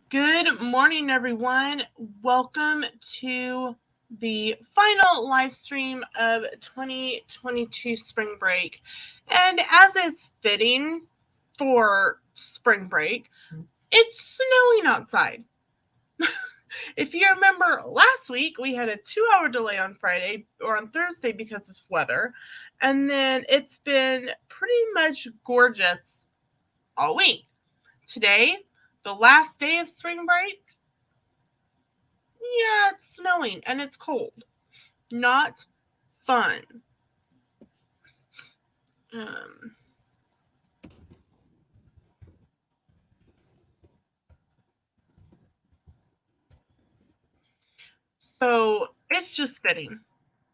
Good morning, everyone. Welcome to the final live stream of 2022 spring break. And as is fitting for spring break, it's snowing outside. If you remember last week, we had a 2-hour delay on Friday or on Thursday because of weather. And then it's been pretty much gorgeous all week. Today, the last day of spring break, yeah, it's snowing and it's cold. Not fun. So it's just fitting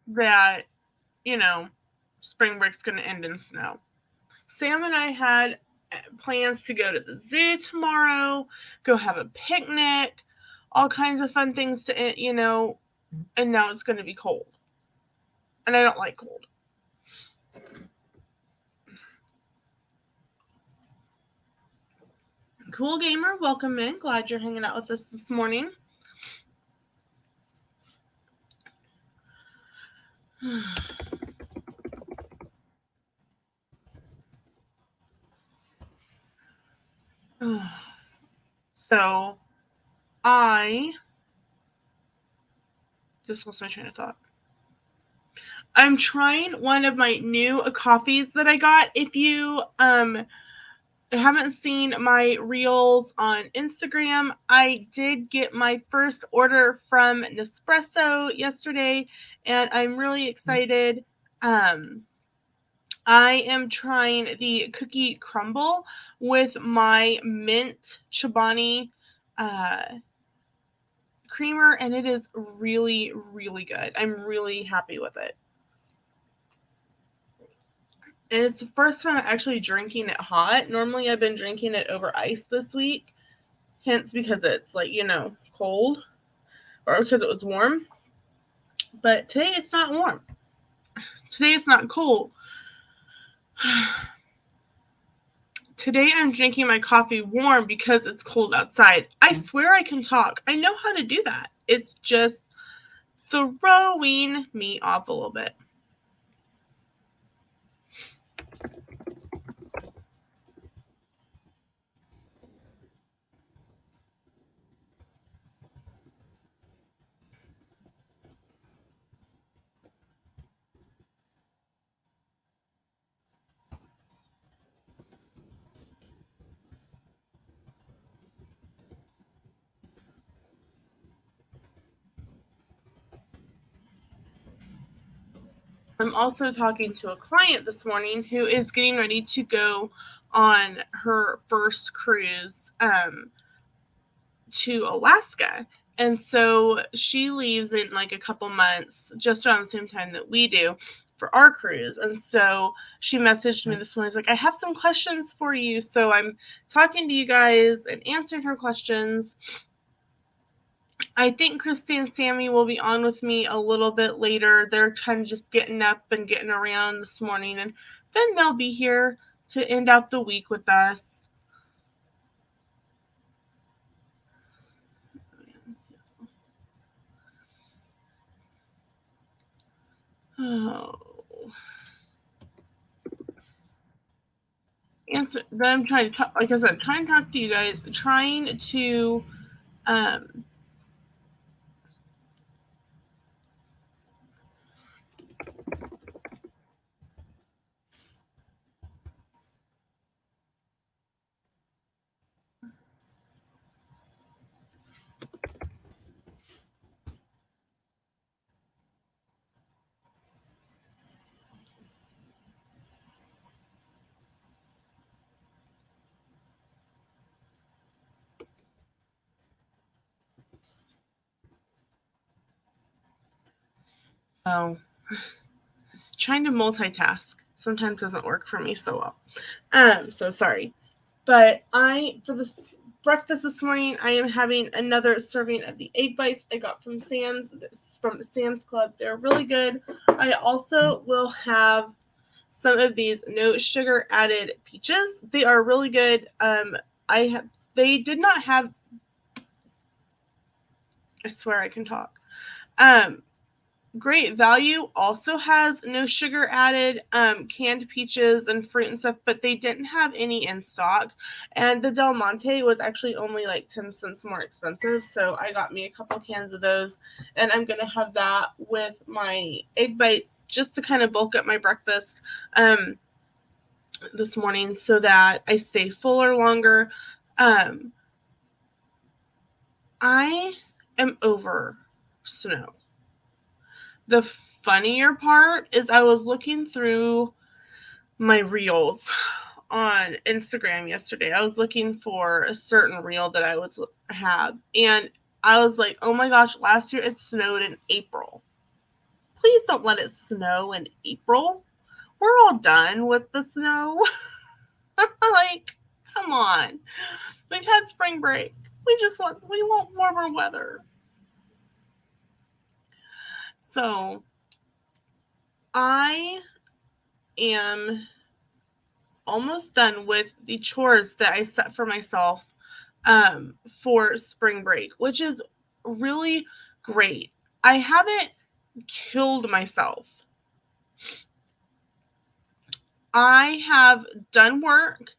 that, spring break's going to end in snow. Sam and I had plans to go to the zoo tomorrow, go have a picnic, all kinds of fun things to, and now it's going to be cold. And I don't like cold. Cool Gamer, welcome in. Glad you're hanging out with us this morning. So, I just lost my train of thought. I'm trying one of my new coffees that I got. If you haven't seen my reels on Instagram, I did get my first order from Nespresso yesterday, and I'm really excited. I am trying the cookie crumble with my mint Chobani creamer, and it is really, really good. I'm really happy with it. And it's the first time I'm actually drinking it hot. Normally I've been drinking it over ice this week, hence because it's cold or because it was warm. But today it's not warm. Today it's not cold. Today I'm drinking my coffee warm because it's cold outside. I swear I can talk. I know how to do that. It's just throwing me off a little bit. I'm also talking to a client this morning who is getting ready to go on her first cruise to Alaska. And so she leaves in like a couple months, just around the same time that we do for our cruise. And so she messaged me this morning. She's like, I have some questions for you. So I'm talking to you guys and answering her questions. I think Christy and Sammy will be on with me a little bit later. They're kind of just getting up and getting around this morning, and then they'll be here to end out the week with us. Oh. Answer. Then I'm trying to talk. Like I said, trying to talk to you guys. Trying to trying to multitask sometimes doesn't work for me so well. So sorry. But for this breakfast this morning, I am having another serving of the egg bites I got from the Sam's Club. They're really good. I also will have some of these no sugar added peaches. They are really good. They did not have I swear I can talk. Great Value also has no sugar added canned peaches and fruit and stuff, but they didn't have any in stock. And the Del Monte was actually only like 10 cents more expensive. So I got me a couple cans of those, and I'm going to have that with my egg bites just to kind of bulk up my breakfast this morning so that I stay fuller longer. I am over snow. The funnier part is I was looking through my reels on Instagram yesterday. I was looking for a certain reel that I would have, and I was like, oh my gosh, last year it snowed in April. Please don't let it snow in April. We're all done with the snow. Like, come on. We've had spring break. We want warmer weather. So I am almost done with the chores that I set for myself for spring break, which is really great. I haven't killed myself. I have done work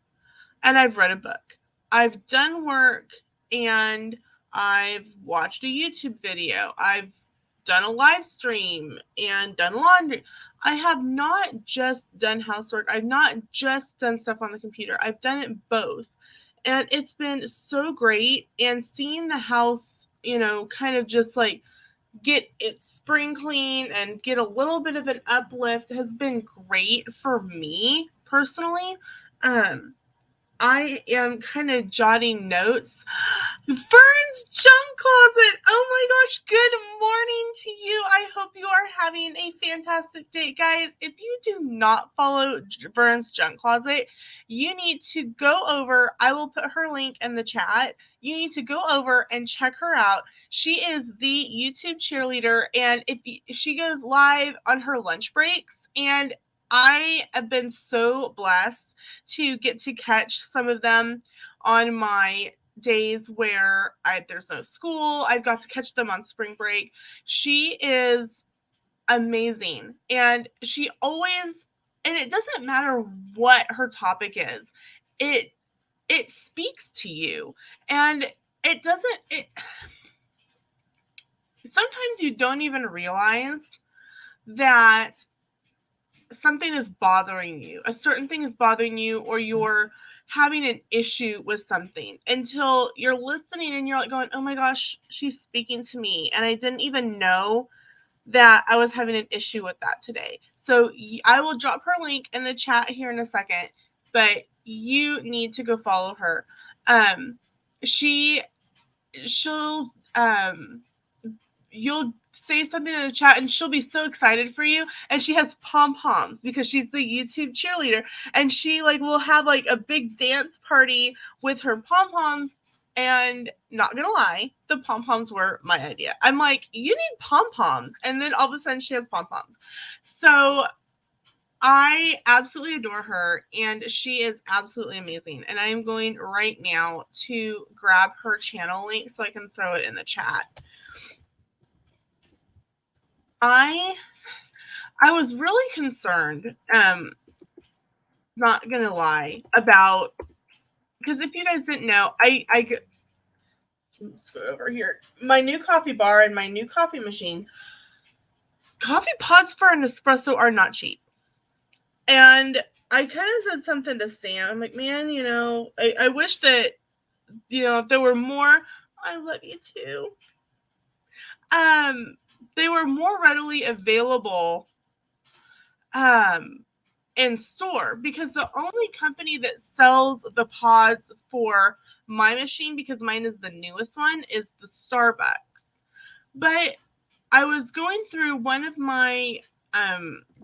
and I've read a book. I've done work and I've watched a YouTube video. I've done a live stream and done laundry. I have not just done housework. I've not just done stuff on the computer. I've done it both. And it's been so great. And seeing the house, kind of just like get its spring clean and get a little bit of an uplift has been great for me personally. I am kind of jotting notes. Vern's junk closet. Oh my gosh. Good morning to you. I hope you are having a fantastic day. Guys, if you do not follow Vern's junk closet, you need to go over. I will put her link in the chat. You need to go over and check her out. She is the YouTube cheerleader, and she goes live on her lunch breaks, and I have been so blessed to get to catch some of them on my days where there's no school. I've got to catch them on spring break. She is amazing. And she always, and it doesn't matter what her topic is, it speaks to you. And sometimes you don't even realize that something is bothering you, a certain thing is bothering you, or you're having an issue with something until you're listening and you're like going, oh my gosh, she's speaking to me. And I didn't even know that I was having an issue with that today. So I will drop her link in the chat here in a second, but you need to go follow her. She'll you'll say something in the chat and she'll be so excited for you, and she has pom-poms because she's the YouTube cheerleader, and she will have a big dance party with her pom-poms. And not gonna lie, the pom-poms were my idea. I'm like, you need pom-poms, and then all of a sudden she has pom-poms. So I absolutely adore her, and she is absolutely amazing. And I am going right now to grab her channel link so I can throw it in the chat. I was really concerned, not gonna lie, about, because if you guys didn't know, let's go over here. My new coffee bar and my new coffee machine. Coffee pods for an espresso are not cheap. And I kind of said something to Sam. I'm like, man, I wish that, if there were more, I love you too. They were more readily available in store, because the only company that sells the pods for my machine, because mine is the newest one, is the Starbucks. But I was going through one of my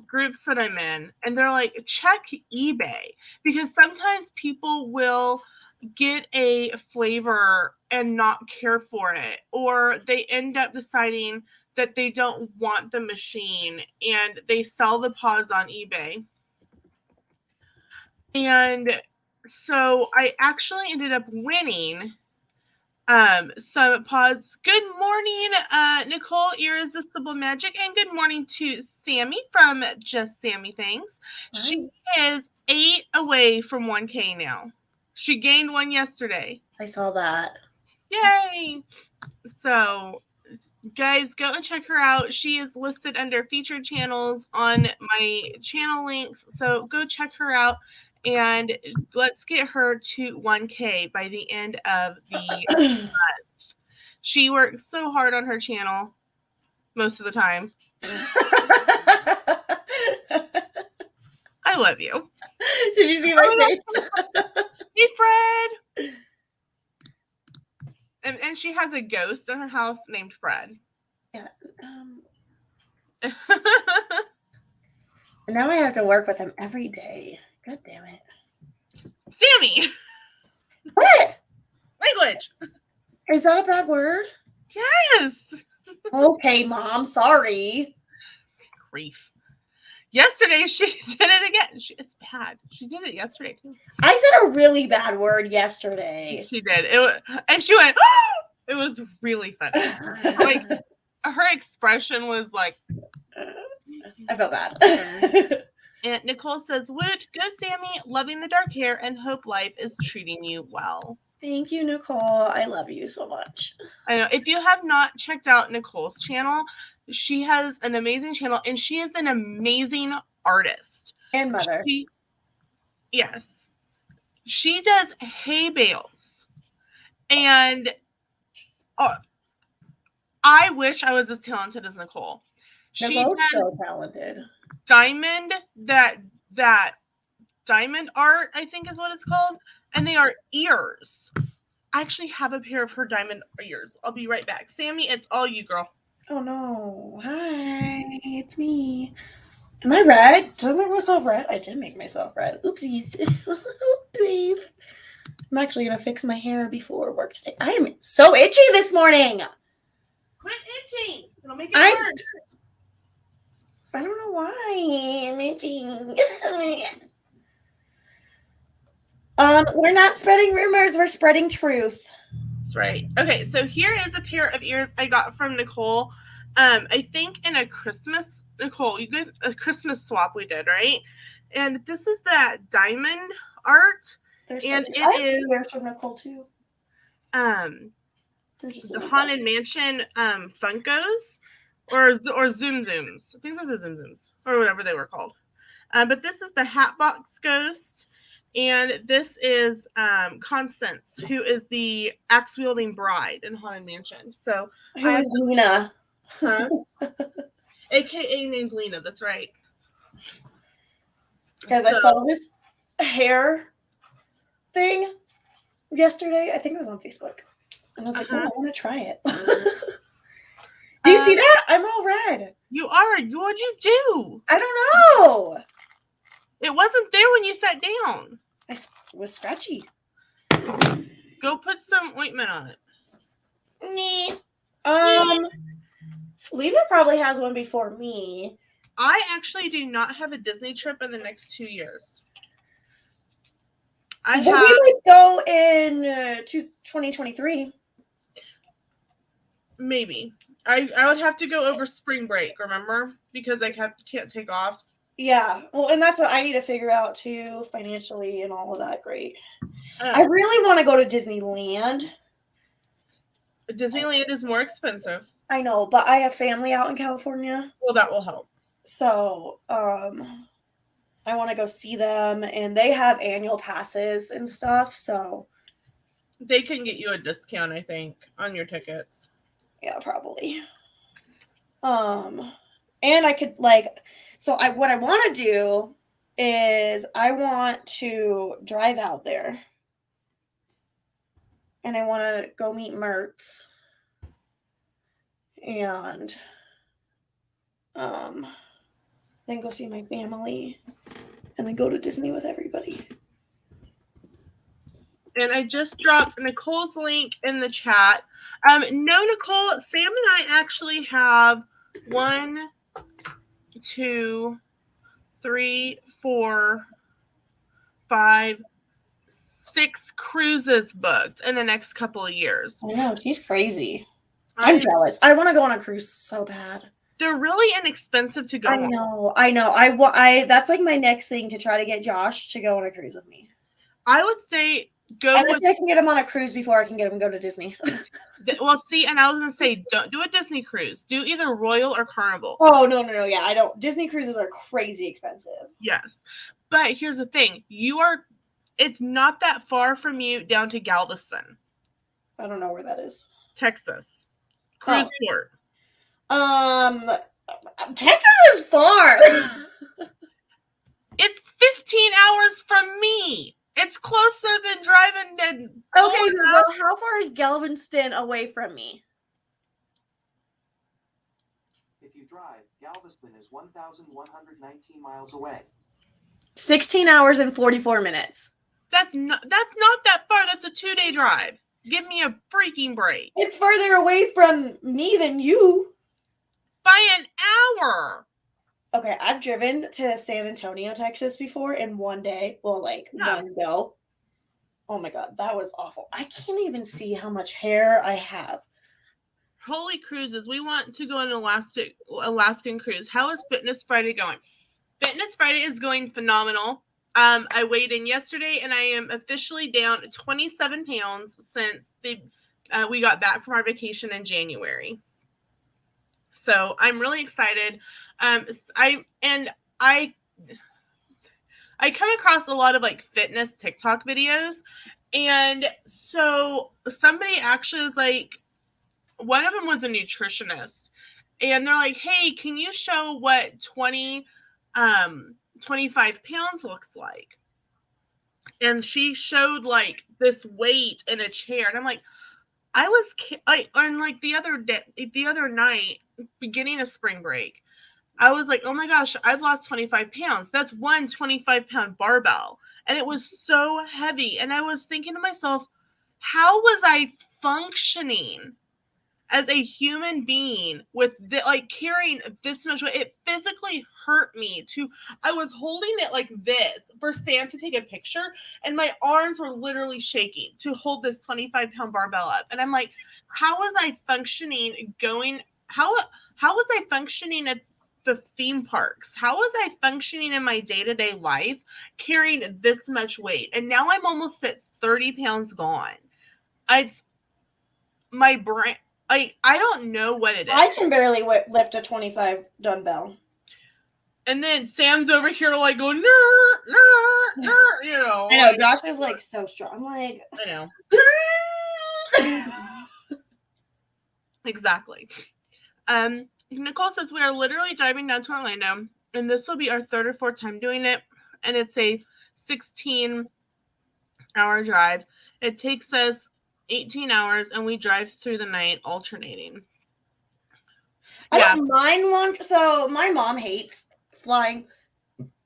groups that I'm in, and they're like, check eBay, because sometimes people will get a flavor and not care for it, or they end up deciding that they don't want the machine and they sell the pods on eBay. And so I actually ended up winning Some pause. Good morning, Nicole, Irresistible Magic, and good morning to Sammy from Just Sammy Things. Hi. She is 8 away from 1K now. She gained 1 yesterday. I saw that. Yay! So, guys, go and check her out. She is listed under featured channels on my channel links. So go check her out and let's get her to 1K by the end of the month. She works so hard on her channel most of the time. I love you. Did you see my face? Hey, Fred! And she has a ghost in her house named Fred. Yeah. Now I have to work with him every day. God damn it. Sammy! What? Language! Is that a bad word? Yes! Okay, Mom. Sorry. Grief. Yesterday, she did it again. It's bad. She did it yesterday, too. I said a really bad word yesterday. She did. And she went, oh! It was really funny. Like, her expression was like... I felt bad. And Nicole says, woot, go Sammy, loving the dark hair and hope life is treating you well. Thank you, Nicole. I love you so much. I know. If you have not checked out Nicole's channel, she has an amazing channel and she is an amazing artist. And mother. Yes. She does hay bales. And I wish I was as talented as Nicole. Nicole's so talented. Diamond, that diamond art, I think is what it's called. And they are ears. I actually have a pair of her diamond ears. I'll be right back. Sammy, it's all you, girl. Oh, no. Hi. It's me. Am I red? Did I make myself red? I did make myself red. Oopsies. Oopsies. I'm actually going to fix my hair before work today. I am so itchy this morning. Quit itching. It'll make it worse. I don't know why I'm itching. We're not spreading rumors. We're spreading truth. That's right. Okay, so here is a pair of ears I got from Nicole. I think in a Christmas, Nicole, you guys, a Christmas swap we did, right? And this is that diamond art. And it is ears from Nicole too. The Haunted Mansion Funkos or Zoom Zooms. I think they're the Zoom Zooms or whatever they were called. But this is the Hatbox Ghost. And this is Constance, who is the axe-wielding bride in Haunted Mansion. So who is Lena? Huh? AKA named Lena, that's right. Because I saw this hair thing yesterday. I think it was on Facebook. And I was like, oh, I want to try it. Do you see that? I'm all red. You are. What'd you do? I don't know. It wasn't there when you sat down. It was scratchy. Go put some ointment on it. Lena probably has one before me. I actually do not have a Disney trip in the next 2 years. We might go in 2023. Maybe. I would have to go over spring break, remember? Because I can't take off. Yeah. Well, and that's what I need to figure out too, financially and all of that. Great. I really want to go to Disneyland. Disneyland is more expensive. I know, but I have family out in California. Well, that will help. So, I want to go see them, and they have annual passes and stuff, so they can get you a discount, I think, on your tickets. Yeah, probably. And I could what I want to do is I want to drive out there, and I want to go meet Mertz, and then go see my family, and then go to Disney with everybody. And I just dropped Nicole's link in the chat. No, Nicole, Sam and I actually have 1, 2, 3, 4, 5, 6 cruises booked in the next couple of years. I know, she's crazy. I'm jealous. I want to go on a cruise so bad. They're really inexpensive to go on. I know. I that's like my next thing, to try to get Josh to go on a cruise with me. I would say I wish I can get him on a cruise before I can get him to go to Disney. Well, see, and I was going to say, don't do a Disney cruise. Do either Royal or Carnival. Oh, no. Yeah, I don't. Disney cruises are crazy expensive. Yes. But here's the thing. It's not that far from you down to Galveston. I don't know where that is. Texas. Cruise port. Texas is far. It's 15 hours from me. It's closer than driving to... Okay, well, how far is Galveston away from me? If you drive, Galveston is 1,119 miles away. 16 hours and 44 minutes. That's not that far. That's a 2-day drive. Give me a freaking break. It's farther away from me than you. By an hour. Okay, I've driven to San Antonio, Texas before in one day. Well, one go. Oh my God, that was awful. I can't even see how much hair I have. Holy cruises. We want to go on an Alaskan cruise. How is Fitness Friday going? Fitness Friday is going phenomenal. I weighed in yesterday, and I am officially down 27 pounds since we got back from our vacation in January. So I'm really excited. I come across a lot of fitness TikTok videos, and so somebody actually was one of them was a nutritionist, and they're like, "Hey, can you show what 25 pounds looks like?" And she showed this weight in a chair, and I'm like, I was the other night, beginning of spring break, I was like, oh my gosh, I've lost 25 pounds. That's one 25-pound barbell. And it was so heavy. And I was thinking to myself, how was I functioning as a human being with carrying this much weight? It physically hurt me I was holding it like this for Sam to take a picture, and my arms were literally shaking to hold this 25-pound barbell up. And I'm like, how was I functioning how was I functioning at the theme parks? How was I functioning in my day-to-day life carrying this much weight? And now I'm almost at 30 pounds gone. It's my brain. I don't know what it is. I can barely lift a 25 dumbbell. And then Sam's over here going, nah, I know, Josh is so strong. I'm I know. Exactly. Nicole says, we are literally driving down to Orlando, and this will be our 3rd or 4th time doing it. And it's a 16-hour drive. It takes us 18 hours, and we drive through the night alternating. I don't mind one. So my mom hates flying.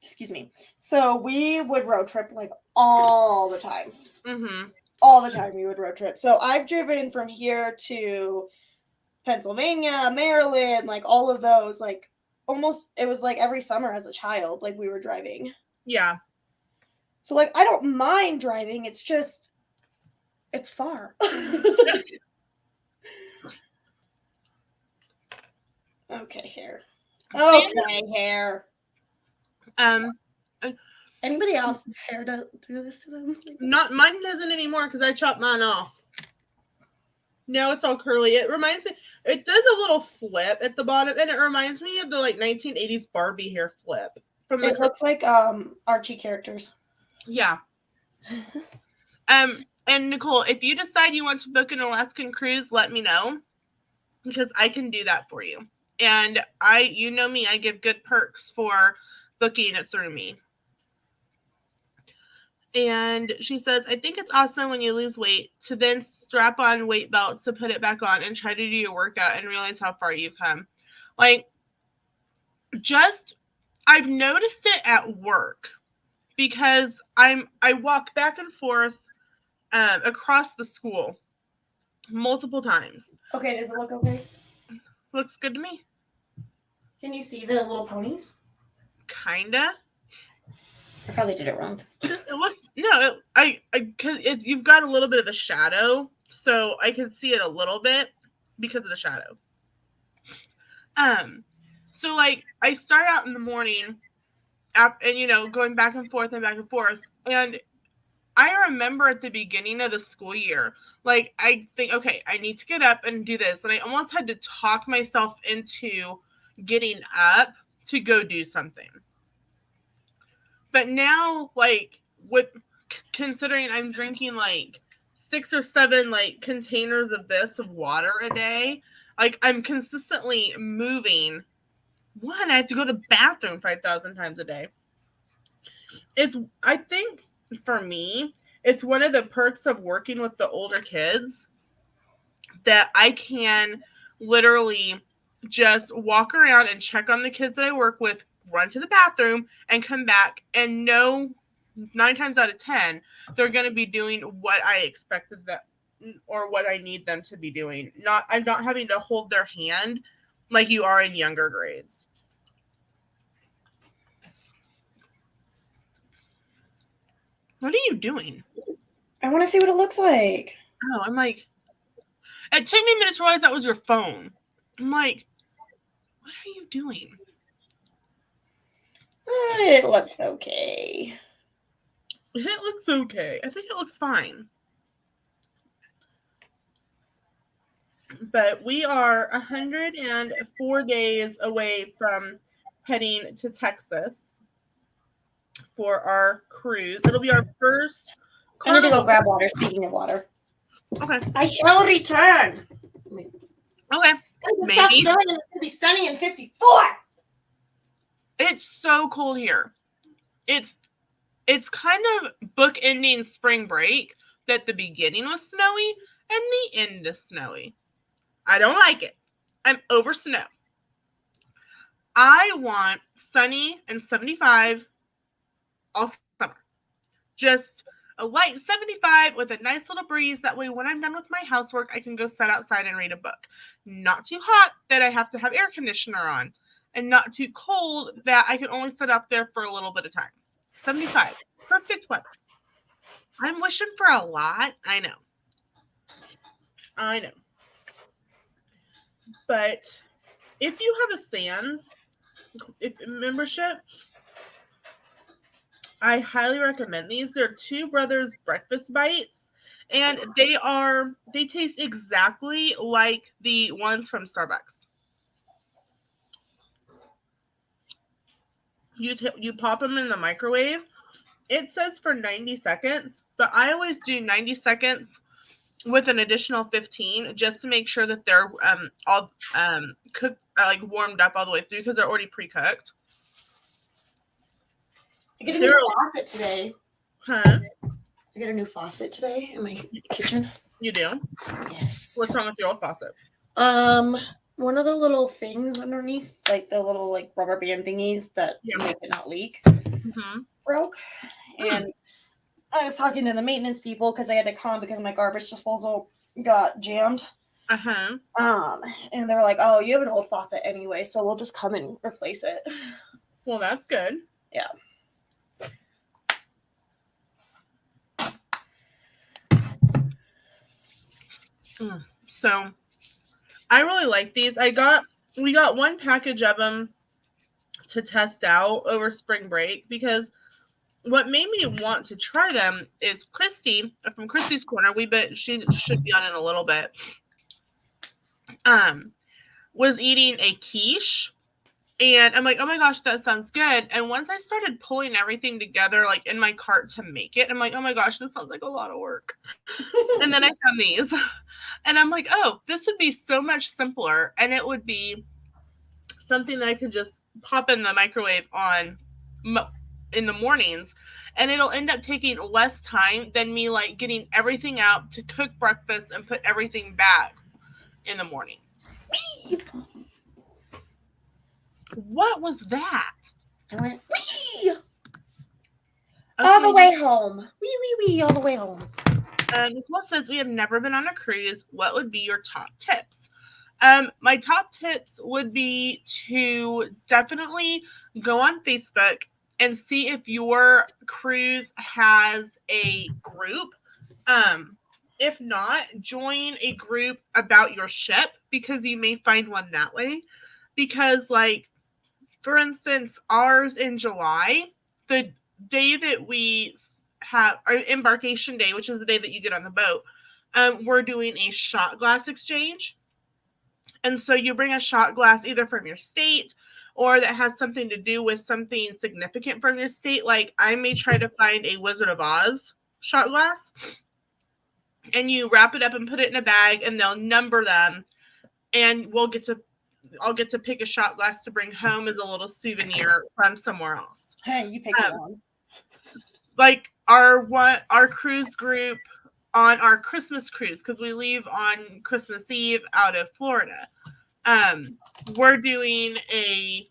Excuse me. So we would road trip all the time. Mm-hmm. All the time we would road trip. So I've driven from here to Pennsylvania, Maryland, all of those. Almost, it was every summer as a child, we were driving. Yeah. So I don't mind driving. It's just, it's far. Okay, hair. Anybody else hair to do this to them? Not mine doesn't anymore because I chopped mine off. Now it's all curly. It reminds me. It does a little flip at the bottom, and it reminds me of the 1980s Barbie hair flip. It looks like Archie characters. Yeah. And Nicole, if you decide you want to book an Alaskan cruise, let me know, because I can do that for you. And you know me, I give good perks for booking it through me. And she says, I think it's awesome when you lose weight to then strap on weight belts to put it back on and try to do your workout and realize how far you've come. I've noticed it at work because I walk back and forth across the school multiple times. Okay, does it look okay? Looks good to me. Can you see the little ponies? Kinda. I probably did it wrong. It looks because you've got a little bit of a shadow, so I can see it a little bit because of the shadow. So like I start out in the morning, and going back and forth, and I remember at the beginning of the school year, like I think, okay, I need to get up and do this, and I almost had to talk myself into getting up to go do something. But now, like, with considering I'm drinking like 6 or 7 like containers of water a day, like I'm consistently moving. One, I have to go to the bathroom 5,000 times a day. I think for me, it's one of the perks of working with the older kids that I can literally just walk around and check on the kids that I work with, run to the bathroom, and come back and know 9 times out of 10 they're going to be doing what I expected that or what I need them to be doing. I'm not having to hold their hand like you are in younger grades. What are you doing? I want to see what it looks like. Oh, I'm like, it took me a minute to realize that was your phone. I'm like, what are you doing? It looks okay. It looks okay. I think it looks fine. But we are 104 days away from heading to Texas for our cruise. It'll be our first I need to Carnival. go grab water. Speaking of water. Okay. I shall return. Okay. Stop snowing and it's going to be sunny and 54. It's so cold here. It's kind of bookending spring break that the beginning was snowy and the end is snowy. I don't like it. I'm over snow. I want sunny and 75 all summer. Just a light 75 with a nice little breeze. That way, when I'm done with my housework, I can go sit outside and read a book. Not too hot that I have to have air conditioner on, and not too cold that I can only sit out there for a little bit of time. 75. Perfect weather. I'm wishing for a lot. I know. But if you have a Sam's membership, I highly recommend these. They're Two Brothers Breakfast Bites, and they taste exactly like the ones from Starbucks. You pop them in the microwave. It says for 90 seconds, but I always do 90 seconds with an additional 15 just to make sure that they're all cooked, like warmed up all the way through because they're already pre-cooked. I get a new faucet today. Huh? I got a new faucet today in my kitchen. You do? Yes. What's wrong with your old faucet? One of the little things underneath, like the little like rubber band thingies that make it not leak, broke. And I was talking to the maintenance people because they had to come because my garbage disposal got jammed. And they were like, "Oh, you have an old faucet anyway, so we'll just come and replace it." Well, that's good. Yeah. So I really like these. We got one package of them to test out over spring break because what made me want to try them is Christy from Christy's Corner. She should be on in a little bit. Was eating a quiche, and I'm like, oh my gosh, that sounds good. And once I started pulling everything together, like in my cart to make it, I'm like, oh my gosh, this sounds like a lot of work. And then I found these, and I'm like, oh, this would be so much simpler, and it would be something that I could just pop in the microwave on in the mornings, and it'll end up taking less time than me like getting everything out to cook breakfast and put everything back in the morning. What was that? I went wee all the way home. Wee all the way home. Nicole says we have never been on a cruise. What would be your top tips? My top tips would be to definitely go on Facebook and see if your cruise has a group. If not, join a group about your ship, because you may find one that way. Because, like, for instance, ours in July, the day that we have our embarkation day, which is the day that you get on the boat, we're doing a shot glass exchange. And so you bring a shot glass either from your state or that has something to do with something significant from your state. Like, I may try to find a Wizard of Oz shot glass, and you wrap it up and put it in a bag, and they'll number them, and I'll get to pick a shot glass to bring home as a little souvenir from somewhere else. Hey, you pick one. Like our cruise group on our Christmas cruise, because we leave on Christmas Eve out of Florida. We're doing a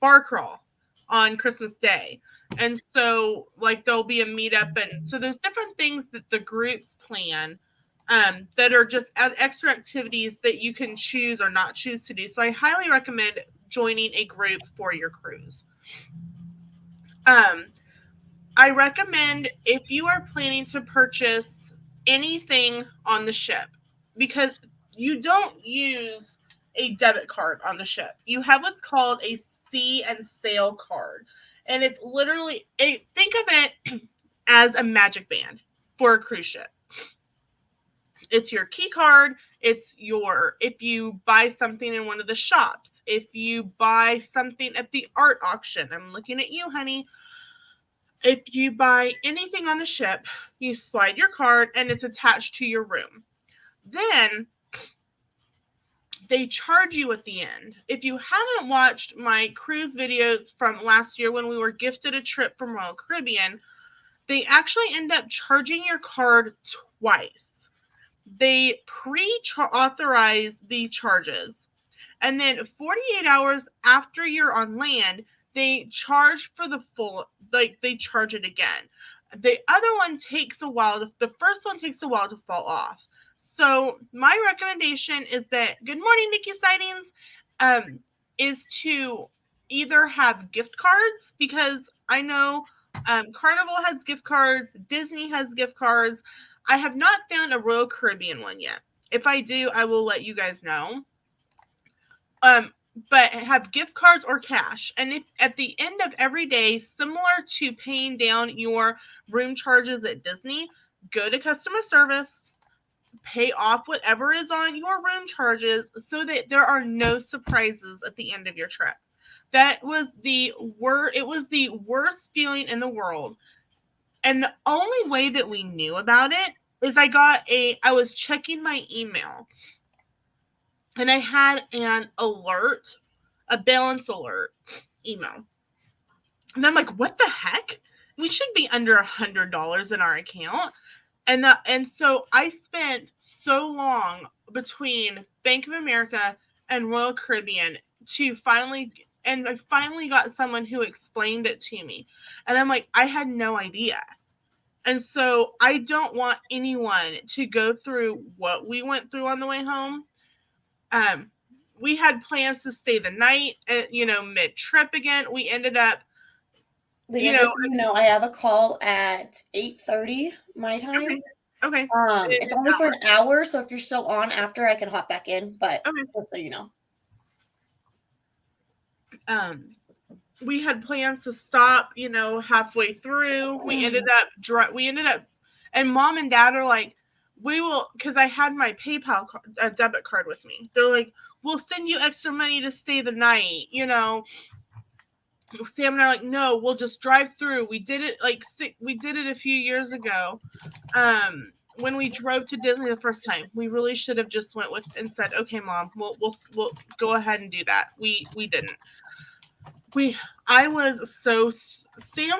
bar crawl on Christmas Day. And so, like, there'll be a meetup. And so there's different things that the groups plan that are just extra activities that you can choose or not choose to do. So I highly recommend joining a group for your cruise. I recommend, if you are planning to purchase anything on the ship, because you don't use a debit card on the ship. You have what's called a sea and sail card. And it's literally, think of it as a magic band for a cruise ship. It's your key card. It's if you buy something in one of the shops, if you buy something at the art auction, I'm looking at you, honey. If you buy anything on the ship, you slide your card and it's attached to your room. Then they charge you at the end. If you haven't watched my cruise videos from last year when we were gifted a trip from Royal Caribbean, they actually end up charging your card twice. They pre-authorize the charges, and then 48 hours after you're on land, they charge for the full, like, they charge it again. The other one takes a while. The first one takes a while to fall off. So my recommendation is that, good morning, Nikki Sightings, is to either have gift cards, because I know Carnival has gift cards, Disney has gift cards. I have not found a Royal Caribbean one yet. If I do, I will let you guys know. But have gift cards or cash. And if at the end of every day, similar to paying down your room charges at Disney, go to customer service, pay off whatever is on your room charges, so that there are no surprises at the end of your trip. That was it was the worst feeling in the world. And the only way that we knew about it is I was checking my email, and I had an alert, a balance alert email. And I'm like, what the heck? We should be under $100 in our account. And so I spent so long between Bank of America and Royal Caribbean I finally got someone who explained it to me. And I'm like, I had no idea. And so I don't want anyone to go through what we went through on the way home. We had plans to stay the night, mid-trip again. We ended up, Lena, I have a call at 8:30 my time. Okay. It's only for an hour, so if you're still on after, I can hop back in. But just so you know. We had plans to stop, halfway through. We ended up, and Mom and Dad are like, we will, because I had my PayPal debit card with me. They're like, we'll send you extra money to stay the night, Sam and I are like, no, we'll just drive through. We did it a few years ago. When we drove to Disney the first time, we really should have just went with and said, okay, Mom, we'll go ahead and do that. We didn't. Sam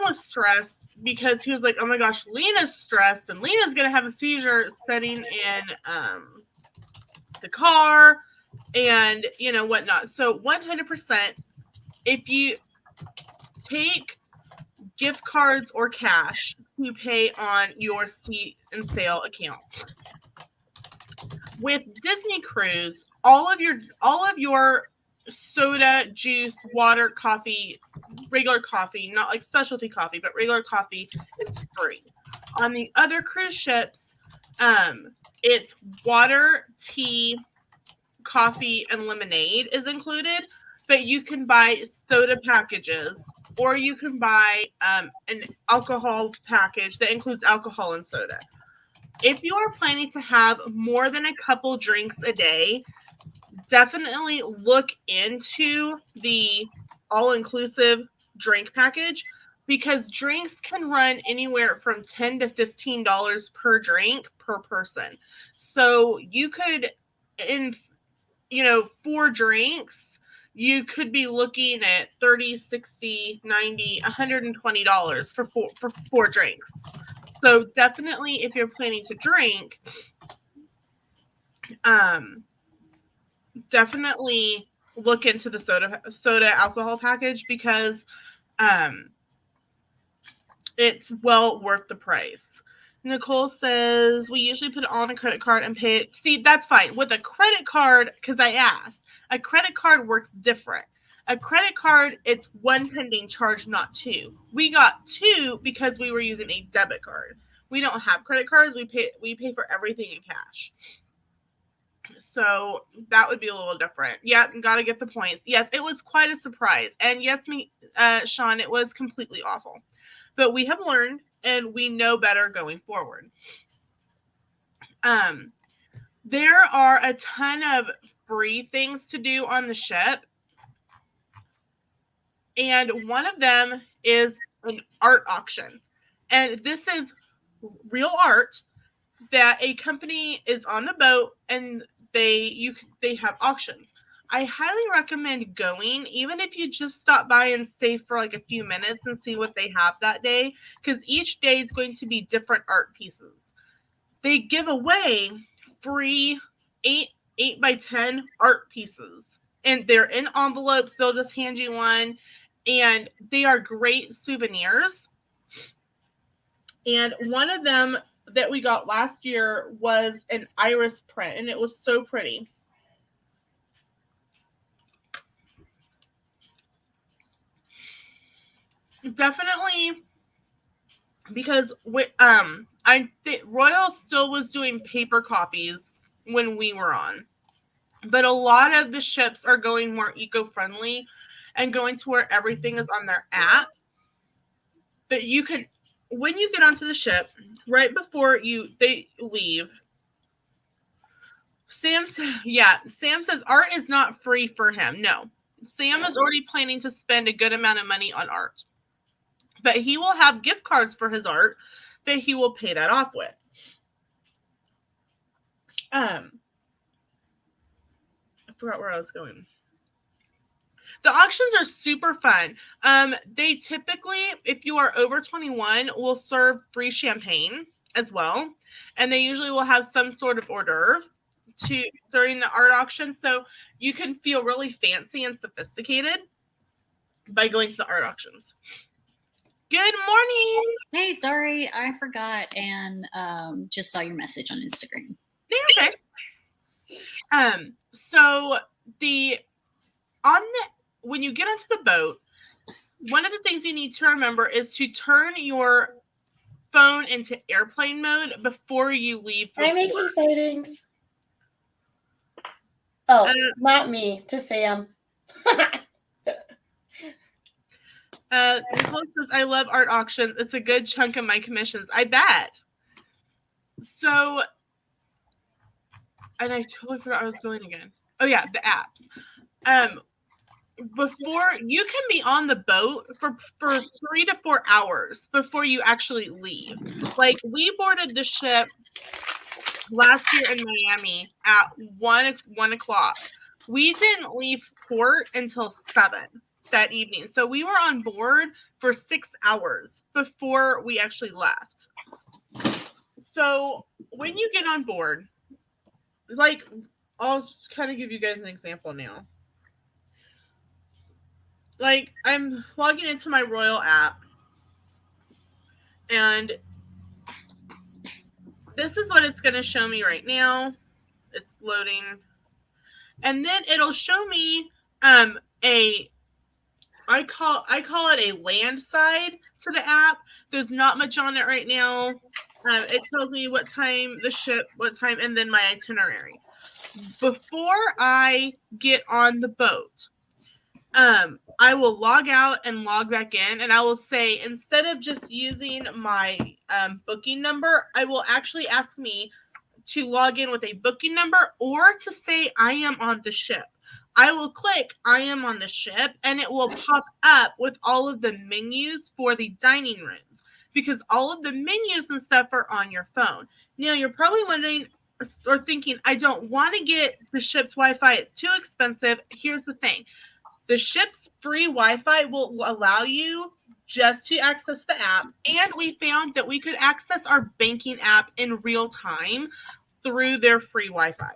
was stressed because he was like, oh my gosh, Lena's stressed and Lena's going to have a seizure sitting in the car and, whatnot. So 100%, if you take gift cards or cash to pay on your sea and sail account. With Disney Cruise, all of your soda, juice, water, coffee, regular coffee, not like specialty coffee, but regular coffee is free. On the other cruise ships, it's water, tea, coffee, and lemonade is included, but you can buy soda packages or you can buy an alcohol package that includes alcohol and soda. If you are planning to have more than a couple drinks a day, definitely look into the all-inclusive drink package because drinks can run anywhere from $10 to $15 per drink per person. So you could, in 4 drinks, you could be looking at $30, $60, $90, $120 for 4 drinks. So definitely, if you're planning to drink, definitely look into the soda alcohol package because it's well worth the price. Nicole says, we usually put it on a credit card and pay it. See, that's fine. With a credit card, because I asked, a credit card works different. A credit card, it's 1 pending charge, not 2. We got 2 because we were using a debit card. We don't have credit cards. We pay for everything in cash. So that would be a little different. Yeah, gotta get the points. Yes, it was quite a surprise. And yes, Sean, it was completely awful. But we have learned and we know better going forward. There are a ton of free things to do on the ship. And one of them is an art auction. And this is real art that a company is on the boat and they have auctions. I highly recommend going, even if you just stop by and stay for like a few minutes and see what they have that day, because each day is going to be different art pieces. They give away free 8x10 art pieces, and they're in envelopes. They'll just hand you one, and they are great souvenirs. And one of them that we got last year was an iris print, and it was so pretty. Definitely, because I think Royal still was doing paper copies when we were on, but a lot of the ships are going more eco-friendly and going to where everything is on their app. But you can, when you get onto the ship, right before they leave, Sam says art is not free for him. No, Sam is already planning to spend a good amount of money on art, but he will have gift cards for his art that he will pay that off with. I forgot where I was going. The auctions are super fun. They typically, if you are over 21, will serve free champagne as well, and they usually will have some sort of hors d'oeuvre during the art auction, so you can feel really fancy and sophisticated by going to the art auctions. Good morning. Hey, sorry, I forgot and just saw your message on Instagram. Okay. So when you get onto the boat, one of the things you need to remember is to turn your phone into airplane mode before you leave. I'm making sightings. Oh, not me, to Sam. Nicole says, I love art auctions. It's a good chunk of my commissions. I bet. So, and I totally forgot I was going again. Oh yeah, the apps. Before you can be on the boat for 3 to 4 hours before you actually leave. Like we boarded the ship last year in Miami at 1 o'clock. We didn't leave port until 7 that evening. So we were on board for 6 hours before we actually left. So when you get on board, like I'll kind of give you guys an example now. Like I'm logging into my Royal app and this is what it's going to show me right now. It's loading. And then it'll show me a I call it a land side to the app. There's not much on it right now. It tells me what time the ship, what time, and then my itinerary. Before I get on the boat, I will log out and log back in, and I will say, instead of just using my booking number, I will actually ask me to log in with a booking number or to say I am on the ship. I will click I am on the ship, and it will pop up with all of the menus for the dining rooms, because all of the menus and stuff are on your phone. Now, you're probably wondering or thinking, I don't want to get the ship's Wi-Fi. It's too expensive. Here's the thing. The ship's free Wi-Fi will allow you just to access the app, and we found that we could access our banking app in real time through their free Wi-Fi.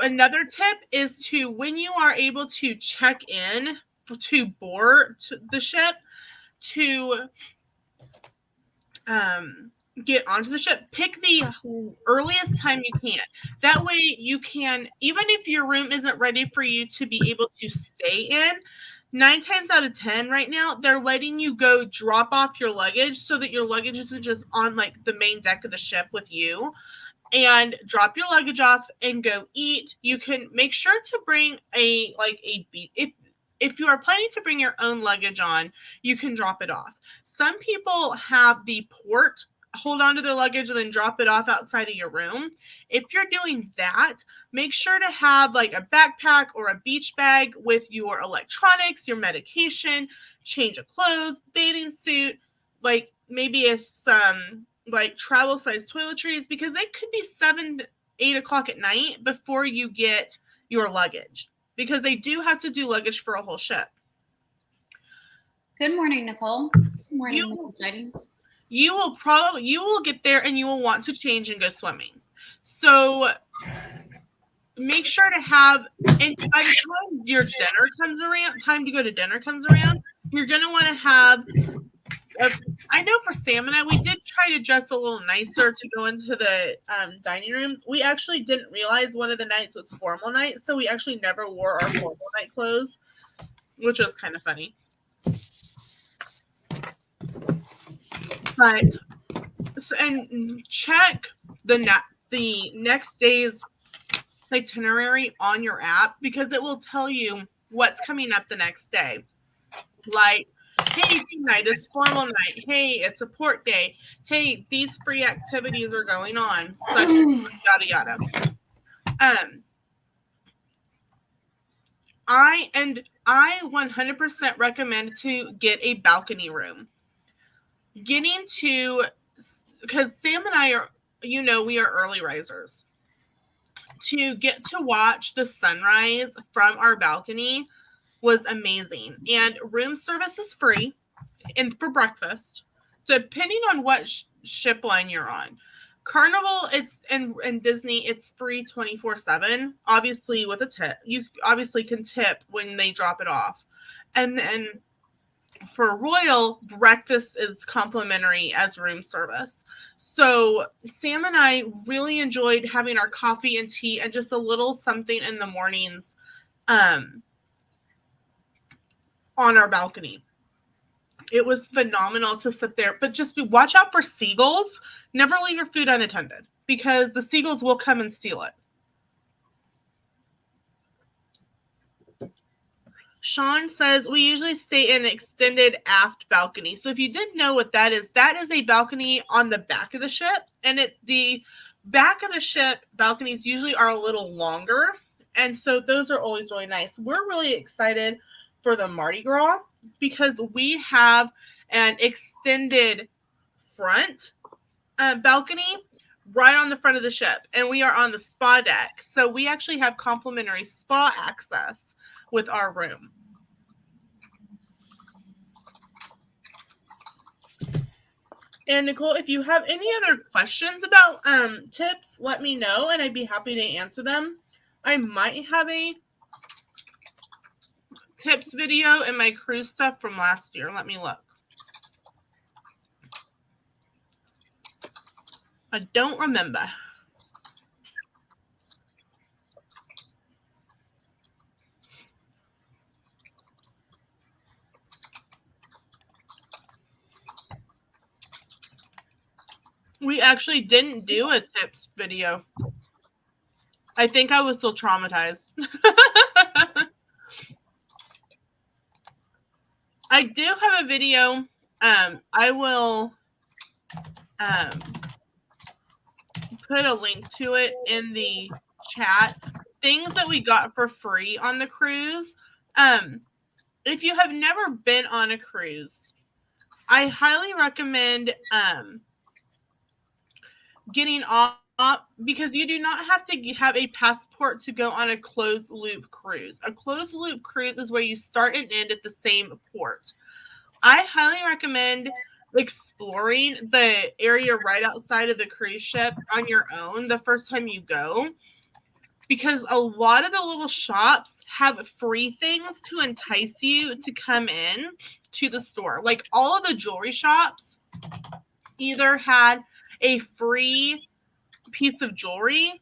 Another tip is to, when you are able to check in to board the ship, to get onto the ship, pick the earliest time you can. That way you can, even if your room isn't ready for you to be able to stay in, 9 times out of 10 right now, they're letting you go drop off your luggage so that your luggage isn't just on like the main deck of the ship with you, and drop your luggage off and go eat. You can make sure to bring if you are planning to bring your own luggage on, you can drop it off. Some people have the port hold on to their luggage and then drop it off outside of your room. If you're doing that, make sure to have like a backpack or a beach bag with your electronics, your medication, change of clothes, bathing suit, like maybe some like travel size toiletries, because it could be 7-8 o'clock at night before you get your luggage, because they do have to do luggage for a whole ship. Good morning, Nicole. Good morning, Nicole Sightings. You will get there and you will want to change and go swimming. So make sure to have, and by the time your dinner comes around, time to go to dinner comes around, you're going to want to have I know for Sam and I, we did try to dress a little nicer to go into the dining rooms. We actually didn't realize one of the nights was formal night, so we actually never wore our formal night clothes, which was kind of funny. But and check the next day's itinerary on your app, because it will tell you what's coming up the next day. Like, hey, team night is formal night. Hey, it's a port day. Hey, these free activities are going on. Such yada yada. I 100% recommend to get a balcony room. Because Sam and I are, we are early risers. To get to watch the sunrise from our balcony was amazing. And room service is free and for breakfast, depending on what ship line you're on. Carnival, it's and Disney, it's free 24/7. Obviously, with a tip, you obviously can tip when they drop it off, and then for Royal, breakfast is complimentary as room service. So Sam and I really enjoyed having our coffee and tea and just a little something in the mornings, on our balcony. It was phenomenal to sit there, but just watch out for seagulls. Never leave your food unattended, because the seagulls will come and steal it. Sean says, we usually stay in an extended aft balcony. So if you didn't know what that is a balcony on the back of the ship. And the back of the ship balconies usually are a little longer. And so those are always really nice. We're really excited for the Mardi Gras, because we have an extended front balcony right on the front of the ship. And we are on the spa deck. So we actually have complimentary spa access with our room. And Nicole, if you have any other questions about tips, let me know and I'd be happy to answer them. I might have a tips video in my cruise stuff from last year. Let me look. I don't remember. We actually didn't do a tips video. I think I was still traumatized. I do have a video. I will put a link to it in the chat. Things that we got for free on the cruise. If you have never been on a cruise, I highly recommend getting off, because you do not have to have a passport to go on a closed loop cruise. A closed loop cruise is where you start and end at the same port. I highly recommend exploring the area right outside of the cruise ship on your own the first time you go, because a lot of the little shops have free things to entice you to come in to the store. Like all of the jewelry shops either had a free piece of jewelry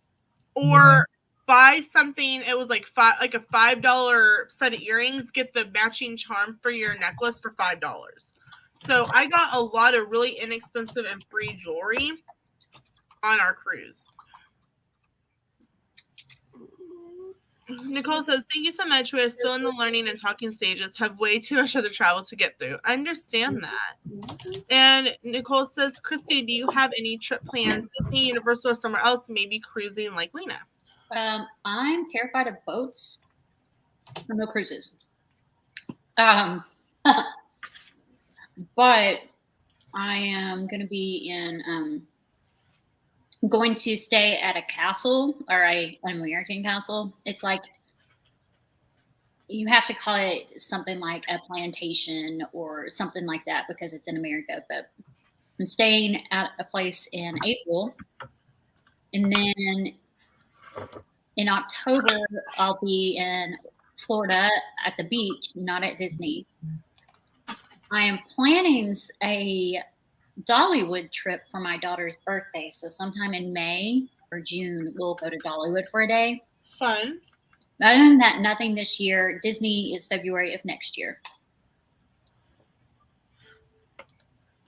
or buy something. It was like a $5 set of earrings, get the matching charm for your necklace for $5. So I got a lot of really inexpensive and free jewelry on our cruise. Nicole says, thank you so much. We are still in the learning and talking stages, have way too much other travel to get through. I understand that. And Nicole says, Christy, do you have any trip plans, Disney, Universal, or somewhere else, maybe cruising like Lena? I'm terrified of boats. No cruises. But I am going to be going to stay at a castle, or an American castle. It's like, you have to call it something like a plantation or something like that because it's in America. But I'm staying at a place in April, and then in October I'll be in Florida at the beach, not at Disney. I am planning a Dollywood trip for my daughter's birthday. So sometime in May or June, we'll go to Dollywood for a day. Fun. Other than that, nothing this year. Disney is February of next year.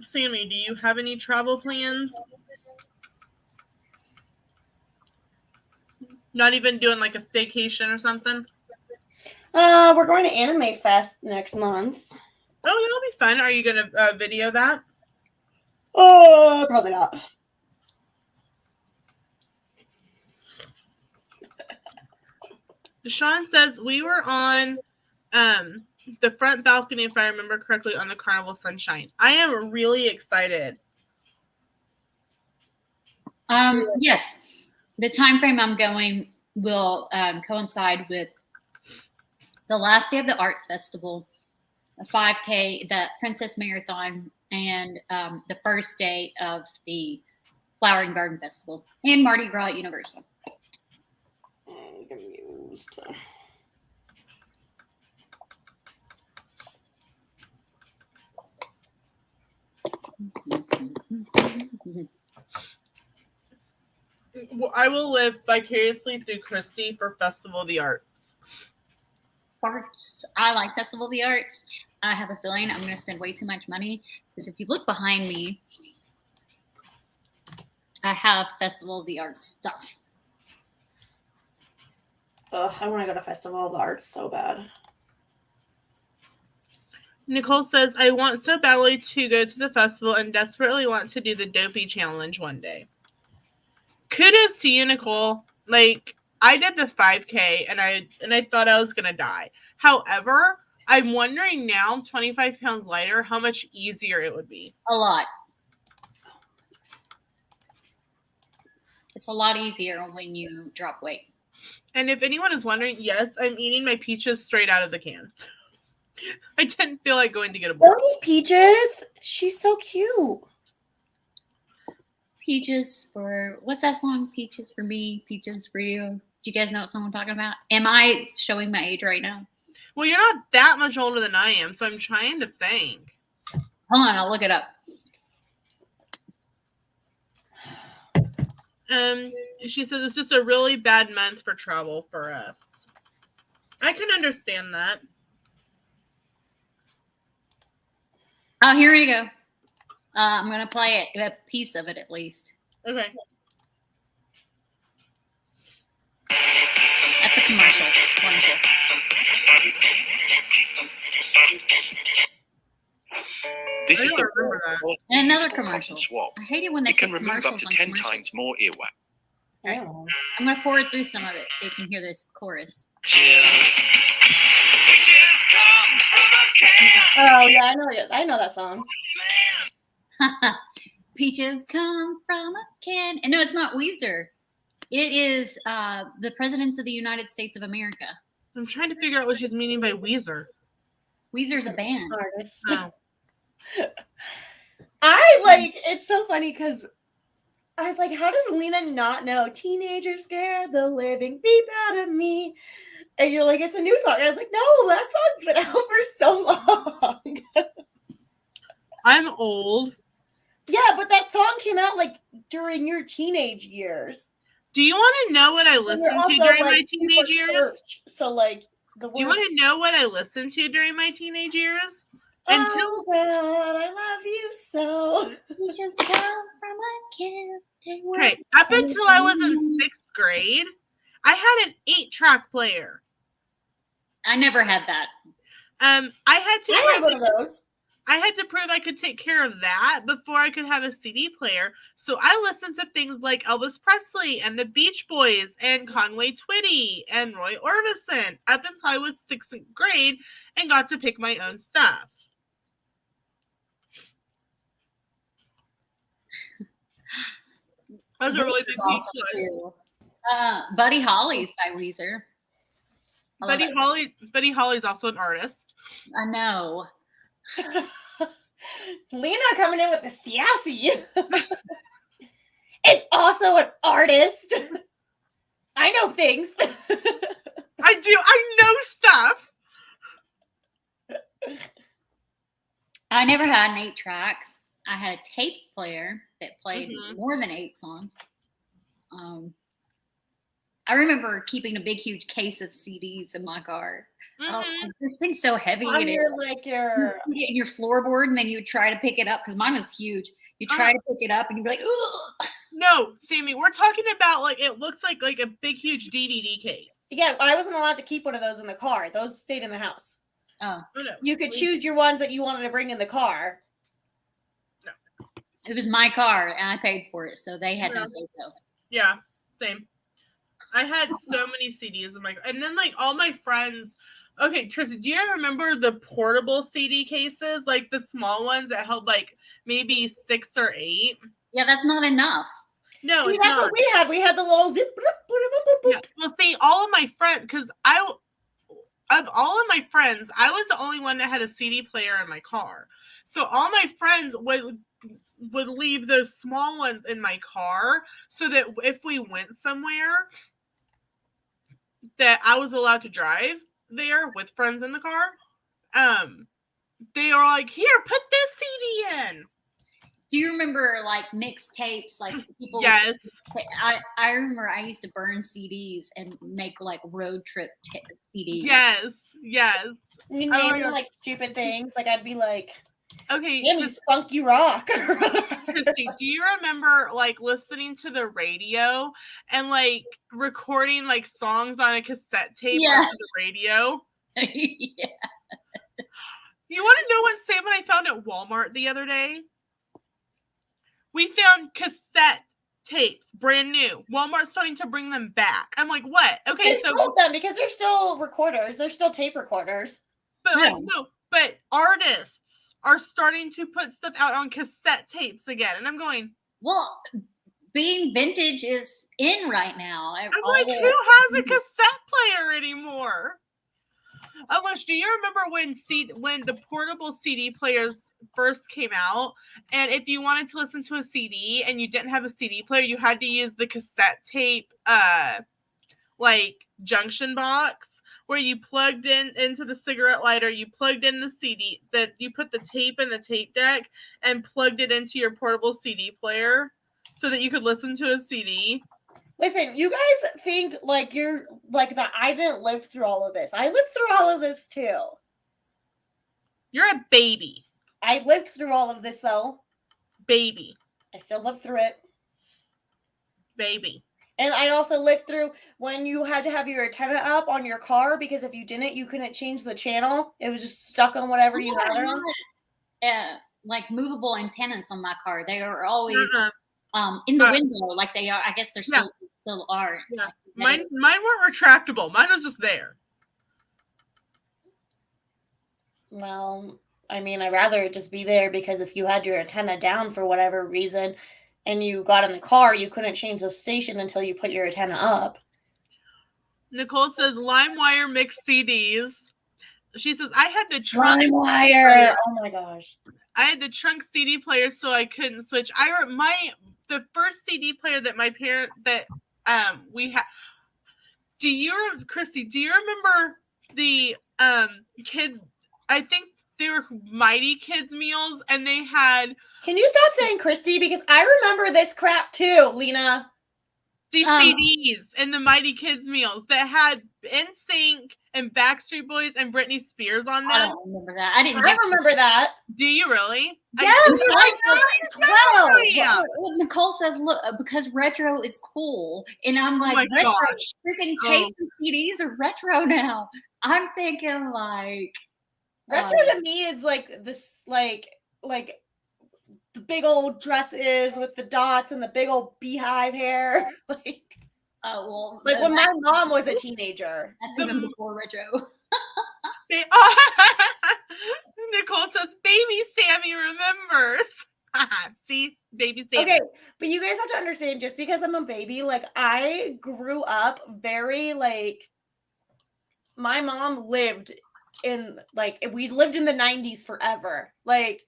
Sammy, do you have any travel plans? Not even doing like a staycation or something? We're going to Anime Fest next month. Oh, that'll be fun. Are you going to video that? Probably not. Sean says we were on the front balcony, if I remember correctly, on the Carnival Sunshine. I am really excited. Yes, the time frame I'm going will coincide with the last day of the Arts Festival, the 5K, the Princess Marathon, and the first day of the Flower and Garden Festival, and Mardi Gras at Universal. I'm confused. I will live vicariously through Christy for Festival of the Arts. Arts. I like Festival of the Arts. I have a feeling I'm going to spend way too much money because if you look behind me, I have Festival of the Arts stuff. Ugh, I want to go to Festival of the Arts so bad. Nicole says, I want so badly to go to the festival and desperately want to do the Dopey Challenge one day. Kudos to you, Nicole. Like, I did the 5K and I thought I was going to die. However, I'm wondering now, 25 pounds lighter, how much easier it would be. A lot. It's a lot easier when you drop weight. And if anyone is wondering, yes, I'm eating my peaches straight out of the can. I didn't feel like going to get a bowl. Don't eat Peaches. She's so cute. Peaches for, what's that song? Peaches for me, peaches for you. Do you guys know what song I'm talking about? Am I showing my age right now? Well, you're not that much older than I am, so I'm trying to think. Hold on, I'll look it up. She says it's just a really bad month for travel for us. I can understand that. Oh, here we go. I'm gonna play it, a piece of it at least. Okay. That's a commercial. Wonderful. This I is don't the remember that. And another usable commercial. cotton swab. I hate it when they It can put remove up commercials to on 10 commercials. times more earwax. Right. Oh. I'm gonna forward through some of it so you can hear this chorus. Oh yeah, I know that song. Peaches come from a can. And no, it's not Weezer. It is the presidents of the United States of America. I'm trying to figure out what she's meaning by Weezer. Weezer's a band. Artist. Oh. It's so funny because I was like, how does Lena not know Teenagers Scare the Living Beep Out of Me? And you're like, it's a new song. I was like, no, that song's been out for so long. I'm old. Yeah, but that song came out like during your teenage years. Do you want to know what I And you're listened to also, during my like, teenage super years? church, so like the Do you word, want to know what I listened to during my teenage years? oh God, I love you so. Peaches come from a can. Okay, up until I was in 6th grade, I had an 8-track player. I never had that. I had to I had one of those. I had to prove I could take care of that before I could have a CD player. So I listened to things like Elvis Presley and the Beach Boys and Conway Twitty and Roy Orbison up until I was 6th grade and got to pick my own stuff. That was a really big Weezer's awesome piece. too. Buddy Holly's by Weezer. I love that song. Buddy Holly's also an artist. I know. Lena coming in with the sassy. It's also an artist. I know things. I know stuff. I never had an 8-track. I had a tape player that played more than 8 songs. I remember keeping a big, huge case of CDs in my car. Oh, this thing's so heavy. On and your, you get in your floorboard, and then you would try to pick it up because mine was huge. You try to pick it up, and you'd be like, ugh. No, Sammy, we're talking about like it looks like a big, huge DVD case. Yeah, I wasn't allowed to keep one of those in the car. Those stayed in the house. Oh, no. You could choose your ones that you wanted to bring in the car. it was my car, and I paid for it, so they had no say so. Yeah, same. I had so many CDs in my car. And then like all my friends. Okay, Tristan, do you remember the portable CD cases? Like the small ones that held like maybe 6 or 8? Yeah, that's not enough. No, See, it's that's not. what we had. We had the little zip. Yeah. Well, see, all of my friends, because of all of my friends, I was the only one that had a CD player in my car. So all my friends would leave those small ones in my car so that if we went somewhere that I was allowed to drive there with friends in the car, they are like, here, put this CD in. Do you remember like mixtapes? Like people. Yes. I remember I used to burn CDs and make like road trip CDs. Yes. You name them like stupid things. Like I'd be like, okay, Damn, funky rock. Christy, do you remember like listening to the radio and like recording like songs on a cassette tape onto the radio? Yeah. You want to know what Sam and I found at Walmart the other day? We found cassette tapes, brand new. Walmart's starting to bring them back. I'm like, what? Okay, they sold them because they're still recorders. They're still tape recorders. But but artists are starting to put stuff out on cassette tapes again, and I'm going, well, being vintage is in right now. I'm like, who has a cassette player anymore? Unless, do you remember when the portable CD players first came out, and if you wanted to listen to a CD and you didn't have a CD player, you had to use the cassette tape like junction box where you plugged into the cigarette lighter, you plugged in the CD, that you put the tape in the tape deck and plugged it into your portable CD player so that you could listen to a CD. Listen, you guys think like you're like that. I didn't live through all of this. I lived through all of this too. You're a baby. I lived through all of this though. Baby. I still lived through it. Baby. And I also lived through when you had to have your antenna up on your car because if you didn't, you couldn't change the channel. It was just stuck on whatever you had it on. Like movable antennas on my car. They are always Uh-uh. in the window, like they are. I guess they're still are. Yeah. Like, Mine weren't retractable. Mine was just there. Well, I mean, I'd rather it just be there because if you had your antenna down for whatever reason and you got in the car, you couldn't change the station until you put your antenna up. Nicole says LimeWire mixed CDs. She says I had the trunk. LimeWire. Oh my gosh. I had the trunk CD player, so I couldn't switch. The first CD player that my parent we had. Christy? Do you remember the kids? I think they were Mighty Kids meals, and they had. Can you stop saying Christy? Because I remember this crap too, Lena. These CDs and the Mighty Kids meals that had NSYNC and Backstreet Boys and Britney Spears on them. I don't remember that. I remember that. Do you really? Yes, Nicole says, "Look, because retro is cool," and I'm like, "Retro, freaking tapes and CDs are retro now." I'm thinking like retro to me is like this, like the big old dresses with the dots and the big old beehive hair, like when my mom was a teenager. That's even before retro. Nicole says, "Baby Sammy remembers." See, baby Sammy. Okay, but you guys have to understand, just because I'm a baby, like I grew up very like. My mom lived in we lived in the 90s forever. Like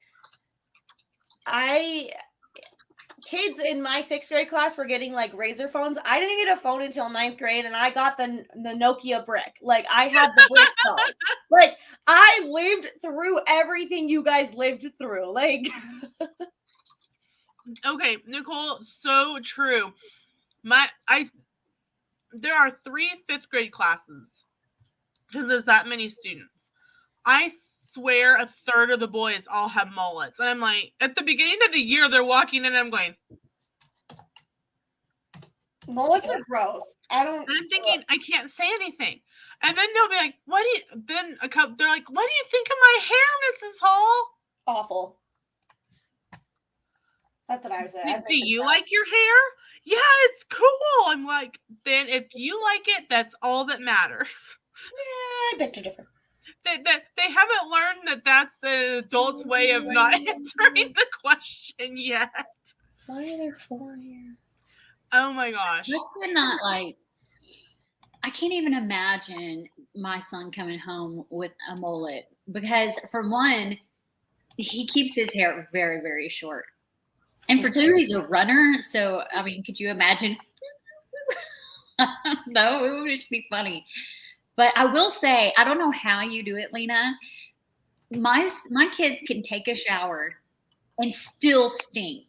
kids in my 6th grade class were getting like Razor phones. I didn't get a phone until 9th grade, and I got the Nokia brick. Like I had the brick phone. Like I lived through everything you guys lived through. Like okay, Nicole, so true. There are 3 5th grade classes because there's that many students. I swear a third of the boys all have mullets. And I'm like, at the beginning of the year, they're walking in and I'm going, mullets are gross. And I'm thinking, I can't say anything. And then they'll be like, they're like, what do you think of my hair, Mrs. Hall? Awful. That's what I was saying. Do you like your hair? Yeah, it's cool. I'm like, then if you like it, that's all that matters. Yeah, I beg to differ. They haven't learned that that's the adult's way of not answering the question yet. Why are there 4 here? Oh my gosh. I can't even imagine my son coming home with a mullet because for one, he keeps his hair very, very short. And for two, he's a runner. So, I mean, could you imagine? No, it would just be funny. But I will say, I don't know how you do it, Lena. My kids can take a shower and still stink.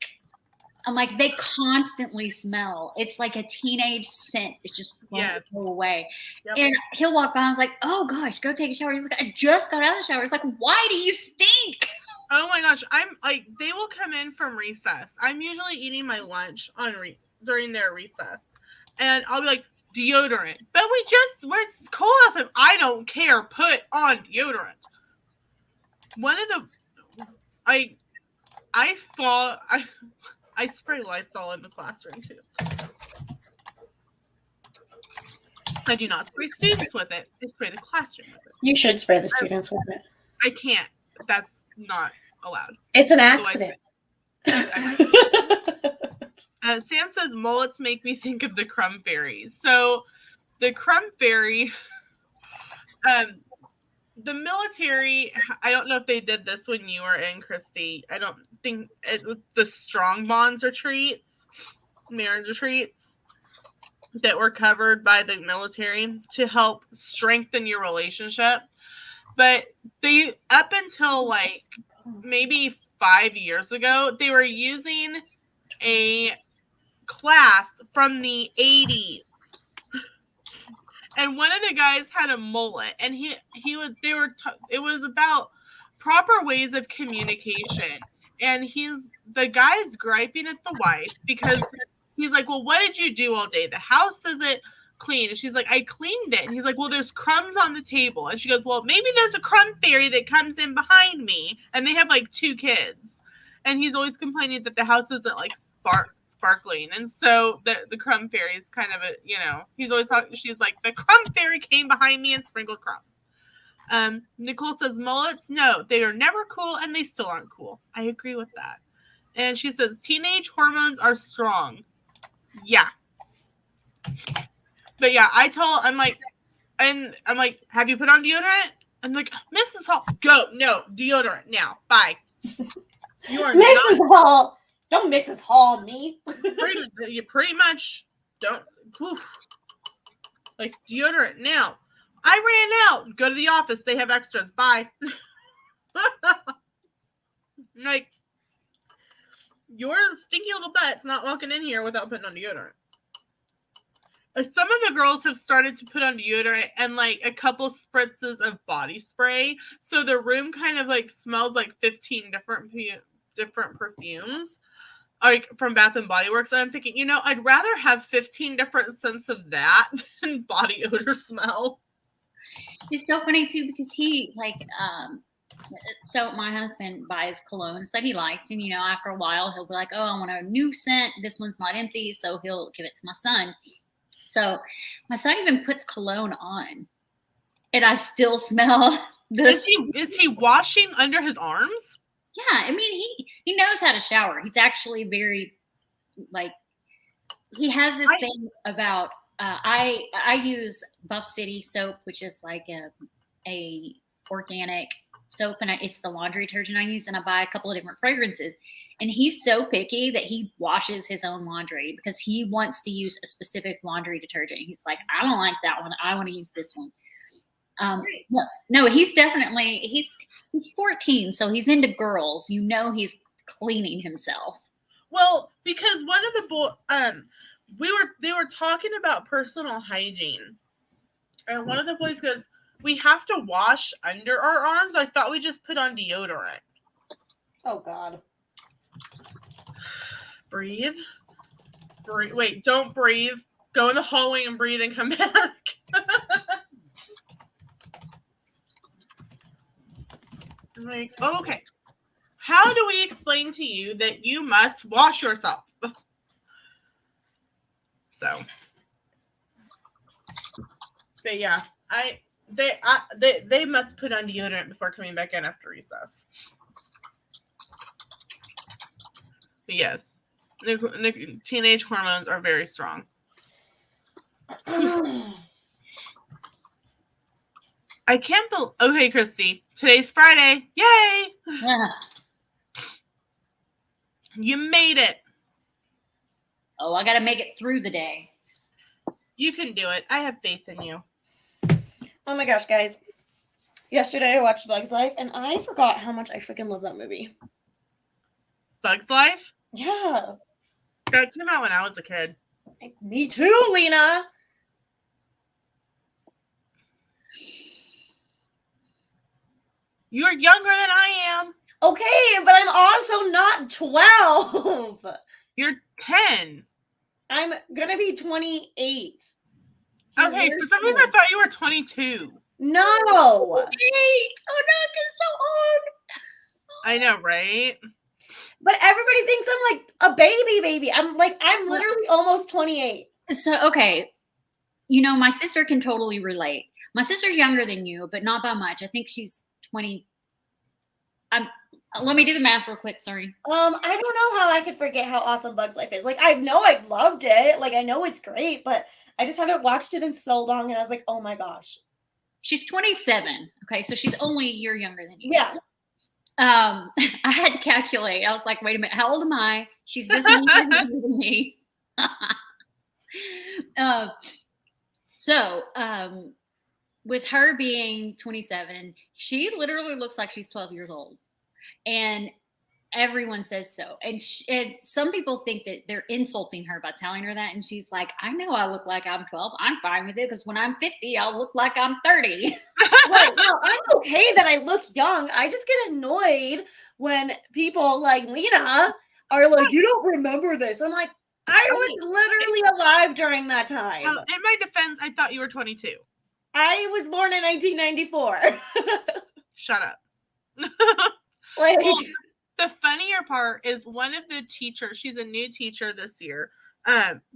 I'm like, they constantly smell. It's like a teenage scent. It's just won't go away. Yep. And he'll walk by and I was like, oh gosh, go take a shower. He's like, I just got out of the shower. It's like, why do you stink? Oh my gosh. I'm like, they will come in from recess. I'm usually eating my lunch during their recess. And I'll be like, deodorant. But it's cold outside. I don't care. Put on deodorant. One of the, I spray Lysol in the classroom too. I do not spray students with it. I spray the classroom with it. You should spray the students with it. I can't. That's not allowed. It's an accident. Sam says mullets make me think of the crumb fairies. So the crumb fairy, the military, I don't know if they did this when you were in, Christy. I don't think it was the strong bonds retreats, marriage retreats that were covered by the military to help strengthen your relationship. But they, up until like maybe 5 years ago, they were using a class from the 80s. And one of the guys had a mullet, and it was about proper ways of communication. and the guy's griping at the wife because he's like, well, what did you do all day? The house isn't clean. And she's like, I cleaned it. And he's like, well, there's crumbs on the table. And she goes, well, maybe there's a crumb fairy that comes in behind me. And they have like 2 kids. And he's always complaining that the house isn't like sparkling. And so the crumb fairy is kind of he's always talking. She's like, the crumb fairy came behind me and sprinkled crumbs. Nicole says, mullets, no, they are never cool and they still aren't cool. I agree with that. And she says, teenage hormones are strong. Yeah. But yeah, I'm like, have you put on deodorant? I'm like, Mrs. Hall, go. No, deodorant now. Bye. You are Mrs. Hall. Don't Mrs. Hall me. You pretty much don't. Oof. Like, deodorant now. I ran out. Go to the office. They have extras. Bye. Like, your stinky little butt's not walking in here without putting on deodorant. Some of the girls have started to put on deodorant and like a couple spritzes of body spray. So the room kind of like smells like 15 different perfumes, like from Bath and Body Works. And I'm thinking, I'd rather have 15 different scents of that than body odor smell. It's so funny too because he so my husband buys colognes that he likes, and after a while he'll be like, oh, I want a new scent. This one's not empty, so he'll give it to my son. So my son even puts cologne on, and I still smell this. Is he washing under his arms? Yeah, I mean he knows how to shower. He's actually very he has this thing about. I use Buff City soap, which is like a organic soap, and it's the laundry detergent I use, and I buy a couple of different fragrances. And he's so picky that he washes his own laundry because he wants to use a specific laundry detergent. He's like, I don't like that one. I want to use this one. No, he's definitely he's 14, so he's into girls. He's cleaning himself. Well, because one of the they were talking about personal hygiene, and one of the boys goes, we have to wash under our arms. I thought we just put on deodorant. Oh God. Breathe. Wait, don't breathe. Go in the hallway and breathe and come back. I'm like, okay. How do we explain to you that you must wash yourself? So, but yeah, they must put on deodorant before coming back in after recess. But yes, teenage hormones are very strong. I can't believe. Okay, Christy, today's Friday. Yay! Yeah. You made it. Oh, I got to make it through the day. You can do it. I have faith in you. Oh my gosh, guys. Yesterday I watched Bug's Life, and I forgot how much I freaking love that movie. Bug's Life? Yeah. That came out when I was a kid. Me too, Lena. You're younger than I am. Okay, but I'm also not 12. You're 10. I'm gonna be 28. Okay, for some reason I thought you were 22. No. Oh no, I'm getting so old. I know, right? But everybody thinks I'm like a baby. I'm literally almost 28. So, okay. My sister can totally relate. My sister's younger than you, but not by much. I think she's 20. Let me do the math real quick. Sorry. I don't know how I could forget how awesome Bug's Life is. Like, I know I loved it. Like, I know it's great, but I just haven't watched it in so long, and I was like, oh my gosh. She's 27. Okay, so she's only a year younger than you. Yeah. I had to calculate. I was like, wait a minute, how old am I? She's this many years younger than me. With her being 27, she literally looks like she's 12 years old. And Everyone says so. And, and some people think that they're insulting her by telling her that. And she's like, I know I look like I'm 12. I'm fine with it because when I'm 50, I'll look like I'm 30. Right. No, I'm okay that I look young. I just get annoyed when people like Lena are like, you don't remember this. I'm like, I was literally alive during that time. In my defense, I thought you were 22. I was born in 1994. Shut up. Like, well, the funnier part is one of the teachers, she's a new teacher this year.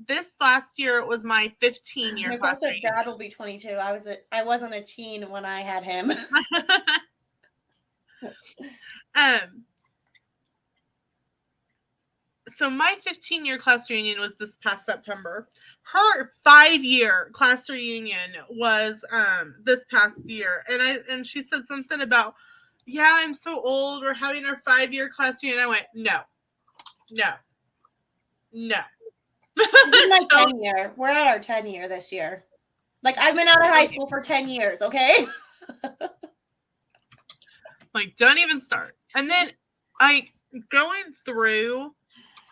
This last year was my 15-year class. Dad will be 22. I wasn't a teen when I had him. So my 15-year class reunion was this past September. Her 5-year class reunion was this past year, and she said something about, yeah, I'm so old. We're having our 5-year class reunion. I went, no. This is my 10 year. We're at our 10 year this year. Like, I've been out of high school for 10 years, okay? Like, don't even start. And then, going through,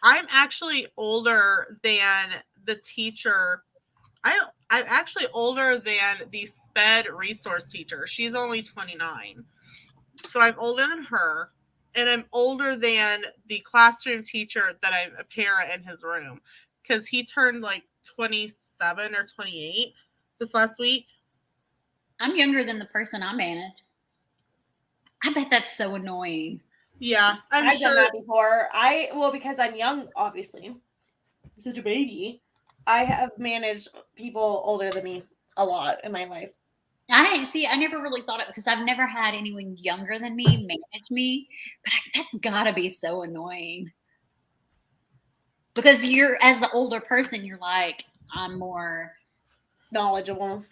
I'm actually older than the teacher. I'm actually older than the SPED resource teacher. She's only 29. So I'm older than her. And I'm older than the classroom teacher that I'm a parent in his room. Because he turned like 27 or 28 this last week. I'm younger than the person I manage. I bet that's so annoying. Yeah, I've done that before. Because I'm young, obviously. I'm such a baby. I have managed people older than me a lot in my life. I never really thought it because I've never had anyone younger than me manage me, but that's gotta be so annoying. Because you're, as the older person, you're like, I'm more knowledgeable.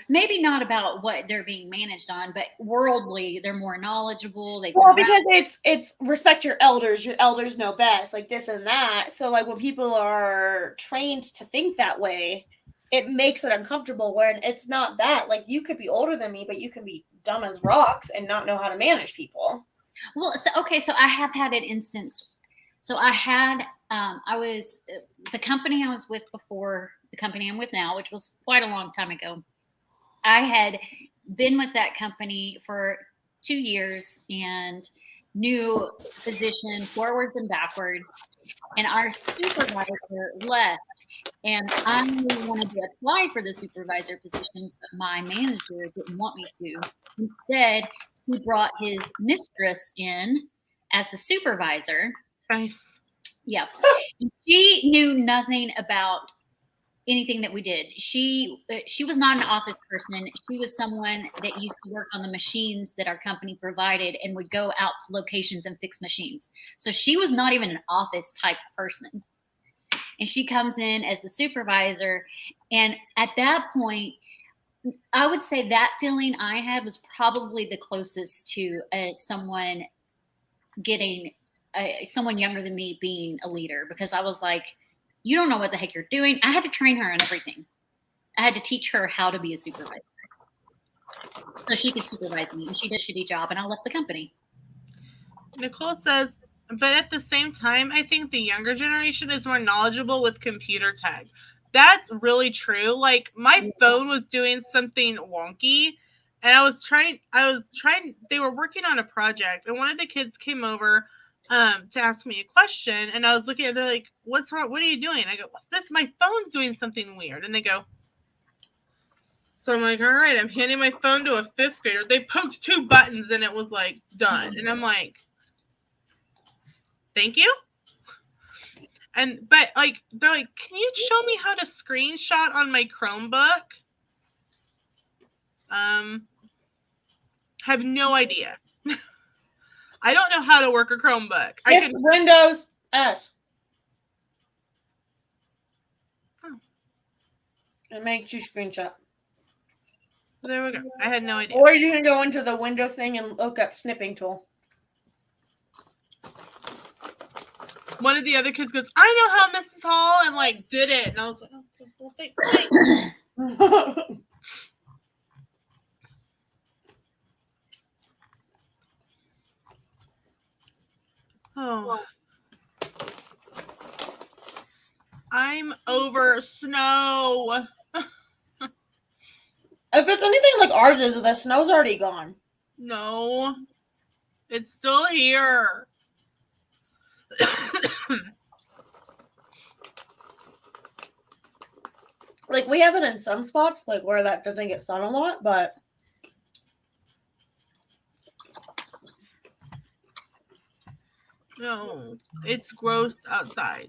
Maybe not about what they're being managed on, but worldly, they're more knowledgeable. Because it's respect your elders. Your elders know best, like this and that. So like when people are trained to think that way, it makes it uncomfortable when it's not that. Like, you could be older than me, but you can be dumb as rocks and not know how to manage people. Well, so I have had an instance. So I had, the company I was with before the company I'm with now, which was quite a long time ago. I had been with that company for 2 years and knew the position forwards and backwards. And our supervisor left. And I wanted to apply for the supervisor position, but my manager didn't want me to. Instead, he brought his mistress in as the supervisor. Nice. Yep. She knew nothing about anything that we did. She was not an office person. She was someone that used to work on the machines that our company provided and would go out to locations and fix machines. So she was not even an office type person. And she comes in as the supervisor. And at that point, I would say that feeling I had was probably the closest to someone younger than me being a leader, because I was like, you don't know what the heck you're doing. I had to train her on everything. I had to teach her how to be a supervisor so she could supervise me. And she did a shitty job, and I left the company. Nicole says, but at the same time, I think the younger generation is more knowledgeable with computer tech. That's really true. Like, my phone was doing something wonky, and I was trying, they were working on a project, and one of the kids came over to ask me a question, and I was looking at, they're like, what's wrong? What are you doing? I go, my phone's doing something weird. And they go, so I'm like, all right, I'm handing my phone to a 5th grader. They poked 2 buttons and it was like done. And I'm like, thank you. But like, they're like, can you show me how to screenshot on my Chromebook? Have no idea. I don't know how to work a Chromebook. Windows S. Oh. It makes you screenshot. There we go. I had no idea. Or you can go into the window thing and look up snipping tool. One of the other kids goes, I know how, Mrs. Hall, and like did it. And I was like, oh, well, thanks. If it's anything like ours is, the snow's already gone. No, it's still here. Like, we have it in some spots, like, where that doesn't get sun a lot, but... No, it's gross outside.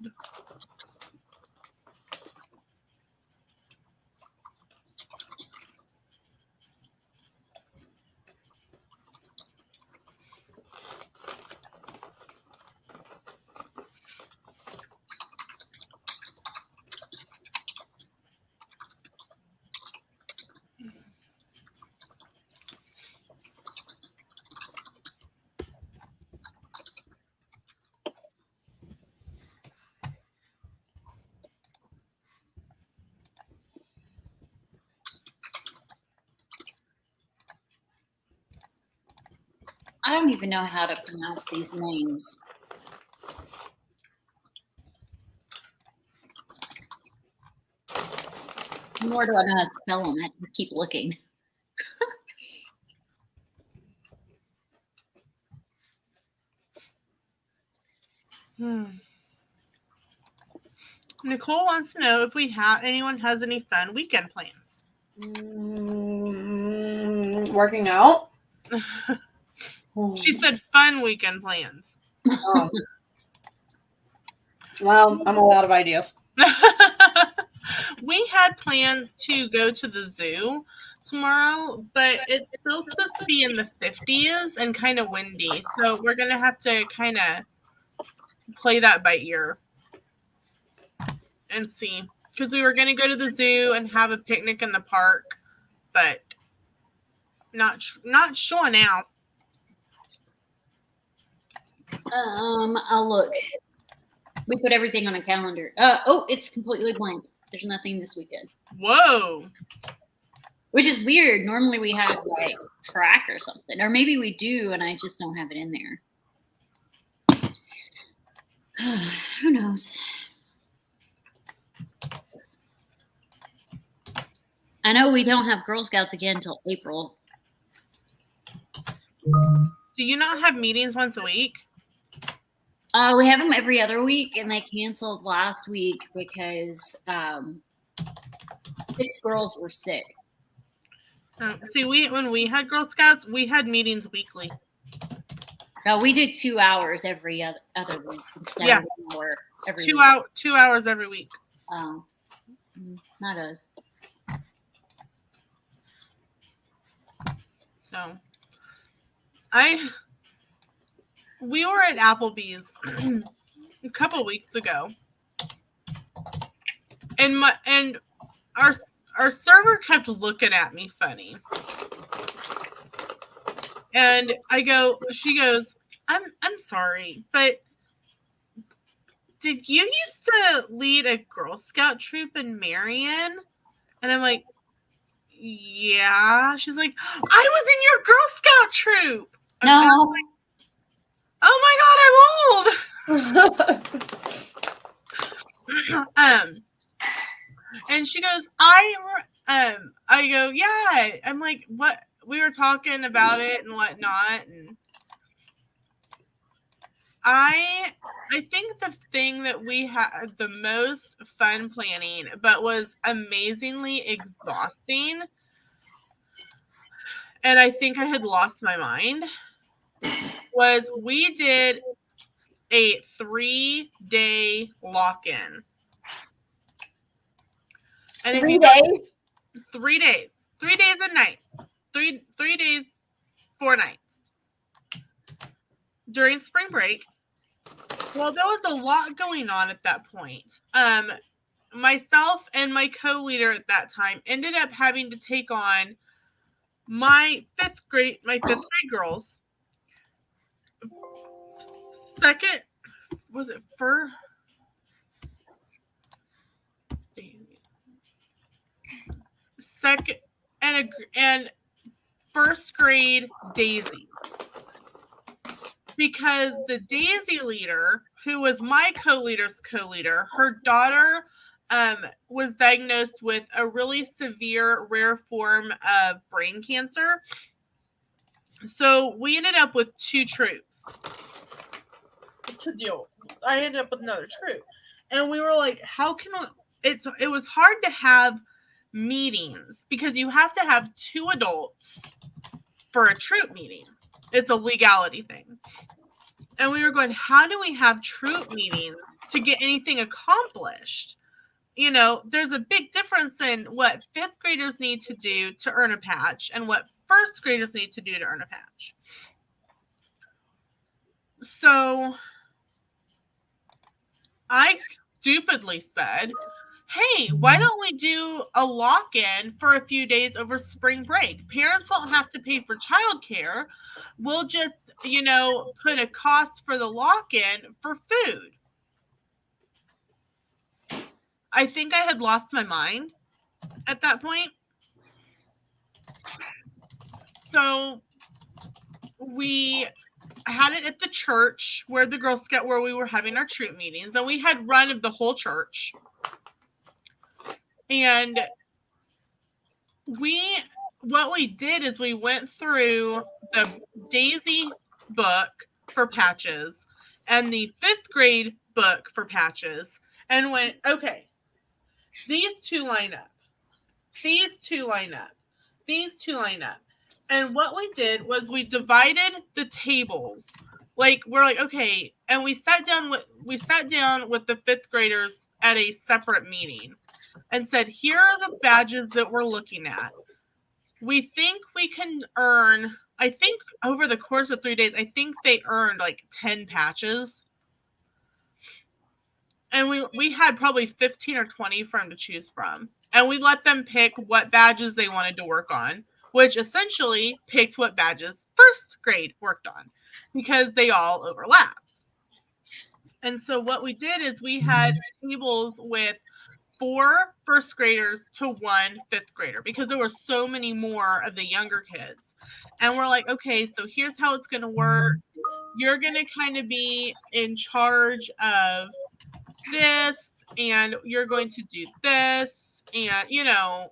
I don't even know how to pronounce these names. Nor do I know how to spell them. I have to keep looking. Nicole wants to know if anyone has any fun weekend plans. Working out? She said fun weekend plans. Oh. Well, I'm all out of ideas. We had plans to go to the zoo tomorrow, but it's still supposed to be in the 50s and kind of windy. So we're going to have to kind of play that by ear and see. Because we were going to go to the zoo and have a picnic in the park, but not sure now. I'll look. We put everything on a calendar. Oh, it's completely blank. There's nothing this weekend. Whoa. Which is weird. Normally we have like track or something. Or maybe we do and I just don't have it in there. Who knows? I know we don't have Girl Scouts again until April. Do you not have meetings once a week? We have them every other week, and they canceled last week because 6 girls were sick. See, when we had Girl Scouts, we had meetings weekly. No, we did 2 hours every other week instead of 1 hour every week. 2 hours every week. Oh, not us. So, we were at Applebee's a couple weeks ago, and our server kept looking at me funny, and she goes, I'm sorry, but did you used to lead a Girl Scout troop in Marion? And I'm like, yeah. She's like, I was in your Girl Scout troop. No. Oh my God, I'm old. And she goes, I go, yeah. I'm like, what? We were talking about it and whatnot, and I think the thing that we had the most fun planning, but was amazingly exhausting, and I think I had lost my mind, was we did a 3-day lock-in. And 3 days? 3 days. 3 days and nights. 3 days, 4 nights. During spring break. Well, there was a lot going on at that point. Myself and my co-leader at that time ended up having to take on my fifth grade girls. Second, was it second and first grade Daisy. Because the Daisy leader, who was my co-leader's co-leader, her daughter was diagnosed with a really severe rare form of brain cancer. So we ended up with 2 troops to deal. I ended up with another troop, and we were like, "How can we?" It was hard to have meetings because you have to have 2 adults for a troop meeting. It's a legality thing. And we were going, how do we have troop meetings to get anything accomplished? You know, there's a big difference in what 5th graders need to do to earn a patch and what 1st graders need to do to earn a patch. So I stupidly said, hey, why don't we do a lock-in for a few days over spring break? Parents won't have to pay for childcare. We'll just, put a cost for the lock-in for food. I think I had lost my mind at that point. So we had it at the church where the Girl Scout, where we were having our troop meetings, and we had run of the whole church. And what we did is we went through the Daisy book for patches and the 5th grade book for patches and went, okay, these 2 line up. These 2 line up. These 2 line up. And what we did was we divided the tables. Like, we're like, okay, and we sat down with the 5th graders at a separate meeting and said, here are the badges that we're looking at. We think we can earn, I think over the course of 3 days, I think they earned like 10 patches. And we had probably 15 or 20 for them to choose from. And we let them pick what badges they wanted to work on, which essentially picked what badges 1st grade worked on because they all overlapped. And so what we did is we had tables with 4 1st graders to 1 5th grader because there were so many more of the younger kids. And we're like, okay, so here's how it's going to work. You're going to kind of be in charge of this, and you're going to do this. And, and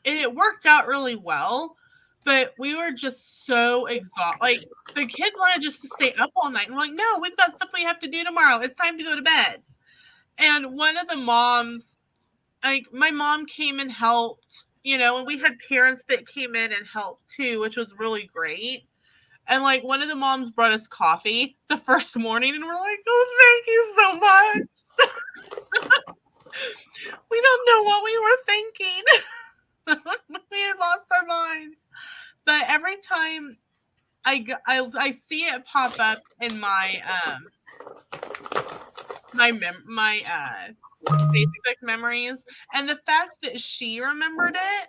it worked out really well. But we were just so exhausted. Like, the kids wanted just to stay up all night. And we're like, no, we've got stuff we have to do tomorrow. It's time to go to bed. And one of the moms, like, my mom came and helped, and we had parents that came in and helped too, which was really great. And like, one of the moms brought us coffee the first morning, and we're like, oh, thank you so much. We don't know what we were thinking. We had lost our minds. But every time I see it pop up in my basic memories, and the fact that she remembered it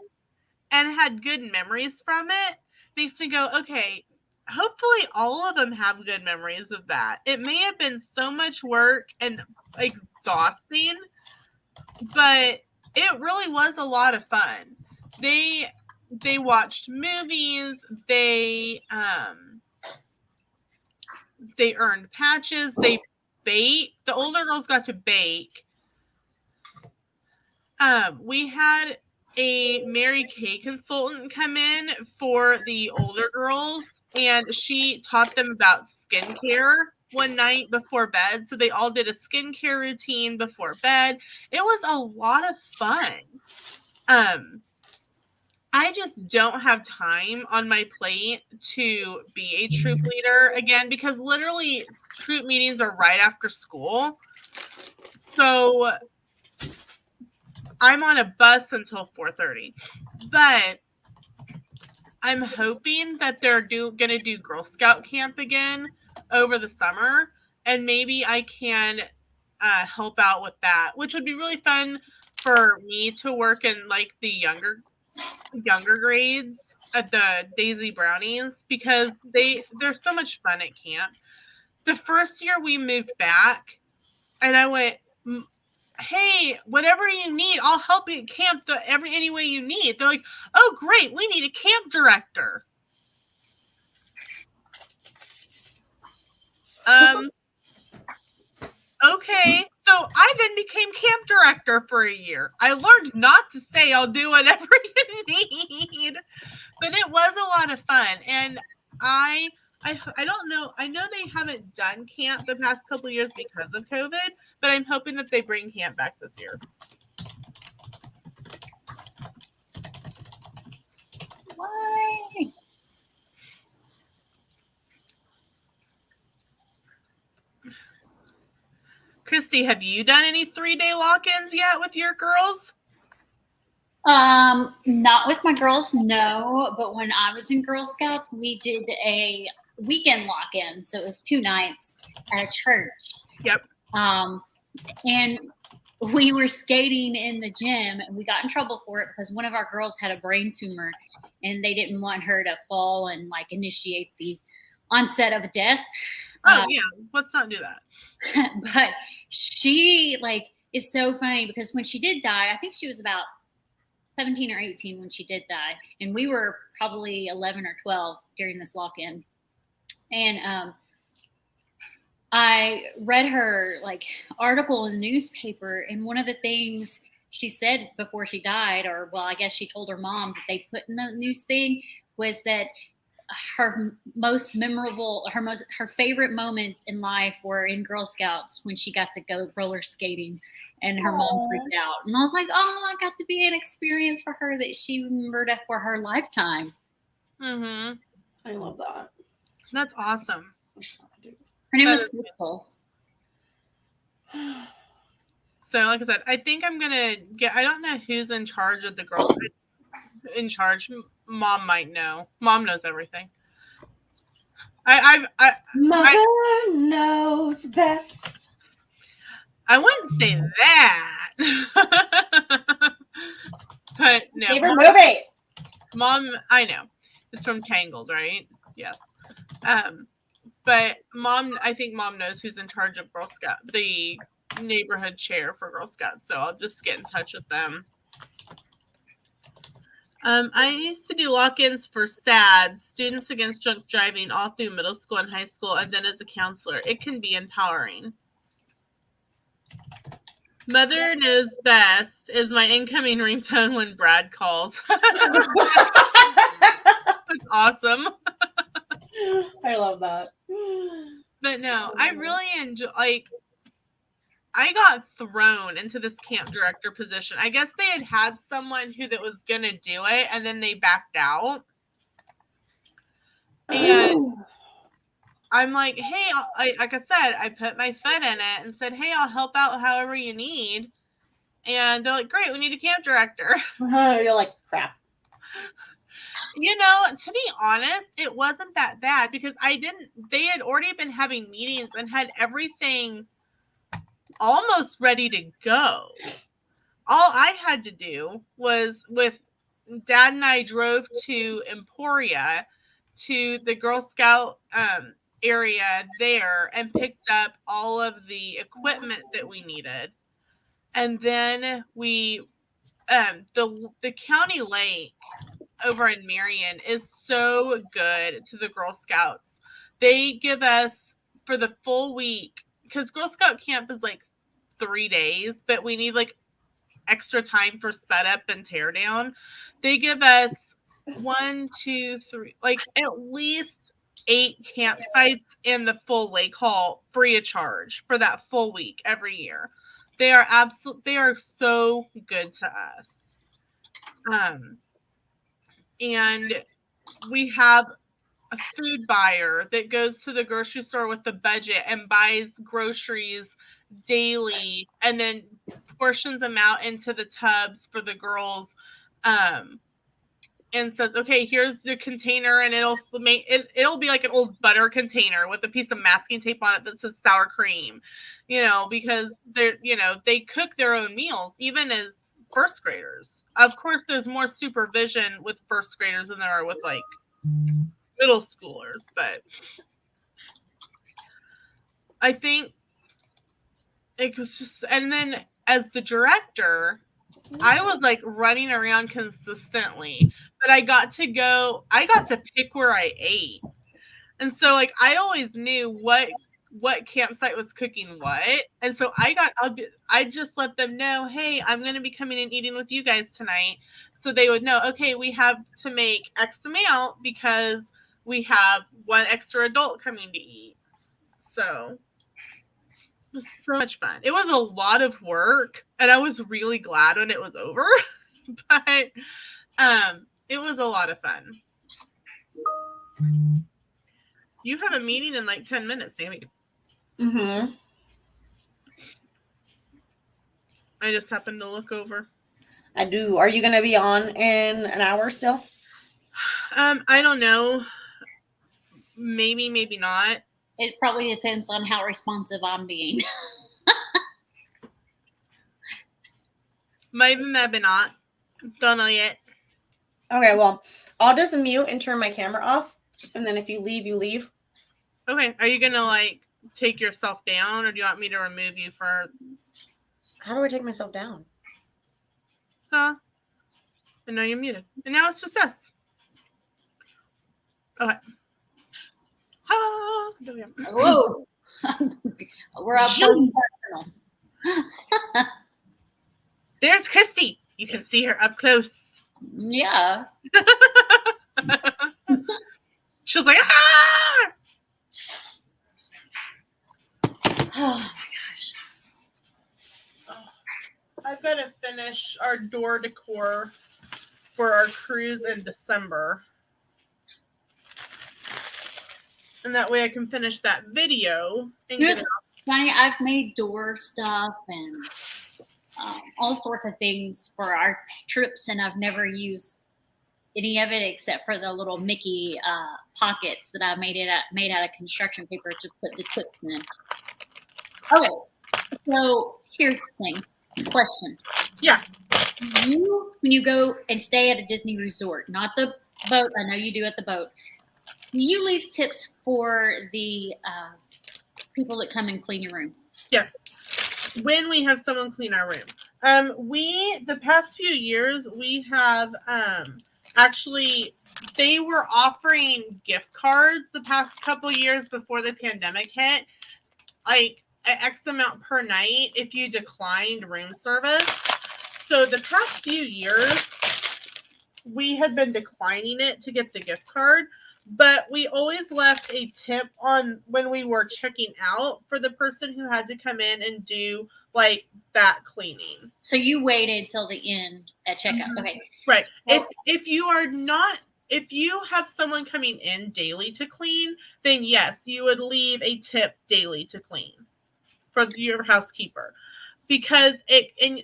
and had good memories from it makes me go, okay, hopefully all of them have good memories of that. It may have been so much work and exhausting, but it really was a lot of fun. They watched movies, they earned patches, they baked. The older girls got to bake. We had a Mary Kay consultant come in for the older girls, and she taught them about skincare one night before bed. So they all did a skincare routine before bed. It was a lot of fun. I just don't have time on my plate to be a troop leader again, because literally troop meetings are right after school. So I'm on a bus until 4:30, but I'm hoping that they're going to do Girl Scout camp again over the summer, and maybe I can help out with that, which would be really fun for me to work in like the younger grades at the Daisy Brownies, because they're so much fun at camp. The first year we moved back, and I went, hey, whatever you need, I'll help you camp any way you need. They're like, oh, great, we need a camp director. Okay, So I then became camp director for a year. I learned not to say I'll do whatever you need, but it was a lot of fun. And I don't know. I know they haven't done camp the past couple of years because of COVID, but I'm hoping that they bring camp back this year. Why? Christy, have you done any 3-day lock-ins yet with your girls? Not with my girls, no. But when I was in Girl Scouts, we did a weekend lock-in, so it was 2 nights at a church. Yep. And we were skating in the gym, and we got in trouble for it because one of our girls had a brain tumor, and they didn't want her to fall and like initiate the onset of death. Oh yeah, let's not do that. But she like is so funny because when she did die, I think she was about 17 or 18 when she did die, and we were probably 11 or 12 during this lock-in. And I read her like article in the newspaper, and one of the things she said before she died, or well, I guess she told her mom that they put in the news thing, was that her most memorable, her favorite moments in life were in Girl Scouts when she got to go roller skating, and her mom freaked out. And I was like, oh, I got to be an experience for her that she remembered for her lifetime. Mm-hmm. I love that. That's awesome. Her name was Crystal. So, like I said, I think I'm gonna get. I don't know who's in charge of the girls. In charge, Mom might know. Mom knows everything. Mother knows best. I wouldn't say that, but no. Favorite movie? Mom, I know it's from Tangled, right? Yes. But Mom, I think Mom knows who's in charge of Girl Scout, the neighborhood chair for Girl Scouts. So I'll just get in touch with them. I used to do lock-ins for SADS, Students Against Drunk Driving, all through middle school and high school, and then as a counselor. It can be empowering. Mother knows best is my incoming ringtone when Brad calls. That's awesome. I love that. But no, I really enjoy, like, I got thrown into this camp director position. I guess they had someone that was going to do it, and then they backed out. And I'm like, hey, like I said, I put my foot in it and said, hey, I'll help out however you need. And they're like, great, we need a camp director. You're like, crap. You know, to be honest, it wasn't that bad because they had already been having meetings and had everything almost ready to go. All I had to do was, with Dad and I drove to Emporia, to the Girl Scout area there, and picked up all of the equipment that we needed. And then we, the county lake over in Marion is so good to the Girl Scouts. They give us, for the full week, because Girl Scout camp is like 3 days, but we need like extra time for setup and tear down. They give us 1, 2, 3, like at least 8 campsites in the full lake hall free of charge for that full week every year. They are so good to us. And we have a food buyer that goes to the grocery store with the budget and buys groceries daily and then portions them out into the tubs for the girls, and says, okay, here's the container, and it'll be like an old butter container with a piece of masking tape on it that says sour cream, because they cook their own meals, even as first graders. Of course, there's more supervision with first graders than there are with like middle schoolers, but I think it was just, and then as the director, I was like running around consistently, but I got to pick where I ate. And so like I always knew what what campsite was cooking what. And so I just let them know, hey, I'm going to be coming and eating with you guys tonight. So they would know, okay, we have to make X amount because we have one extra adult coming to eat. So it was so much fun. It was a lot of work, and I was really glad when it was over. But it was a lot of fun. You have a meeting in like 10 minutes, Sammy. Mm-hmm. I just happened to look over. I do. Are you going to be on in an hour still? I don't know. Maybe, maybe not. It probably depends on how responsive I'm being. Maybe, maybe not. Don't know yet. Okay, well, I'll just mute and turn my camera off. And then if you leave, you leave. Okay. Are you going to like take yourself down, or do you want me to remove you for... How do I take myself down? Huh? And now you're muted. And now it's just us. Okay. Ah, there we go. Whoa. We're up close and personal. There's Christy. You can see her up close. Yeah. She was like, ah! Oh my gosh. I've got to finish our door decor for our cruise in December. And that way I can finish that video. And get It's funny, I've made door stuff and all sorts of things for our trips, and I've never used any of it except for the little Mickey pockets that I made out of construction paper to put the clips in. Okay, so here's the thing. Question. Yeah. When you go and stay at a Disney resort, not the boat, I know you do at the boat, do you leave tips for the people that come and clean your room? Yes. When we have someone clean our room. The past few years, we have actually, they were offering gift cards the past couple years before the pandemic hit, like an X amount per night if you declined room service. So the past few years, we had been declining it to get the gift card, but we always left a tip on when we were checking out for the person who had to come in and do like that cleaning. So you waited till the end at checkout. Mm-hmm. Okay. Right. Well, if you have someone coming in daily to clean, then yes, you would leave a tip daily to clean for your housekeeper, because it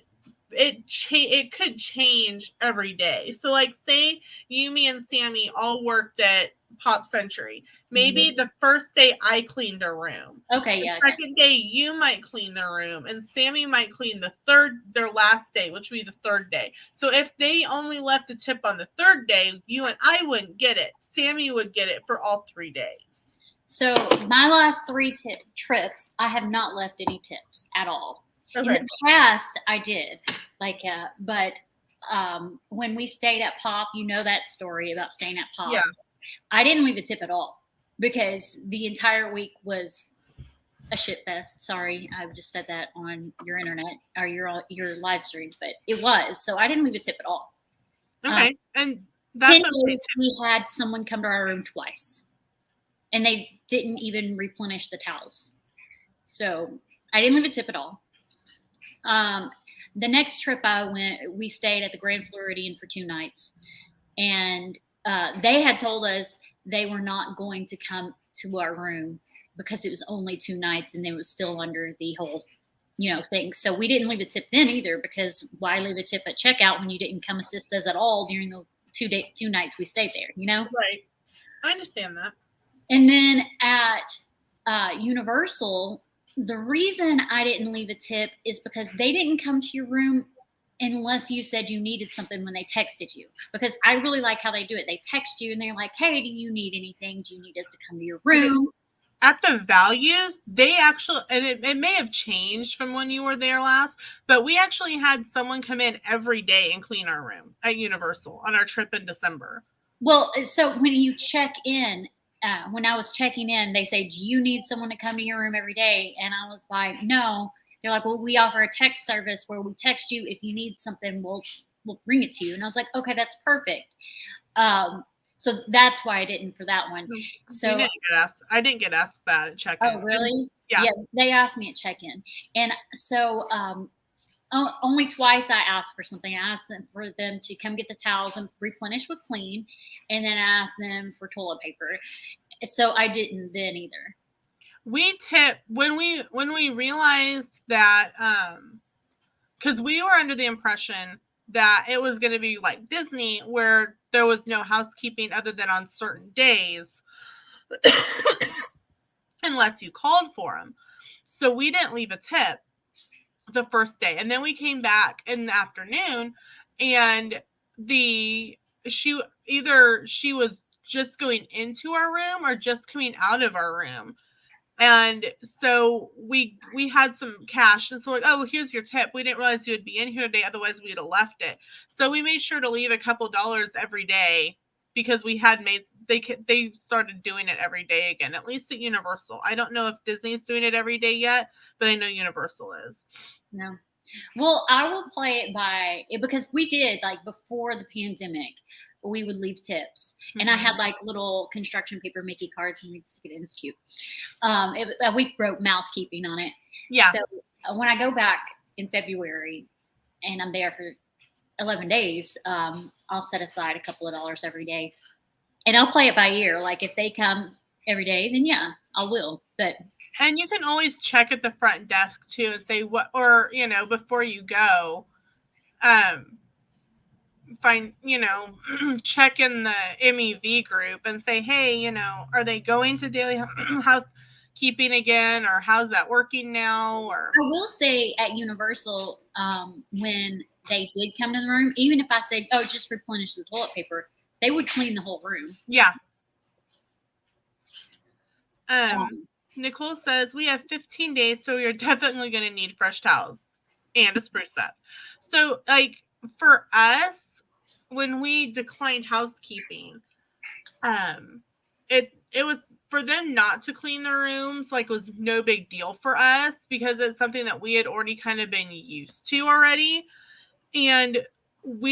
could change every day. So like say you, me, and Sammy all worked at Pop Century. Maybe the first day I cleaned a room. Okay, yeah. The second day you might clean the room, and Sammy might clean their last day, which would be the third day. So if they only left a tip on the third day, you and I wouldn't get it. Sammy would get it for all 3 days. So my last 3 trips, I have not left any tips at all. Okay. In the past, I did, but when we stayed at Pop, you know that story about staying at Pop. Yeah. I didn't leave a tip at all because the entire week was a shit fest. Sorry, I just said that on your internet or your live streams, but it was. So I didn't leave a tip at all. Okay, and that's 10 days we had someone come to our room twice, and they didn't even replenish the towels. So I didn't leave a tip at all. The next trip I went, we stayed at the Grand Floridian for 2 nights, and they had told us they were not going to come to our room because it was only 2 nights and they was still under the whole, thing. So we didn't leave a tip then either, because why leave a tip at checkout when you didn't come assist us at all during the 2 nights we stayed there, Right. I understand that. And then at Universal, the reason I didn't leave a tip is because they didn't come to your room unless you said you needed something when they texted you. Because I really like how they do it. They text you and they're like, hey, do you need anything? Do you need us to come to your room? At the values, they actually, and it may have changed from when you were there last, but we actually had someone come in every day and clean our room at Universal on our trip in December. Well, so when you check in, when I was checking in, they say, do you need someone to come to your room every day? And I was like, no. They're like, well, we offer a text service where we text you. If you need something, we'll bring it to you. And I was like, okay, that's perfect. So that's why I didn't for that one. So I didn't get asked that at check-in. Oh, really? Yeah. They asked me at check-in. And so only twice I asked for something. I asked them for them to come get the towels and replenish with clean, and then I asked them for toilet paper. So I didn't then either. We tip when we realized that because we were under the impression that it was going to be like Disney where there was no housekeeping other than on certain days unless you called for them. So we didn't leave a tip the first day, and then we came back in the afternoon, and she was just going into our room or just coming out of our room. And so we had some cash, and so like, oh, here's your tip. We didn't realize you would be in here today, otherwise we'd have left it. So we made sure to leave a couple dollars every day because we had made they started doing it every day again, at least at Universal. I don't know if Disney's doing it every day yet, but I know Universal is. No. Well, I will play it by because we did like before the pandemic. We would leave tips, and I had like little construction paper Mickey cards, and we'd stick it in. It's cute. We wrote mousekeeping on it. Yeah. So when I go back in February, and I'm there for 11 days, I'll set aside a couple of dollars every day, and I'll play it by ear. Like if they come every day, then yeah, I will. And you can always check at the front desk too and say what, or before you go, check in the MEV group and say, hey, are they going to daily housekeeping again, or how's that working now? Or I will say at Universal, when they did come to the room, even if I said, oh, just replenish the toilet paper, they would clean the whole room. Yeah. Nicole says, we have 15 days, so you're definitely going to need fresh towels and a spruce up. So, like, for us, when we declined housekeeping, it was for them not to clean the rooms, like, was no big deal for us because it's something that we had already kind of been used to already. And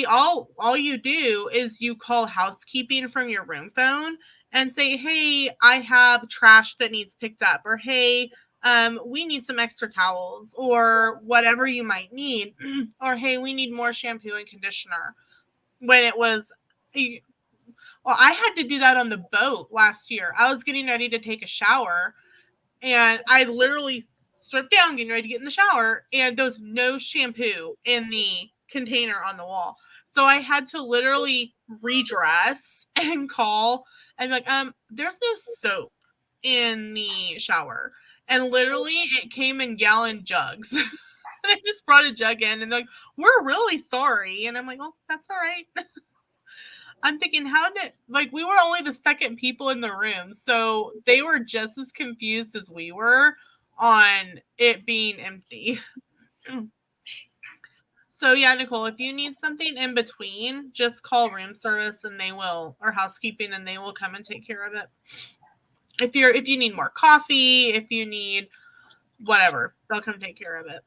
all you do is you call housekeeping from your room phone and say, hey, I have trash that needs picked up, or hey, we need some extra towels, or whatever you might need, or hey, we need more shampoo and conditioner. When it was, I had to do that on the boat last year. I was getting ready to take a shower, and I literally stripped down, getting ready to get in the shower, and there was no shampoo in the container on the wall. So I had to literally redress and call and be like, there's no soap in the shower. And literally it came in gallon jugs. And I just brought a jug in, and they're like, we're really sorry. And I'm like, oh, that's all right. I'm thinking, we were only the second people in the room. So they were just as confused as we were on it being empty. So yeah, Nicole, if you need something in between, just call room service and or housekeeping, and they will come and take care of it. If you need more coffee, if you need whatever, they'll come take care of it.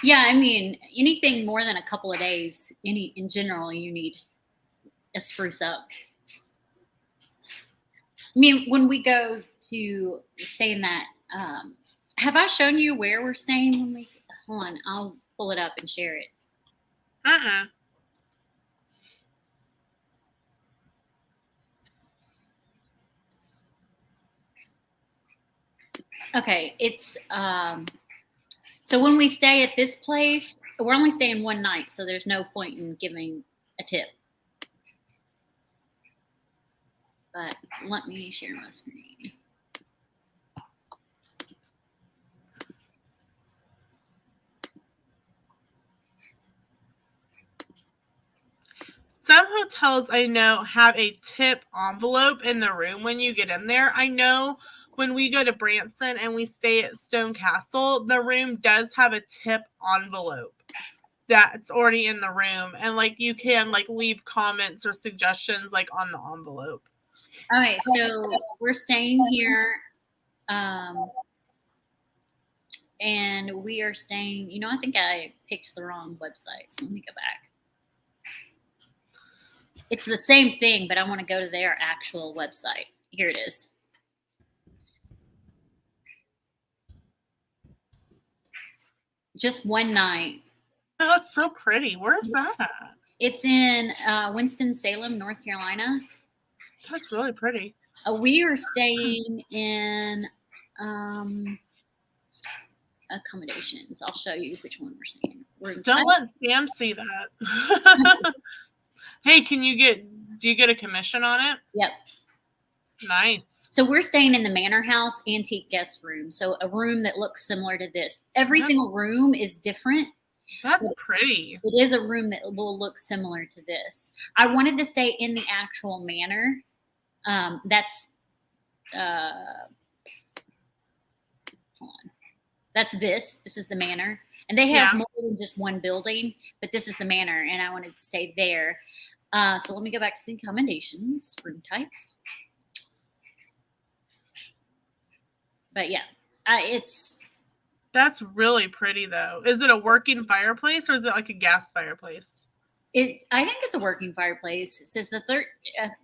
Yeah, I mean, anything more than a couple of days, in general, you need a spruce up. I mean, when we go to stay in that, have I shown you where we're staying when we? Hold on, I'll pull it up and share it. Okay, it's so when we stay at this place, we're only staying one night, so there's no point in giving a tip. But let me share my screen. Some hotels I know have a tip envelope in the room when you get in there. I know when we go to Branson and we stay at Stone Castle, the room does have a tip envelope that's already in the room, and like you can like leave comments or suggestions like on the envelope. Okay, so we're staying here, and we are staying. I think I picked the wrong website, so let me go back. It's the same thing, but I want to go to their actual website. Here it is. Just one night. Oh, it's so pretty. Where is that at? It's in Winston-Salem, North Carolina. That's really pretty. We are staying in accommodations. I'll show you which one we're staying. Don't let Sam see that. Hey, do you get a commission on it? Yep. Nice. So we're staying in the Manor House Antique Guest Room. So a room that looks similar to this. Every single room is different. That's pretty. It is a room that will look similar to this. I wanted to stay in the actual manor. That's hold on. That's this. This is the manor. And they have more than just one building, but this is the manor, and I wanted to stay there. So let me go back to the accommodations, room types. But yeah, that's really pretty though. Is it a working fireplace or is it like a gas fireplace? I think it's a working fireplace. It says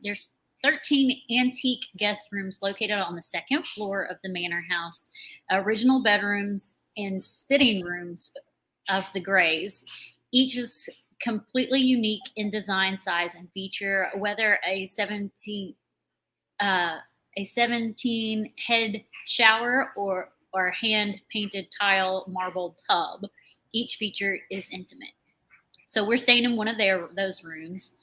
there's 13 antique guest rooms located on the second floor of the manor house, original bedrooms and sitting rooms of the Grays. Each is completely unique in design, size, and feature, whether a 17 head shower or hand-painted tile marble tub. Each feature is intimate. So we're staying in one of those rooms.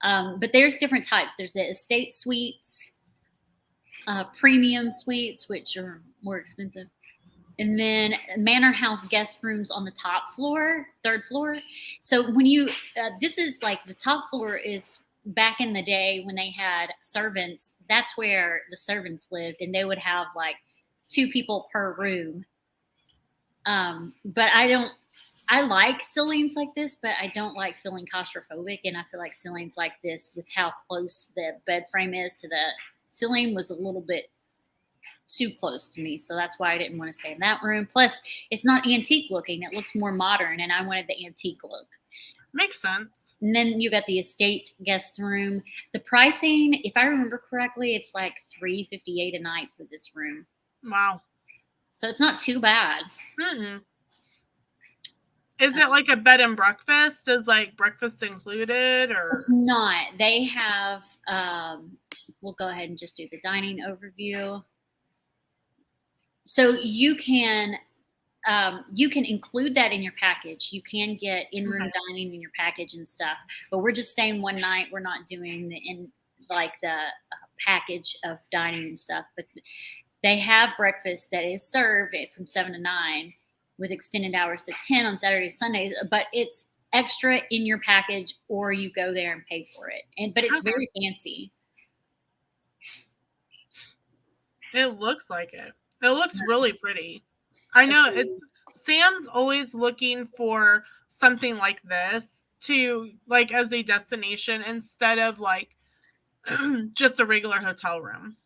But there's different types. There's the estate suites, premium suites, which are more expensive. And then manor house guest rooms on the top floor, third floor. So when this is like the top floor is back in the day when they had servants. That's where the servants lived, and they would have like 2 people per room. But I like ceilings like this, but I don't like feeling claustrophobic. And I feel like ceilings like this, with how close the bed frame is to the ceiling, was a little bit too close to me. So that's why I didn't want to stay in that room. Plus, it's not antique looking. It looks more modern, and I wanted the antique look. Makes sense. And then you got the estate guest room. The pricing, if I remember correctly, it's like $358 a night for this room. Wow. So it's not too bad. Mm-hmm. Is it like a bed and breakfast? Is like breakfast included, or? It's not. They have, we'll go ahead and just do the dining overview. So you can include that in your package. You can get in-room dining in your package and stuff, but we're just staying one night. We're not doing the package of dining and stuff, but they have breakfast that is served from 7 to 9 with extended hours to 10 on Saturdays, Sundays, but it's extra in your package, or you go there and pay for it. But it's very fancy. It looks like it. It looks really pretty. I know Sam's always looking for something like this to like as a destination instead of like just a regular hotel room.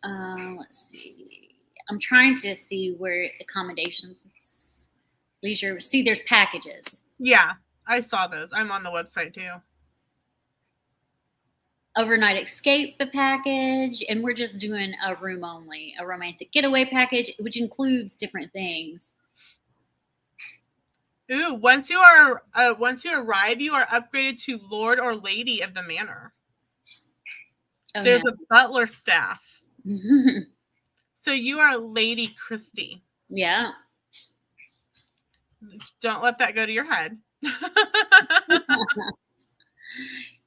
Let's see. I'm trying to see where accommodations, leisure. See, there's packages. Yeah, I saw those. I'm on the website too. Overnight escape package, and we're just doing a room only. A romantic getaway package, which includes different things. Ooh, once you arrive, you are upgraded to Lord or Lady of the Manor. Oh, there's a butler staff. So you are Lady Christie. Yeah. Don't let that go to your head.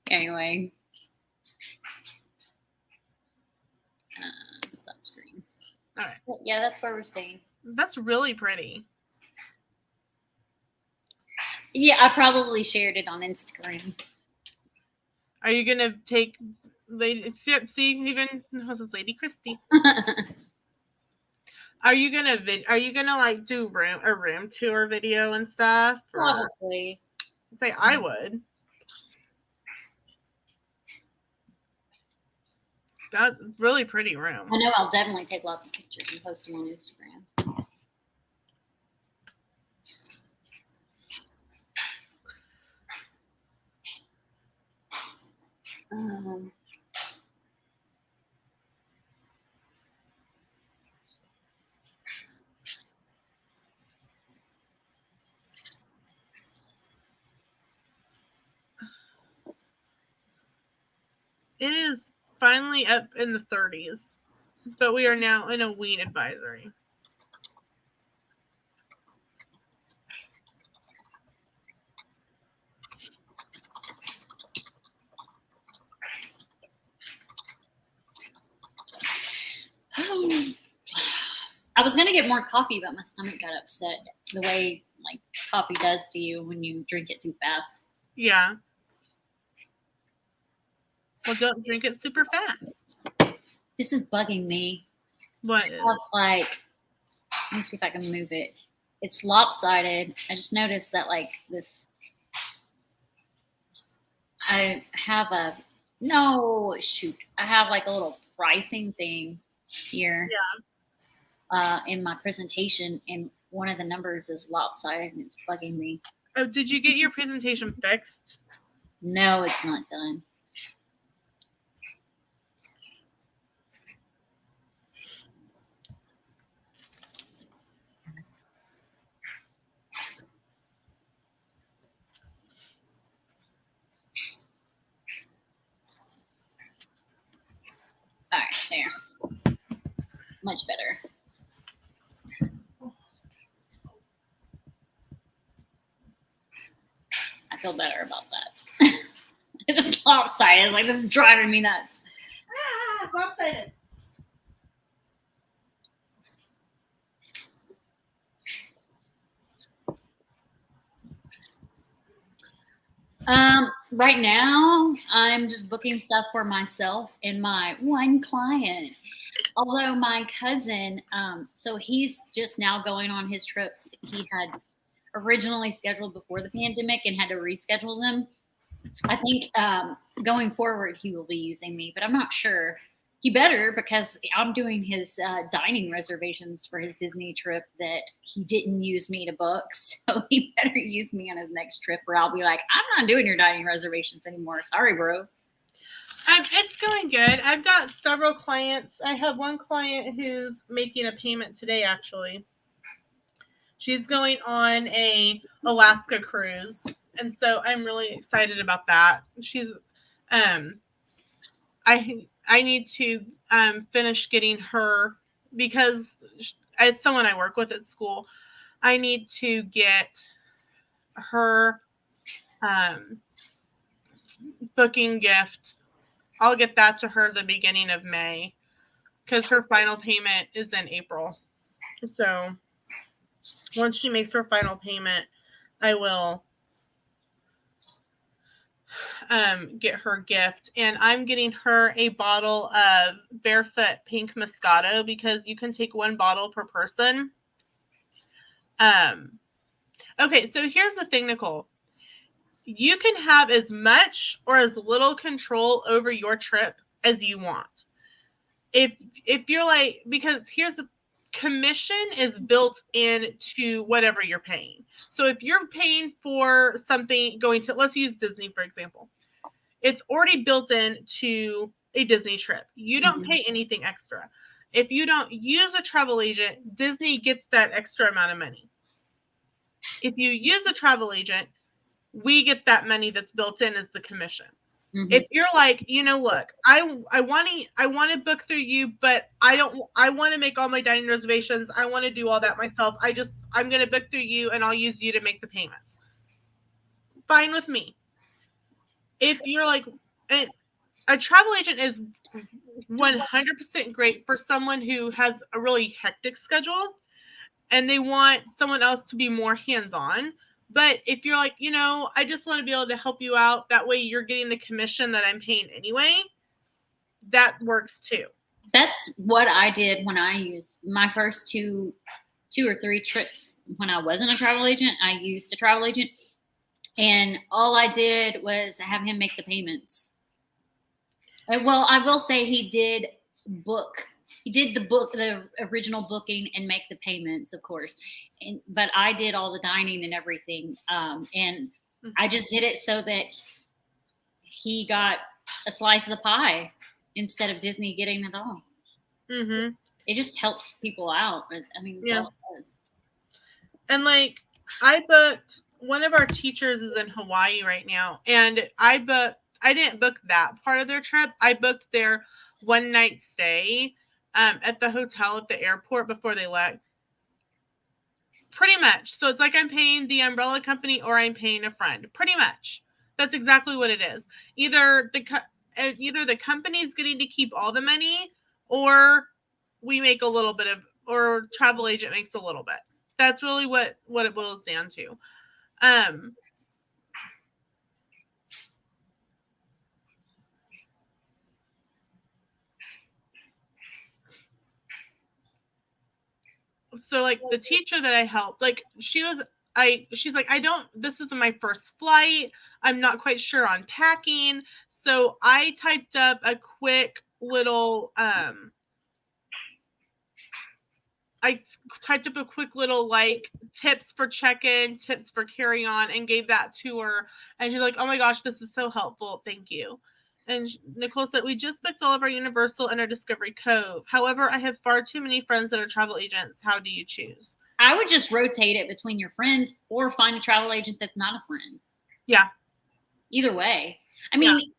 Anyway. Stop screen. All right. But yeah, that's where we're staying. That's really pretty. Yeah, I probably shared it on Instagram. Are you gonna take Lady? See, even this is Lady Christie. Are you gonna like do a room tour video and stuff? Or Probably. say I would. That's a really pretty room. I know I'll definitely take lots of pictures and post them on Instagram. It is finally up in the 30s, but we are now in a weed advisory. I was gonna get more coffee, but my stomach got upset the way like coffee does to you when you drink it too fast. Yeah. Well, don't drink it super fast. This is bugging me. What I is? have let me see if I can move it. It's lopsided. I just noticed that like this. I have I have like a little pricing thing here. In my presentation, and one of the numbers is lopsided, and it's bugging me. Oh, did you get your presentation fixed? No, it's not done. All right, there. Much better. I feel better about that. It was lopsided. Like, this is driving me nuts. Lopsided. Right now, I'm just booking stuff for myself and my one client. Although my cousin, so he's just now going on his trips. He had originally scheduled before the pandemic and had to reschedule them. I think going forward, he will be using me, but I'm not sure. He better, because I'm doing his dining reservations for his Disney trip that he didn't use me to book. So he better use me on his next trip, or I'll be like, I'm not doing your dining reservations anymore. Sorry, bro. It's going good. I've got several clients. I have one client who's making a payment today, actually. She's going on a Alaska cruise, and so I'm really excited about that. She's, I need to finish getting her, because as someone I work with at school, I need to get her booking gift. I'll get that to her the beginning of May, because her final payment is in April. So once she makes her final payment, I will get her gift. And I'm getting her a bottle of Barefoot Pink Moscato, because you can take one bottle per person. Okay, so here's the thing, Nicole. You can have as much or as little control over your trip as you want. If you're like, because here's the commission is built into whatever you're paying. So if you're paying for something going to, let's use Disney, for example, it's already built into a Disney trip. You don't pay anything extra. If you don't use a travel agent, Disney gets that extra amount of money. If you use a travel agent, we get that money that's built in as the commission. If you're like, look, I want to book through you, but I want to make all my dining reservations. I want to do all that myself. I'm going to book through you, and I'll use you to make the payments. Fine with me. If you're like, a travel agent is 100% great for someone who has a really hectic schedule and they want someone else to be more hands-on. But if you're like, I just want to be able to help you out, that way you're getting the commission that I'm paying anyway, that works too. That's what I did when I used my first two or three trips when I wasn't a travel agent. I used a travel agent, and all I did was have him make the payments. Well, I will say he did book. He did the original booking, and make the payments, of course. But I did all the dining and everything, and I just did it so that he got a slice of the pie instead of Disney getting it all. Mm-hmm. It just helps people out. I mean, Yeah. all it does. And like, I booked, one of our teachers is in Hawaii right now, and I didn't book that part of their trip. I booked their one night stay at the hotel at the airport before they left. Pretty much. So it's like I'm paying the umbrella company or I'm paying a friend. Pretty much. That's exactly what it is. Either the company's getting to keep all the money, or we make a little bit of, or travel agent makes a little bit. That's really what it boils down to. So like the teacher that I helped, like she's like, this is my first flight. I'm not quite sure on packing. So I typed up a quick little like tips for check-in, tips for carry-on, and gave that to her. And she's like, oh my gosh, this is so helpful. Thank you. And Nicole said, we just booked all of our Universal and our Discovery Cove. However, I have far too many friends that are travel agents. How do you choose? I would just rotate it between your friends, or find a travel agent that's not a friend. Yeah. Either way. I mean,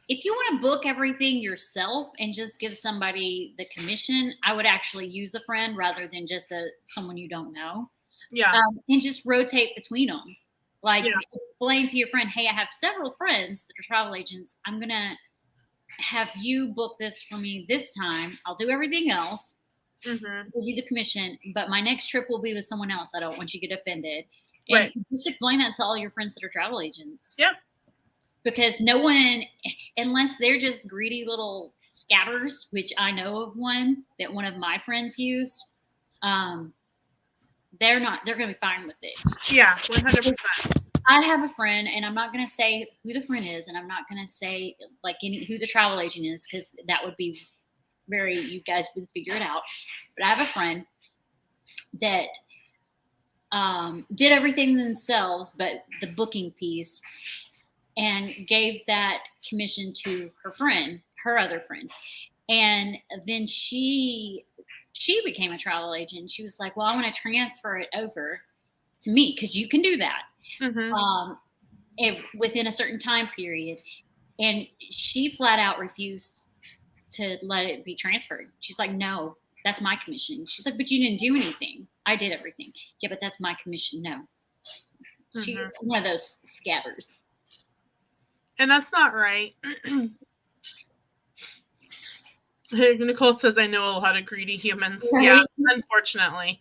if you want to book everything yourself and just give somebody the commission, I would actually use a friend rather than just someone you don't know. Yeah. And just rotate between them. Like, explain to your friend, hey, I have several friends that are travel agents. I'm going to have you book this for me this time. I'll do everything else. Mm-hmm. Give you the commission, but my next trip will be with someone else. I don't want you to get offended. And Right. just explain that to all your friends that are travel agents. Yep. Because no one, unless they're just greedy little scatters, which I know of one that one of my friends used, they're going to be fine with it. Yeah, 100%. I have a friend, and I'm not going to say who the friend is, and I'm not going to say like who the travel agent is, because that would be you guys would figure it out. But I have a friend that did everything themselves, but the booking piece, and gave that commission to her other friend. And then she became a travel agent. She was like, well, I want to transfer it over to me, because you can do that. Mm-hmm. Within a certain time period. And she flat out refused to let it be transferred. She's like, no, that's my commission. She's like, but you didn't do anything. I did everything. Yeah, but that's my commission. No. Mm-hmm. She's one of those scatters. And that's not right. Nicole says, I know a lot of greedy humans. Right? Yeah, unfortunately.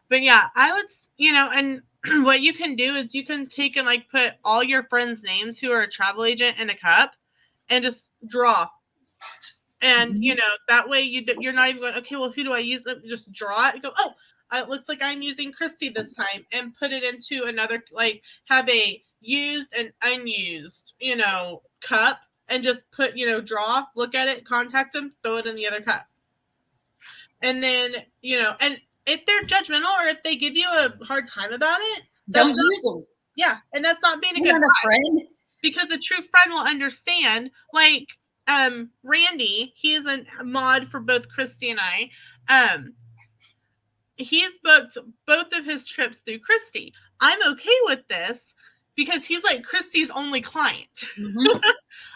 But yeah, I would, and what you can do is you can take and like put all your friends' names who are a travel agent in a cup and just draw. And, that way you're not even going, okay, well, who do I use? Just draw it and go, oh, it looks like I'm using Christy this time, and put it into another, like have a used and unused, cup, and just put, draw, look at it, contact them, throw it in the other cup. And then, and if they're judgmental or if they give you a hard time about it, don't use them. Yeah. And that's not being a good friend. Because a true friend will understand. Like, Randy, he is a mod for both Christy and I. He's booked both of his trips through Christy. I'm okay with this because he's like Christy's only client. Mm-hmm.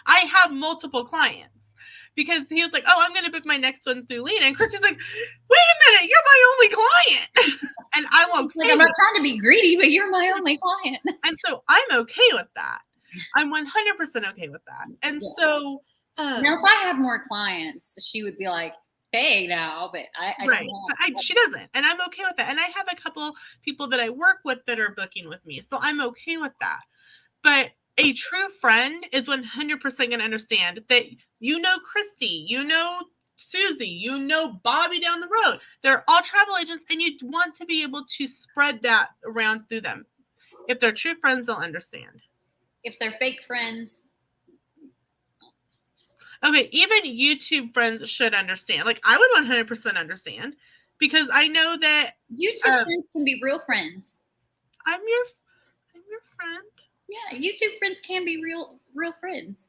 I have multiple clients because he was like, oh, I'm going to book my next one through Lena. And Christy's like, wait a minute, you're my only client. And I'm okay. Like, I'm not trying to be greedy, but you're my only client. And so I'm okay with that. I'm 100% okay with that. And so now, if I had more clients, she would be like, hey, now, but I right. But she doesn't. And I'm okay with that. And I have a couple people that I work with that are booking with me. So I'm okay with that. But a true friend is 100% going to understand that Christy, Susie, you know Bobby down the road. They're all travel agents, and you want to be able to spread that around through them. If they're true friends, they'll understand. If they're fake friends, okay, even YouTube friends should understand. Like, I would 100% understand, because I know that YouTube friends can be real friends. I'm your friend. Yeah, YouTube friends can be real friends.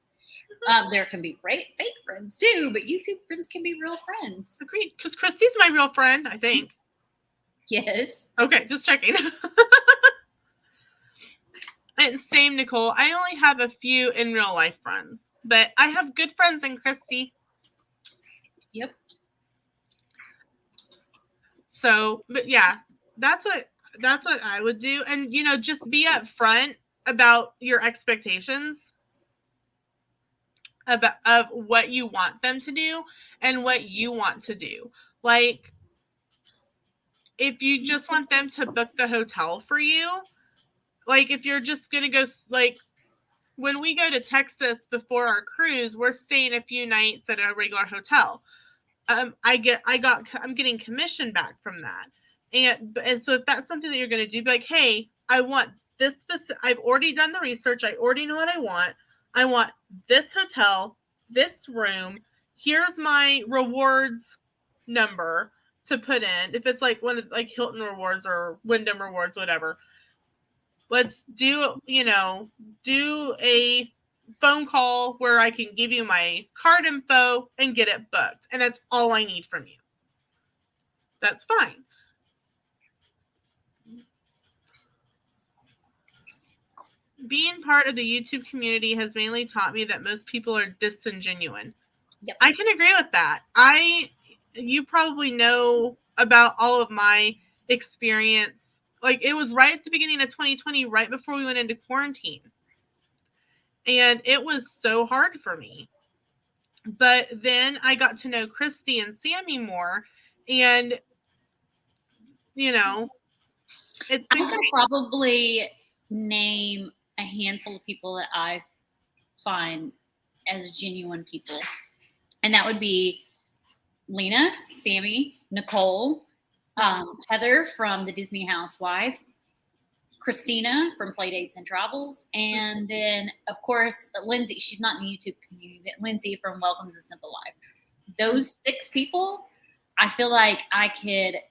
There can be fake friends too, but YouTube friends can be real friends. Agreed. Because Christy's my real friend, I think. Yes. Okay, just checking. And same, Nicole. I only have a few in real life friends, but I have good friends in Christy. Yep. So, but yeah, that's what I would do. And, you know, just be upfront about your expectations of what you want them to do and what you want to do. Like, if you just want them to book the hotel for you, like, if you're just going to go, like, when we go to Texas before our cruise, we're staying a few nights at a regular hotel. I'm getting commission back from that. And so if that's something that you're going to do, be like, hey, I want this specific, I've already done the research. I already know what I want. I want this hotel, this room. Here's my rewards number to put in. If it's like one of like Hilton rewards or Wyndham rewards, whatever. Let's do a phone call where I can give you my card info and get it booked. And that's all I need from you. That's fine. Being part of the YouTube community has mainly taught me that most people are disingenuous. Yep. I can agree with that. You probably know about all of my experience. Like, it was right at the beginning of 2020, right before we went into quarantine. And it was so hard for me. But then I got to know Christy and Sammy more. And, you know, it's been I could probably name a handful of people that I find as genuine people. And that would be Lena, Sammy, Nicole, Heather from the Disney Housewife, Christina from Playdates and Travels, and then, of course, Lindsay. She's not in the YouTube community, but Lindsay from Welcome to the Simple Life. Those 6 people, I feel like I could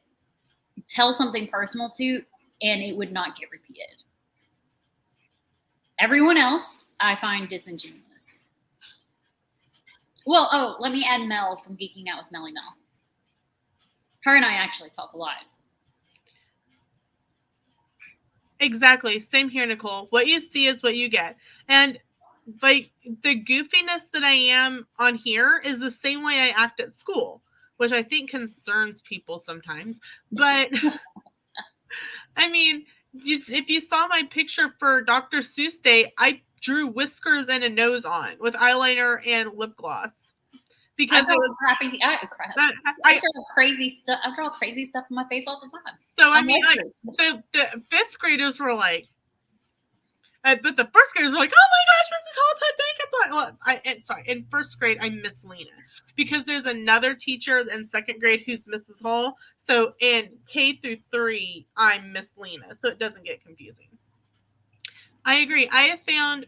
tell something personal to, and it would not get repeated. Everyone else, I find disingenuous. Well, let me add Mel from Geeking Out with Melly Mel. Her and I actually talk a lot. Exactly. Same here, Nicole. What you see is what you get. And like, the goofiness that I am on here is the same way I act at school, which I think concerns people sometimes. But I mean, if you saw my picture for Dr. Seuss Day, I drew whiskers and a nose on with eyeliner and lip gloss. Because I draw crazy stuff. I draw crazy stuff on my face all the time. So I mean, like, the 5th graders were like, but the 1st graders were like, "Oh my gosh, Mrs. Hall put makeup on." Well, in 1st grade, I'm Miss Lena, because there's another teacher in 2nd grade who's Mrs. Hall. So in K through 3, I'm Miss Lena, so it doesn't get confusing. I agree. I have found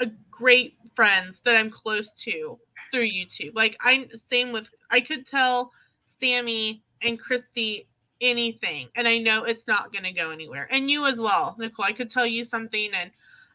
a great friends that I'm close to through YouTube. Like, I could tell Sammy and Christy anything, and I know it's not going to go anywhere. And you as well, Nicole. I could tell you something and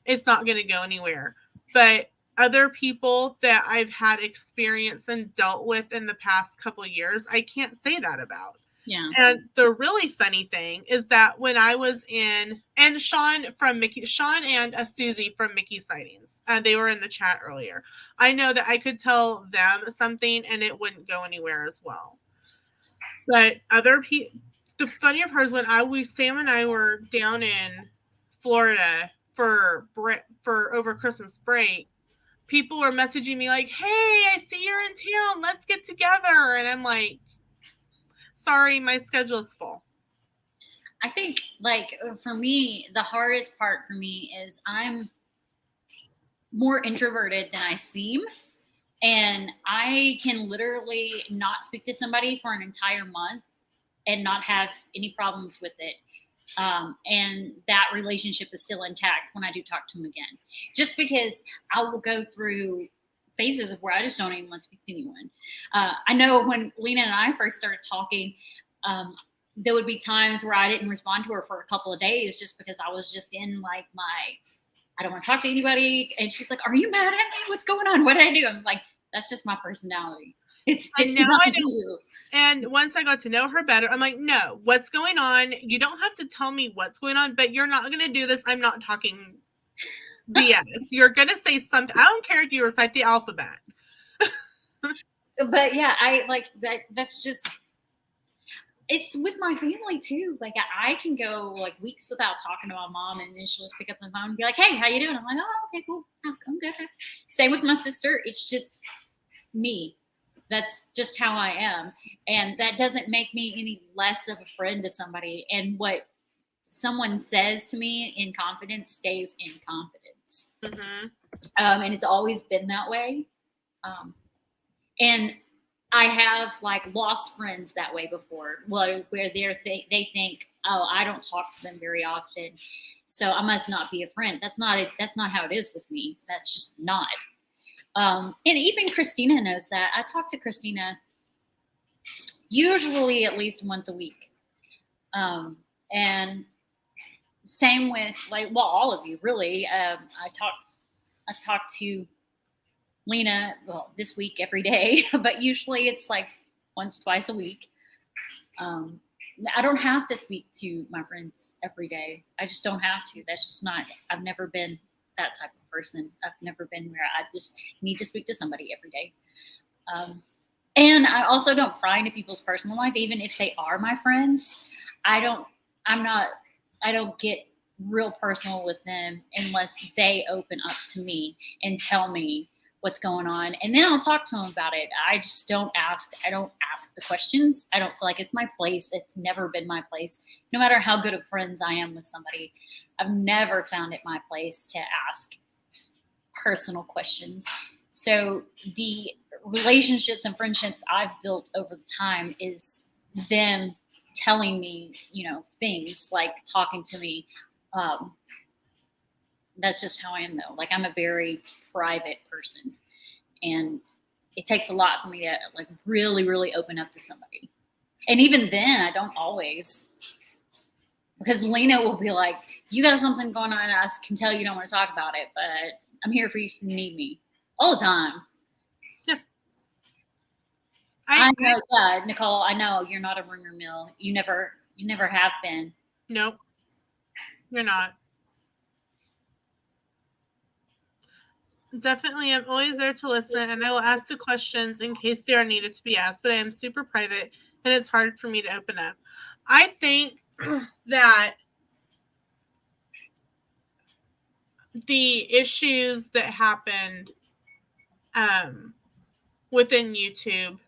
it's not going to go anywhere. But other people that I've had experience and dealt with in the past couple of years, I can't say that about. Yeah. And the really funny thing is that when I was in, and Sean and Susie from Mickey Sightings, they were in the chat earlier. I know that I could tell them something and it wouldn't go anywhere as well. But other people, the funnier part is when Sam and I were down in Florida for over Christmas break, people were messaging me like, "Hey, I see you're in town. Let's get together." And I'm like, "Sorry, my schedule is full." I think, like, for me, the hardest part for me is I'm more introverted than I seem. And I can literally not speak to somebody for an entire month and not have any problems with it. And that relationship is still intact when I do talk to them again. Just because I will go through phases of where I just don't even want to speak to anyone. I know when Lena and I first started talking, there would be times where I didn't respond to her for a couple of days just because I was just in like I don't want to talk to anybody. And she's like, "Are you mad at me? What's going on? What did I do?" I'm like, "That's just my personality. It's now not I know. you." And once I got to know her better, I'm like, no, what's going on? You don't have to tell me what's going on, but you're not going to do this. I'm not talking BS. You're going to say something. I don't care if you recite the alphabet. But yeah, I like that. That's just, it's with my family too. Like I can go like weeks without talking to my mom, and then she'll just pick up the phone and be like, "Hey, how you doing?" I'm like, "Oh, okay, cool. I'm good." Same with my sister. It's just me. That's just how I am. And that doesn't make me any less of a friend to somebody. And what someone says to me in confidence stays in confidence. Mm-hmm. And it's always been that way. And I have like lost friends that way before, where they think, "Oh, I don't talk to them very often, so I must not be a friend." That's not how it is with me. That's just not. And even Christina knows that. I talk to Christina usually at least once a week. And same with all of you really. I talk to Lena, this week every day, but usually it's like once, twice a week. I don't have to speak to my friends every day. I just don't have to. That's just not, I've never been that type of person. I've never been where I just need to speak to somebody every day. And I also don't pry into people's personal life, even if they are my friends. I don't get real personal with them unless they open up to me and tell me what's going on. And then I'll talk to them about it. I just don't ask the questions. I don't feel like it's my place. It's never been my place. No matter how good of friends I am with somebody, I've never found it my place to ask personal questions. So the relationships and friendships I've built over time is them telling me, things, like talking to me. That's just how I am, though. Like, I'm a very private person, and it takes a lot for me to like really, really open up to somebody. And even then, I don't always, because Lena will be like, "You got something going on, and I can tell you don't want to talk about it, but I'm here for you if you need me," all the time. Yeah. I know, Nicole. I know you're not a rumor mill. You never have been. Nope, you're not. Definitely, I'm always there to listen, and I will ask the questions in case they are needed to be asked, but I am super private, and it's hard for me to open up. I think that the issues that happened within YouTube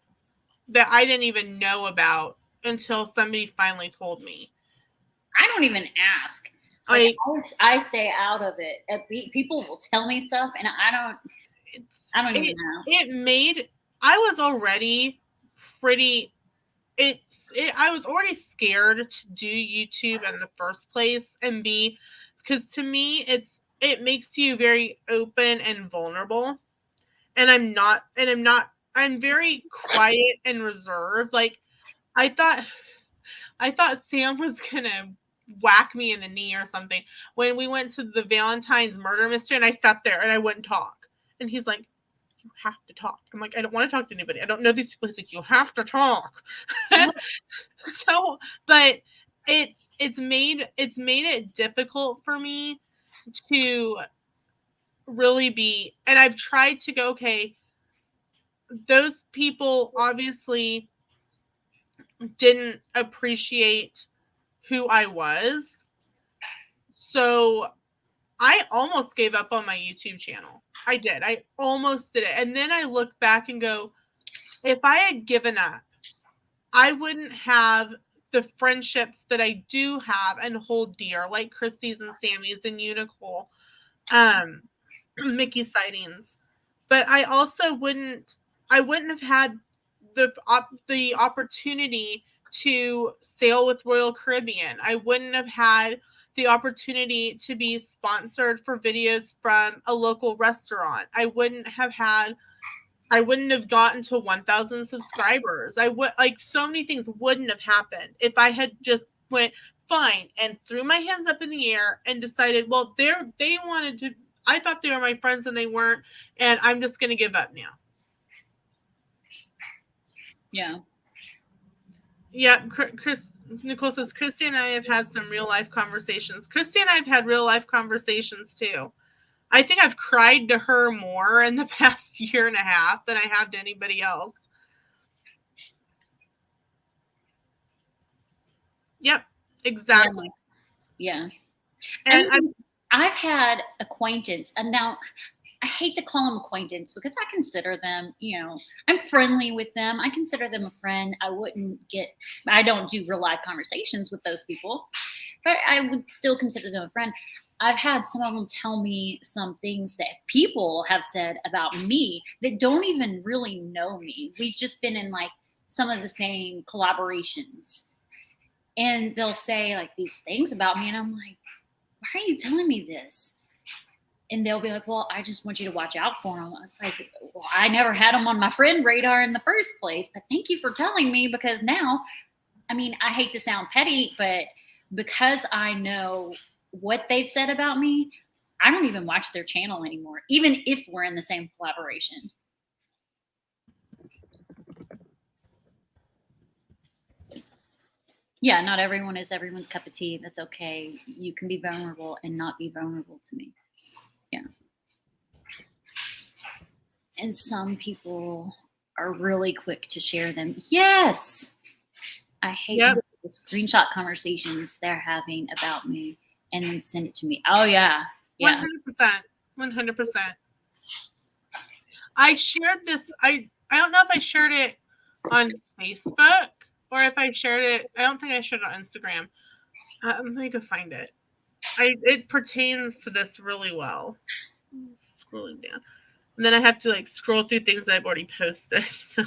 that I didn't even know about until somebody finally told me. I don't even ask. I stay out of it. People will tell me stuff, and I don't even ask. I was already pretty. I was already scared to do YouTube in the first place, and because to me it makes you very open and vulnerable, and I'm very quiet and reserved. Like I thought Sam was gonna whack me in the knee or something when we went to the Valentine's murder mystery, and I sat there and I wouldn't talk, and he's like, "You have to talk." I'm like, "I don't want to talk to anybody. I don't know these people." He's like, "You have to talk." So, but it's made it difficult for me to really be, and I've tried to go, okay, those people obviously didn't appreciate who I was. So I almost gave up on my YouTube channel. I did. I almost did it. And then I look back and go, if I had given up, I wouldn't have the friendships that I do have and hold dear, like Christy's and Sammy's and you, Nicole, Mickey sightings. But I also wouldn't have had the opportunity to sail with Royal Caribbean. I wouldn't have had the opportunity to be sponsored for videos from a local restaurant. I wouldn't have gotten to 1,000 subscribers. I would, like, so many things wouldn't have happened if I had just went fine and threw my hands up in the air and decided, well, they wanted to, I thought they were my friends and they weren't, and I'm just going to give up now. Yeah. Yeah, Nicole says, Christy and I have had some real life conversations. Christy and I have had real life conversations too. I think I've cried to her more in the past year and a half than I have to anybody else. Yep, exactly. Yeah. And I've had acquaintance, and now I hate to call them acquaintance because I consider them, I'm friendly with them. I consider them a friend. I don't do real life conversations with those people, but I would still consider them a friend. I've had some of them tell me some things that people have said about me that don't even really know me. We've just been in like some of the same collaborations, and they'll say like these things about me, and I'm like, why are you telling me this? And they'll be like, well, I just want you to watch out for them. I was like, well, I never had them on my friend radar in the first place, but thank you for telling me, because now, I mean, I hate to sound petty, but because I know what they've said about me, I don't even watch their channel anymore, even if we're in the same collaboration. Yeah, not everyone is everyone's cup of tea. That's okay. You can be vulnerable and not be vulnerable to me. Yeah. And some people are really quick to share them. Yes. I hate the screenshot conversations they're having about me and then send it to me. Oh, yeah. Yeah. 100%. I shared this. I don't know if I shared it on Facebook or if I shared it. I don't think I shared it on Instagram. Let me go find it. It pertains to this really well. Scrolling down. And then I have to like scroll through things I've already posted. So,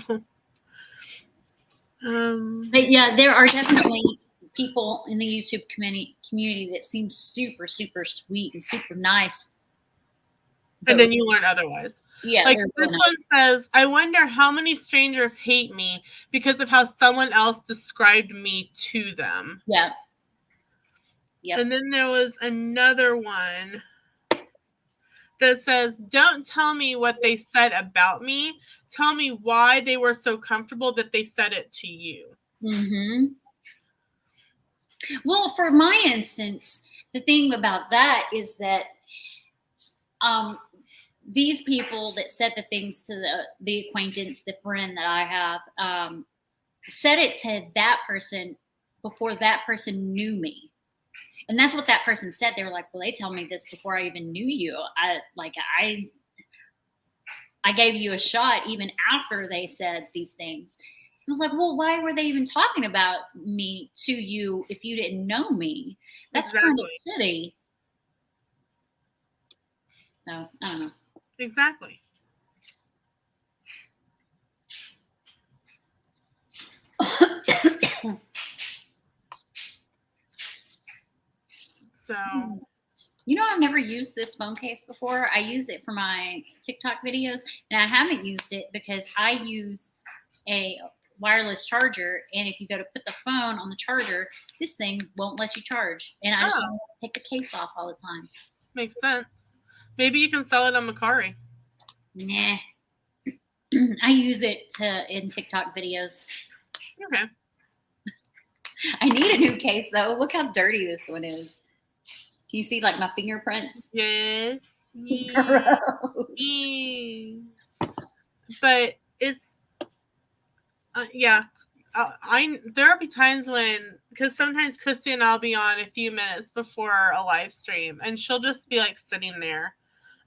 but yeah, there are definitely people in the YouTube community that seem super, super sweet and super nice. And then you learn otherwise. Yeah. Like this one says, I wonder how many strangers hate me because of how someone else described me to them. Yeah. Yep. And then there was another one that says, don't tell me what they said about me. Tell me why they were so comfortable that they said it to you. Mm-hmm. Well, for my instance, the thing about that is that these people that said the things to the acquaintance, the friend that I have, said it to that person before that person knew me. And that's what that person said. They were like, well, they tell me this before I even knew you. I gave you a shot even after they said these things. I was like, well, why were they even talking about me to you if you didn't know me? That's kind of shitty. So, I don't know. Exactly. So, I've never used this phone case before. I use it for my TikTok videos, and I haven't used it because I use a wireless charger, and if you go to put the phone on the charger, this thing won't let you charge, and I just want to take the case off all the time. Makes sense. Maybe you can sell it on Macari. Nah. I use it in TikTok videos. Okay. I need a new case though. Look how dirty this one is. Can you see like my fingerprints? Yes. But it's yeah. There'll be times when, because sometimes Christy and I'll be on a few minutes before a live stream, and she'll just be like sitting there,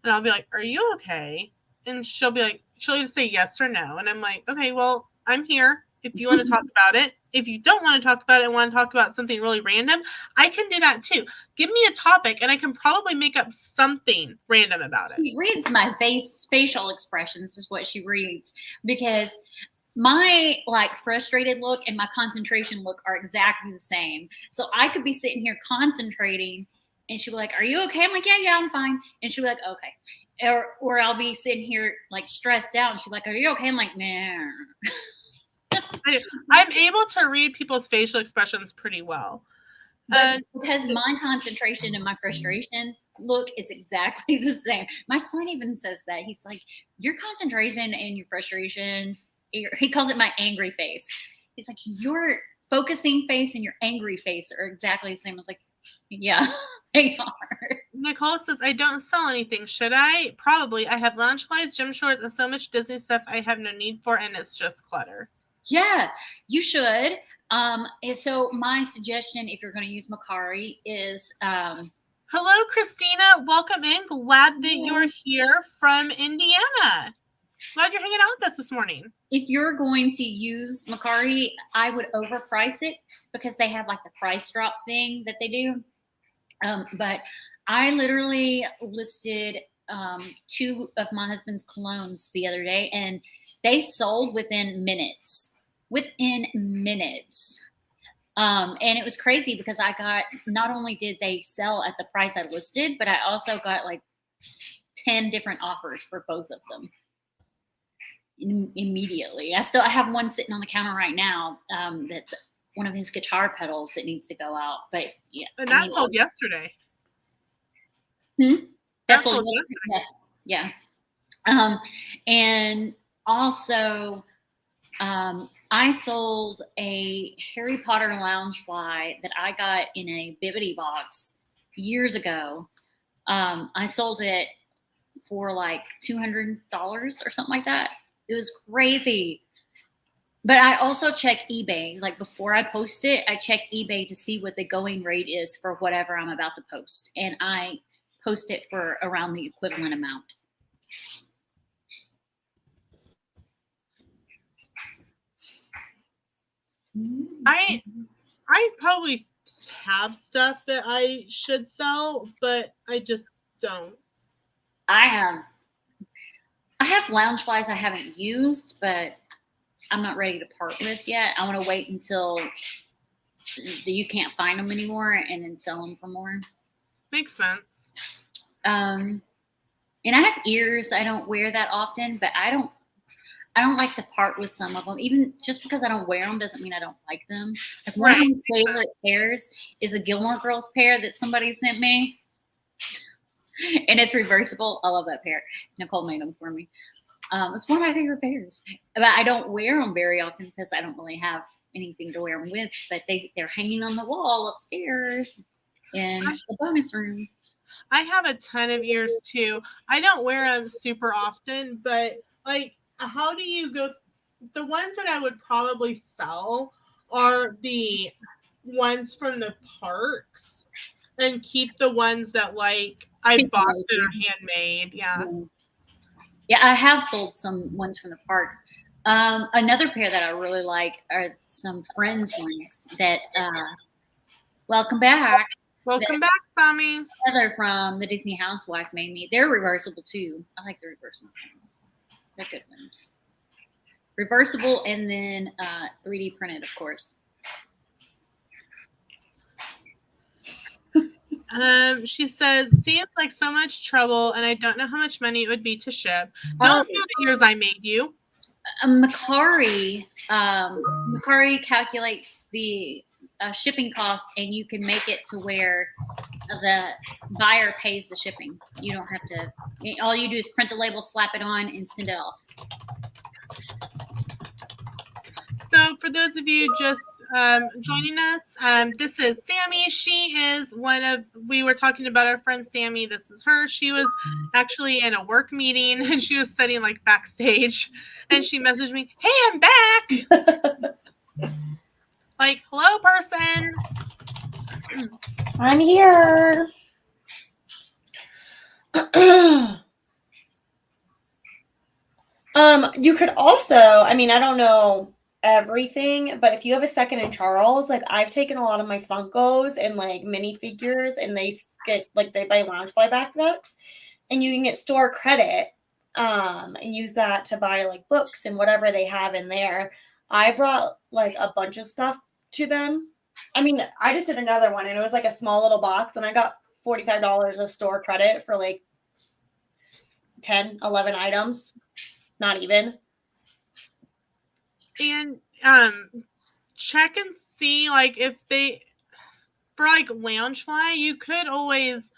and I'll be like, "Are you okay?" And she'll be like, she'll either say yes or no, and I'm like, "Okay, well, I'm here. if you want to talk about it. If you don't want to talk about it and want to talk about something really random, I can do that too. Give me a topic and I can probably make up something random about it. She reads my facial expressions is what she reads, because my like frustrated look and my concentration look are exactly the same. So I could be sitting here concentrating and she'll be like, "Are you okay?" I'm like, yeah, I'm fine. And she'll be like, "Okay." Or I'll be sitting here like stressed out and she'll be like, "Are you okay?" I'm like, "Nah." I'm able to read people's facial expressions pretty well. But because my concentration and my frustration look is exactly the same. My son even says that. He's like, "Your concentration and your frustration," he calls it my angry face. He's like, "Your focusing face and your angry face are exactly the same." I was like, "Yeah, they are." Nicole says, "I don't sell anything. Should I? Probably. I have Loungeflies, gym shorts, and so much Disney stuff I have no need for, and it's just clutter." Yeah, you should. And so my suggestion, if you're going to use Macari, is hello, Christina. Welcome in. Glad that you're here from Indiana. Glad you're hanging out with us this morning. If you're going to use Macari, I would overprice it because they have like the price drop thing that they do. But I literally listed 2 of my husband's colognes the other day, and they sold within minutes. And it was crazy because I got, not only did they sell at the price I listed, but I also got like 10 different offers for both of them immediately. I have one sitting on the counter right now that's one of his guitar pedals that needs to go out. But yeah, and that sold yesterday. That sold yesterday. Yeah. And also, I sold a Harry Potter Loungefly that I got in a Bibbidi box years ago. I sold it for like $200 or something like that. It was crazy. But I also check eBay. Like before I post it, I check eBay to see what the going rate is for whatever I'm about to post. And I post it for around the equivalent amount. I probably have stuff that I should sell, but I just don't. I have Loungeflies I haven't used, but I'm not ready to part with yet. I want to wait until you can't find them anymore and then sell them for more. Makes sense. And I have ears. I don't wear that often, but I don't like to part with some of them. Even just because I don't wear them doesn't mean I don't like them. Like one of my favorite pairs is a Gilmore Girls pair that somebody sent me. And it's reversible. I love that pair. Nicole made them for me. It's one of my favorite pairs. But I don't wear them very often because I don't really have anything to wear them with. But they're hanging on the wall upstairs in the bonus room. I have a ton of ears too. I don't wear them super often, but like, how do you go? The ones that I would probably sell are the ones from the parks, and keep the ones that like I bought that are handmade. Yeah. Yeah, I have sold some ones from the parks. Another pair that I really like are some Friends ones that welcome back. Welcome back, Tommy. Heather from the Disney Housewife made me. They're reversible too. I like the reversible ones. They're good ones. Reversible and then 3D printed, of course. She says, seems like so much trouble, and I don't know how much money it would be to ship. Don't say the years I made you. Macari calculates the shipping cost, and you can make it to where the buyer pays the shipping. You don't have to. All you do is print the label, slap it on, and send it off. So for those of you just joining us, this is Sammy. She is we were talking about our friend Sammy. This is her. She was actually in a work meeting and she was sitting like backstage and she messaged me, "Hey, I'm back." Like, hello, person. I'm here. You could also, I mean, I don't know everything, but if you have a second in Charles, like I've taken a lot of my Funkos and like minifigures, and they get like they buy Loungefly backpacks, and you can get store credit, and use that to buy like books and whatever they have in there. I brought like a bunch of stuff to them. I mean, I just did another one, and it was like a small little box, and I got $45 of store credit for like 10, 11 items, not even. And check and see like if they for like Loungefly, you could always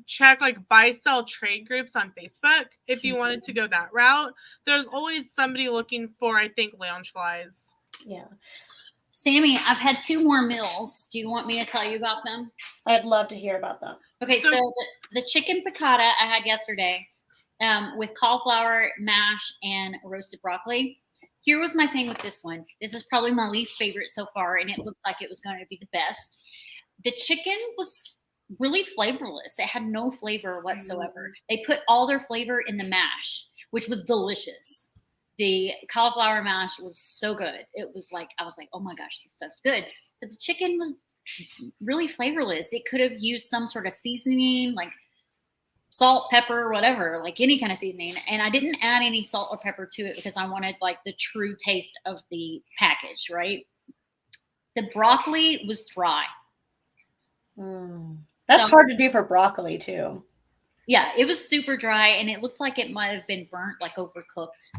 check like buy sell trade groups on Facebook if you wanted to go that route. There's always somebody looking for, I think, Loungeflies. Yeah. Sammy, I've had 2 more meals. Do you want me to tell you about them? I'd love to hear about them. Okay, so the chicken piccata I had yesterday with cauliflower mash and roasted broccoli. Here was my thing with this one. This is probably my least favorite so far, and it looked like it was going to be the best. The chicken was really flavorless. It had no flavor whatsoever. They put all their flavor in the mash, which was delicious. The cauliflower mash was so good. It was like, I was like, oh my gosh, this stuff's good. But the chicken was really flavorless. It could have used some sort of seasoning, like salt, pepper, whatever, like any kind of seasoning. And I didn't add any salt or pepper to it because I wanted like the true taste of the package, right? The broccoli was dry. That's hard to do for broccoli too. Yeah, it was super dry, and it looked like it might have been burnt, like overcooked.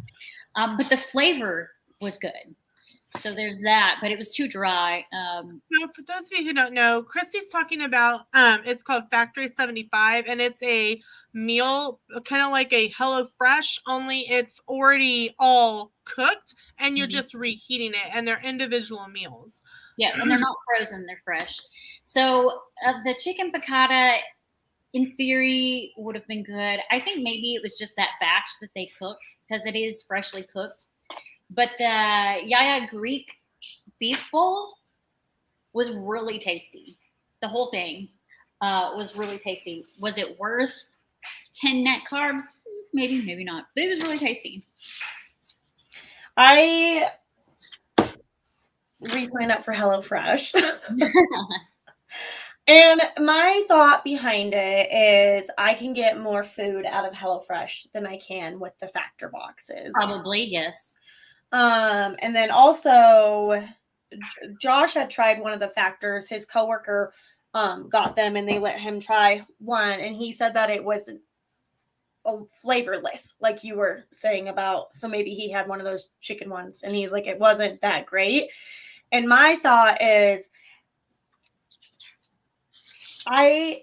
But the flavor was good. So there's that, but it was too dry. So for those of you who don't know, Christy's talking about, it's called Factory 75, and it's a meal, kind of like a HelloFresh, only it's already all cooked, and you're just reheating it, and they're individual meals. Yeah, and they're not frozen, they're fresh. So the chicken piccata, in theory, would have been good. I think maybe it was just that batch that they cooked, because it is freshly cooked. But the Yaya Greek beef bowl was really tasty. The whole thing was really tasty. Was it worth 10 net carbs? Maybe, maybe not. But it was really tasty. I re-signed up for HelloFresh. And my thought behind it is I can get more food out of HelloFresh than I can with the Factor boxes. Probably, yes. And then also Josh had tried one of the Factors. His coworker got them, and they let him try one, and he said that it wasn't flavorless, like you were saying about. So maybe he had one of those chicken ones, and he's like, it wasn't that great. And my thought is, I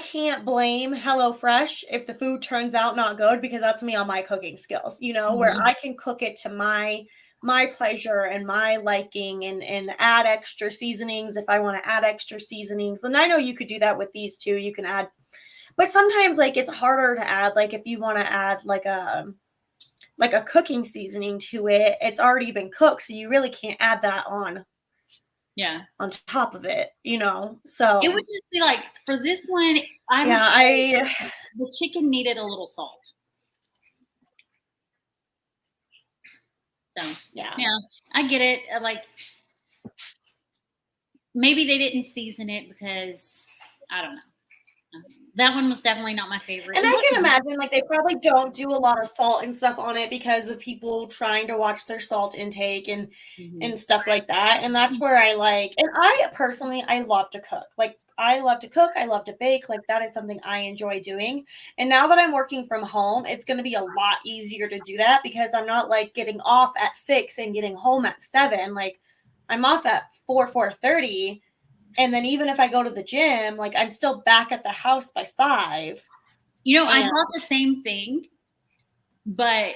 can't blame HelloFresh if the food turns out not good, because that's me on my cooking skills, you know, where I can cook it to my pleasure and my liking, and add extra seasonings if I want to add extra seasonings. And I know you could do that with these too. You can add, but sometimes like it's harder to add, like if you want to add like a cooking seasoning to it, it's already been cooked, so you really can't add that on. Yeah. On top of it, you know. So it would just be like, for this one, the chicken needed a little salt. So yeah, I get it. Like, maybe they didn't season it because I don't know. That one was definitely not my favorite. And I can imagine, like, they probably don't do a lot of salt and stuff on it because of people trying to watch their salt intake and stuff like that. And that's where I like, and I personally, I love to cook. Like, I love to cook. I love to bake. Like, that is something I enjoy doing. And now that I'm working from home, it's going to be a lot easier to do that, because I'm not like getting off at 6 and getting home at 7. Like, I'm off at 4:30. And then even if I go to the gym, like, I'm still back at the house by 5. You know, I thought the same thing, but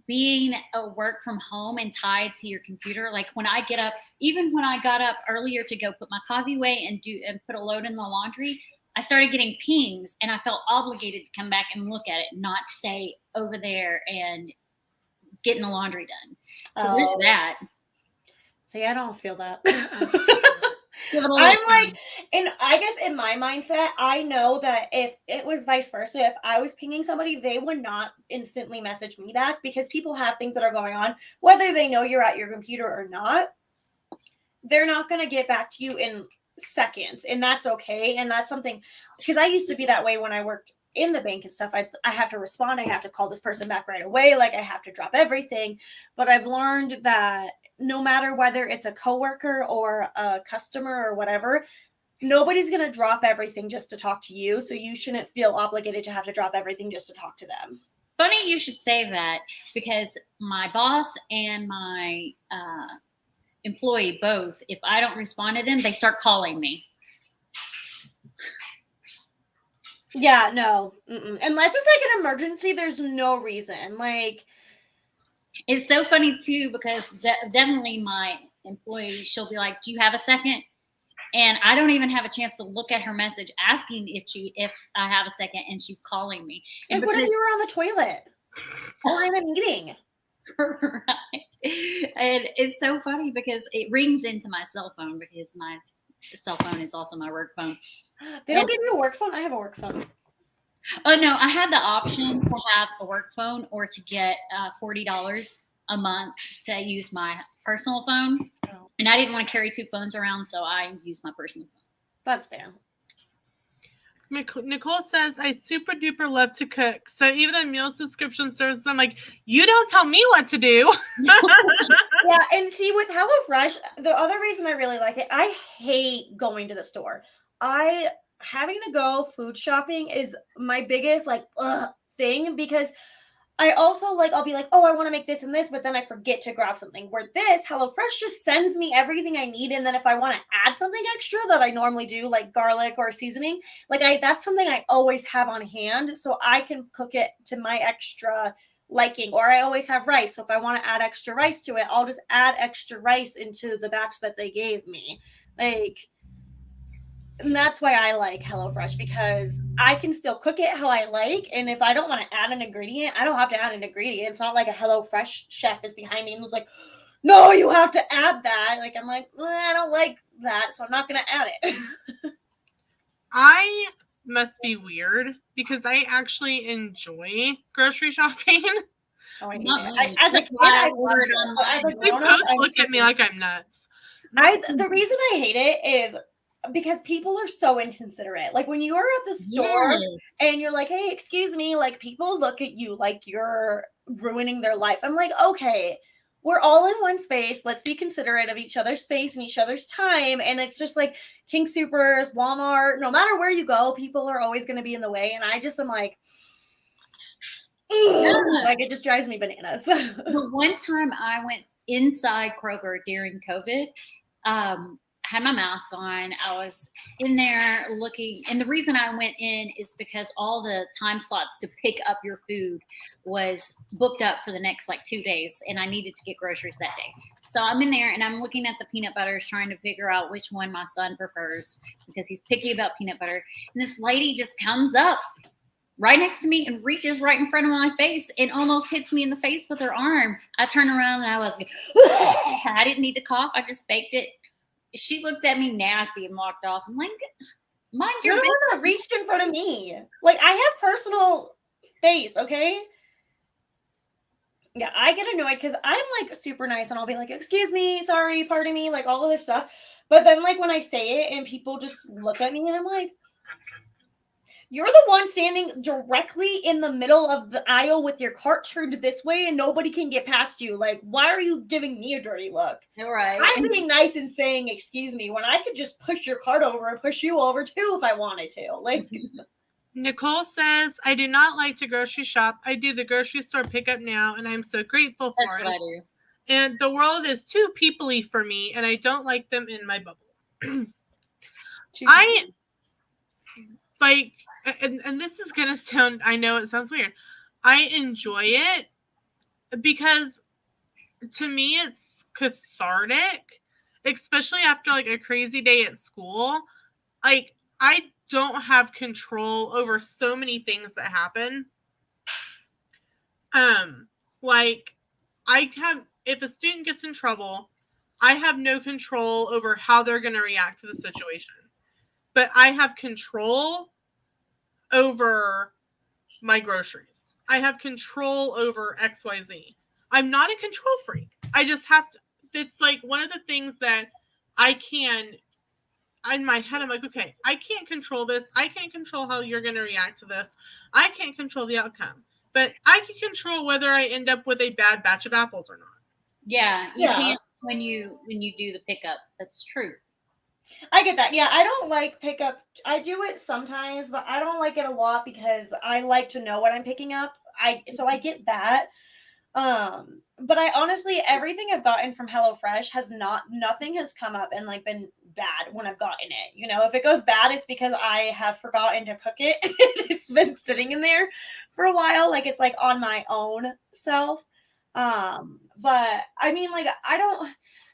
being at work from home and tied to your computer, like when I get up, even when I got up earlier to go put my coffee away and put a load in the laundry, I started getting pings, and I felt obligated to come back and look at it, and not stay over there and getting the laundry done. So there's that. See, I don't feel that. I'm like, And I guess in my mindset, I know that if it was vice versa, if I was pinging somebody, they would not instantly message me back because people have things that are going on, whether they know you're at your computer or not. They're not going to get back to you in seconds, and that's okay. And that's something, because I used to be that way when I worked in the bank and stuff. I have to respond. I have to call this person back right away. Like, I have to drop everything. But I've learned that no matter whether it's a coworker or a customer or whatever, nobody's going to drop everything just to talk to you. So you shouldn't feel obligated to have to drop everything just to talk to them. Funny you should say that, because my boss and my employee both, if I don't respond to them, they start calling me. Yeah, no. Unless it's like an emergency, there's no reason. Like, it's so funny too, because definitely my employee, she'll be like, do you have a second? And I don't even have a chance to look at her message asking if I have a second, and she's calling me. And like, what if you were on the toilet or in a meeting? Right. And it's so funny because it rings into my cell phone, because my cell phone is also my work phone. They don't give you a work phone? I have a work phone. Oh, no, I had the option to have a work phone or to get $40 a month to use my personal phone. Oh. And I didn't want to carry two phones around, so I used my personal phone. That's fair. Nicole says, I super duper love to cook. So even the meal subscription service, I'm like, you don't tell me what to do. Yeah, and see, with HelloFresh, the other reason I really like it, I hate going to the store. Having to go food shopping is my biggest thing, because I also I'll be like, oh, I want to make this and this, but then I forget to grab something. Where this HelloFresh just sends me everything I need, and then if I want to add something extra that I normally do, like garlic or seasoning, that's something I always have on hand, so I can cook it to my extra liking. Or I always have rice, so if I want to add extra rice to it, I'll just add extra rice into the batch that they gave me. And that's why I like HelloFresh, because I can still cook it how I like. And if I don't want to add an ingredient, I don't have to add an ingredient. It's not like a HelloFresh chef is behind me and was like, no, you have to add that. I'm like, I don't like that, so I'm not going to add it. I must be weird because I actually enjoy grocery shopping. Oh, I hate Not it. me. As a That's kid, why I I loved ordered it. But as a online. They grown-up, both look at me like I'm nuts. The reason I hate it is because people are so inconsiderate. Like, when you are at the store and you're like, hey, excuse me, people look at you like you're ruining their life. I'm like, okay, we're all in one space. Let's be considerate of each other's space and each other's time. And it's just like King Soopers, Walmart, no matter where you go, people are always going to be in the way. And I just am like, it just drives me bananas. The one time I went inside Kroger during COVID, had my mask on. I was in there looking, and the reason I went in is because all the time slots to pick up your food was booked up for the next 2 days, and I needed to get groceries that day. So I'm in there and I'm looking at the peanut butters, trying to figure out which one my son prefers, because he's picky about peanut butter. And this lady just comes up right next to me and reaches right in front of my face and almost hits me in the face with her arm. I turned around and I was like, I didn't need to cough. I just faked it. She looked at me nasty and walked off. I'm like, mind your business. No, reached in front of me. I have personal space, okay? Yeah, I get annoyed because I'm super nice and I'll be like, excuse me, sorry, pardon me, all of this stuff. But then when I say it and people just look at me and I'm like, you're the one standing directly in the middle of the aisle with your cart turned this way and nobody can get past you. Why are you giving me a dirty look? All right. I'm being nice and saying, excuse me, when I could just push your cart over and push you over too if I wanted to. Nicole says, I do not like to grocery shop. I do the grocery store pickup now, and I'm so grateful for That's it. what I do. And the world is too people-y for me, and I don't like them in my bubble. And this is going to sound, I know it sounds weird. I enjoy it because to me it's cathartic, especially after a crazy day at school. I don't have control over so many things that happen. If a student gets in trouble, I have no control over how they're going to react to the situation. but I have control over my groceries. I have control over XYZ. I'm not a control freak. I just have to. It's like one of the things that I can, in my head, I'm like, okay, I can't control this. I can't control how you're going to react to this. I can't control the outcome. But I can control whether I end up with a bad batch of apples or not. Yeah, you Yeah. can't when you do the pickup. That's true. I get that. Yeah, I don't like pickup. I do it sometimes, but I don't like it a lot because I like to know what I'm picking up. So I get that. But I honestly, everything I've gotten from HelloFresh nothing has come up and like been bad when I've gotten it. You know, if it goes bad, it's because I have forgotten to cook it. It's been sitting in there for a while, like it's like on my own self. But I mean, like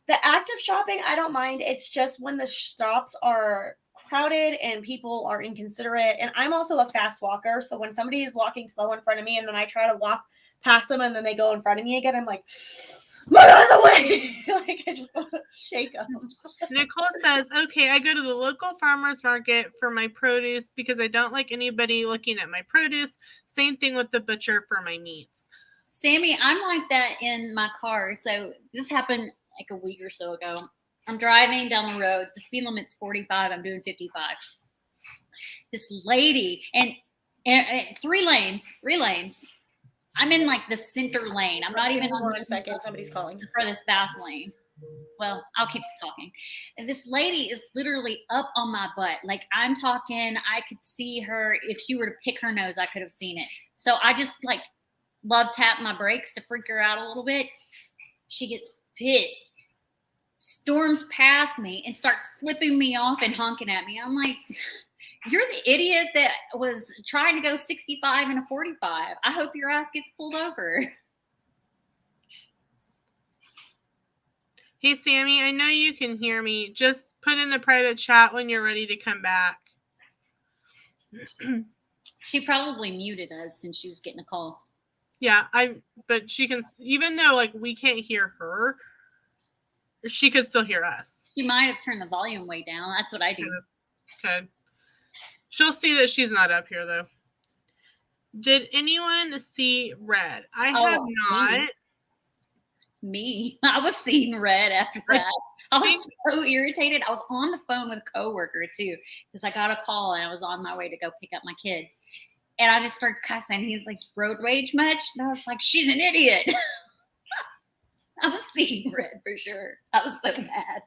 the act of shopping, I don't mind. It's just when the stops are crowded and people are inconsiderate. And I'm also a fast walker, so when somebody is walking slow in front of me and then I try to walk past them and then they go in front of me again, I'm like, move out of the way. Like I just want to shake them. Nicole says, okay, I go to the local farmer's market for my produce because I don't like anybody looking at my produce. Same thing with the butcher for my meats. Sammy, I'm like that in my car. So this happened like a week or so ago. I'm driving down the road. The speed limit's 45. I'm doing 55. This lady, and 3 lanes. I'm in like the center lane. I'm not even on 1 second. Somebody's calling. for this fast lane. Well, I'll keep talking. And this lady is literally up on my butt. Like I'm talking, I could see her. If she were to pick her nose, I could have seen it. So I just like love tap my brakes to freak her out a little bit. She gets pissed, storms past me and starts flipping me off and honking at me. I'm like, you're the idiot that was trying to go 65 and a 45. I hope your ass gets pulled over. Hey, Sammy, I know you can hear me. Just put in the private chat when you're ready to come back. She probably muted us since she was getting a call. Yeah, but she can, even though like we can't hear her, she could still hear us. She might have turned the volume way down. That's what I do. Okay. She'll see that she's not up here though. Did anyone see red? I have not. Me. I was seeing red after that. I was so irritated. I was on the phone with a coworker too because I got a call and I was on my way to go pick up my kid. And I just started cussing. He's like, road rage much? And I was like, she's an idiot. I was seeing red for sure. I was so mad.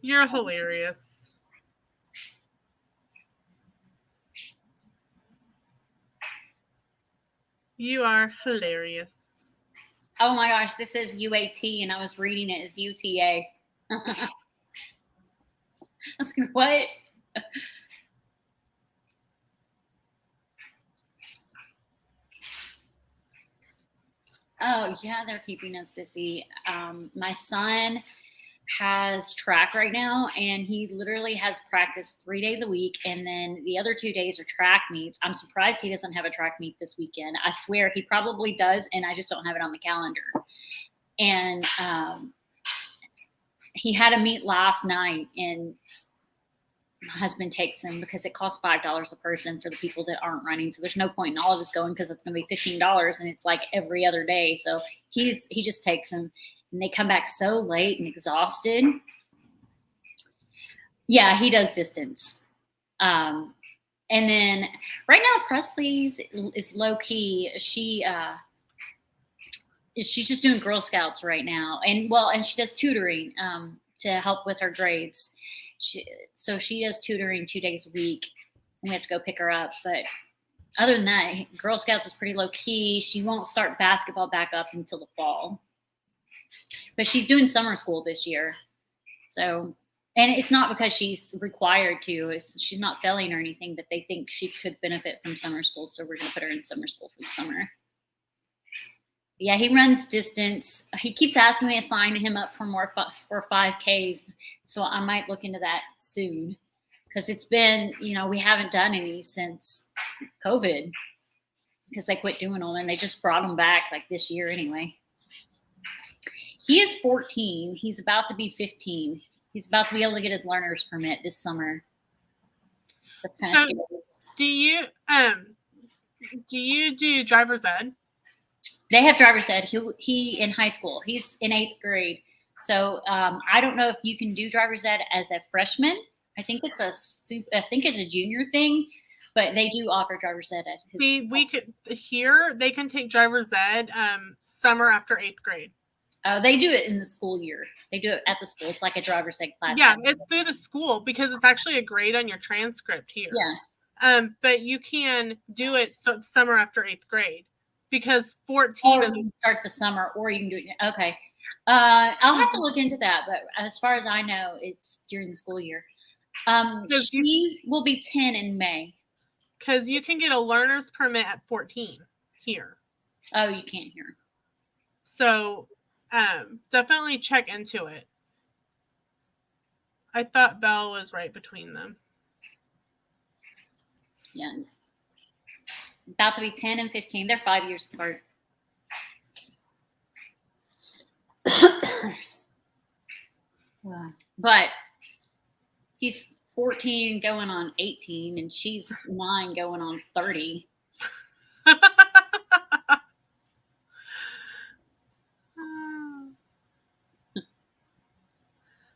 You're hilarious. You are hilarious. Oh my gosh, this is UAT and I was reading it as UTA. I was like, what? Oh yeah, they're keeping us busy. My son has track right now and he literally has practice 3 days a week and then the other 2 days are track meets. I'm surprised he doesn't have a track meet this weekend. I swear he probably does and I just don't have it on the calendar. And he had a meet last night and my husband takes him because it costs $5 a person for the people that aren't running. So there's no point in all of us going because it's going to be $15 and it's like every other day. So he just takes him. And they come back so late and exhausted. Yeah, he does distance. And then right now, Presley's is low key. She's just doing Girl Scouts right now, and she does tutoring to help with her grades. So she does tutoring 2 days a week, and we have to go pick her up. But other than that, Girl Scouts is pretty low key. She won't start basketball back up until the fall. But she's doing summer school this year. So, and it's not because she's required to. She's not failing or anything, but they think she could benefit from summer school. So we're going to put her in summer school for the summer. Yeah, he runs distance. He keeps asking me to sign him up for more for 5Ks. So I might look into that soon. Because it's been, we haven't done any since COVID. Because they quit doing them and they just brought them back like this year anyway. He is 14. He's about to be 15. He's about to be able to get his learner's permit this summer. That's kind of So, scary. do you do driver's ed? They have driver's ed. He in high school. He's in 8th grade. So I don't know if you can do driver's ed as a freshman. I think it's a junior thing, but they do offer driver's ed at his. See, we could here. They can take driver's ed summer after 8th grade. They do it in the school year. They do it at the school. It's like a driver's ed class. Yeah, it's through the school because it's actually a grade on your transcript here. Yeah. But you can do it summer after 8th grade because 14 Or you can start the summer, or you can do it. Okay. I'll have to look into that, but as far as I know, it's during the school year. She will be 10 in May. Because you can get a learner's permit at 14 here. Oh, you can't hear. So definitely check into it. I thought Belle was right between them. Yeah. About to be 10 and 15. They're 5 years apart. But he's 14 going on 18, and she's 9 going on 30.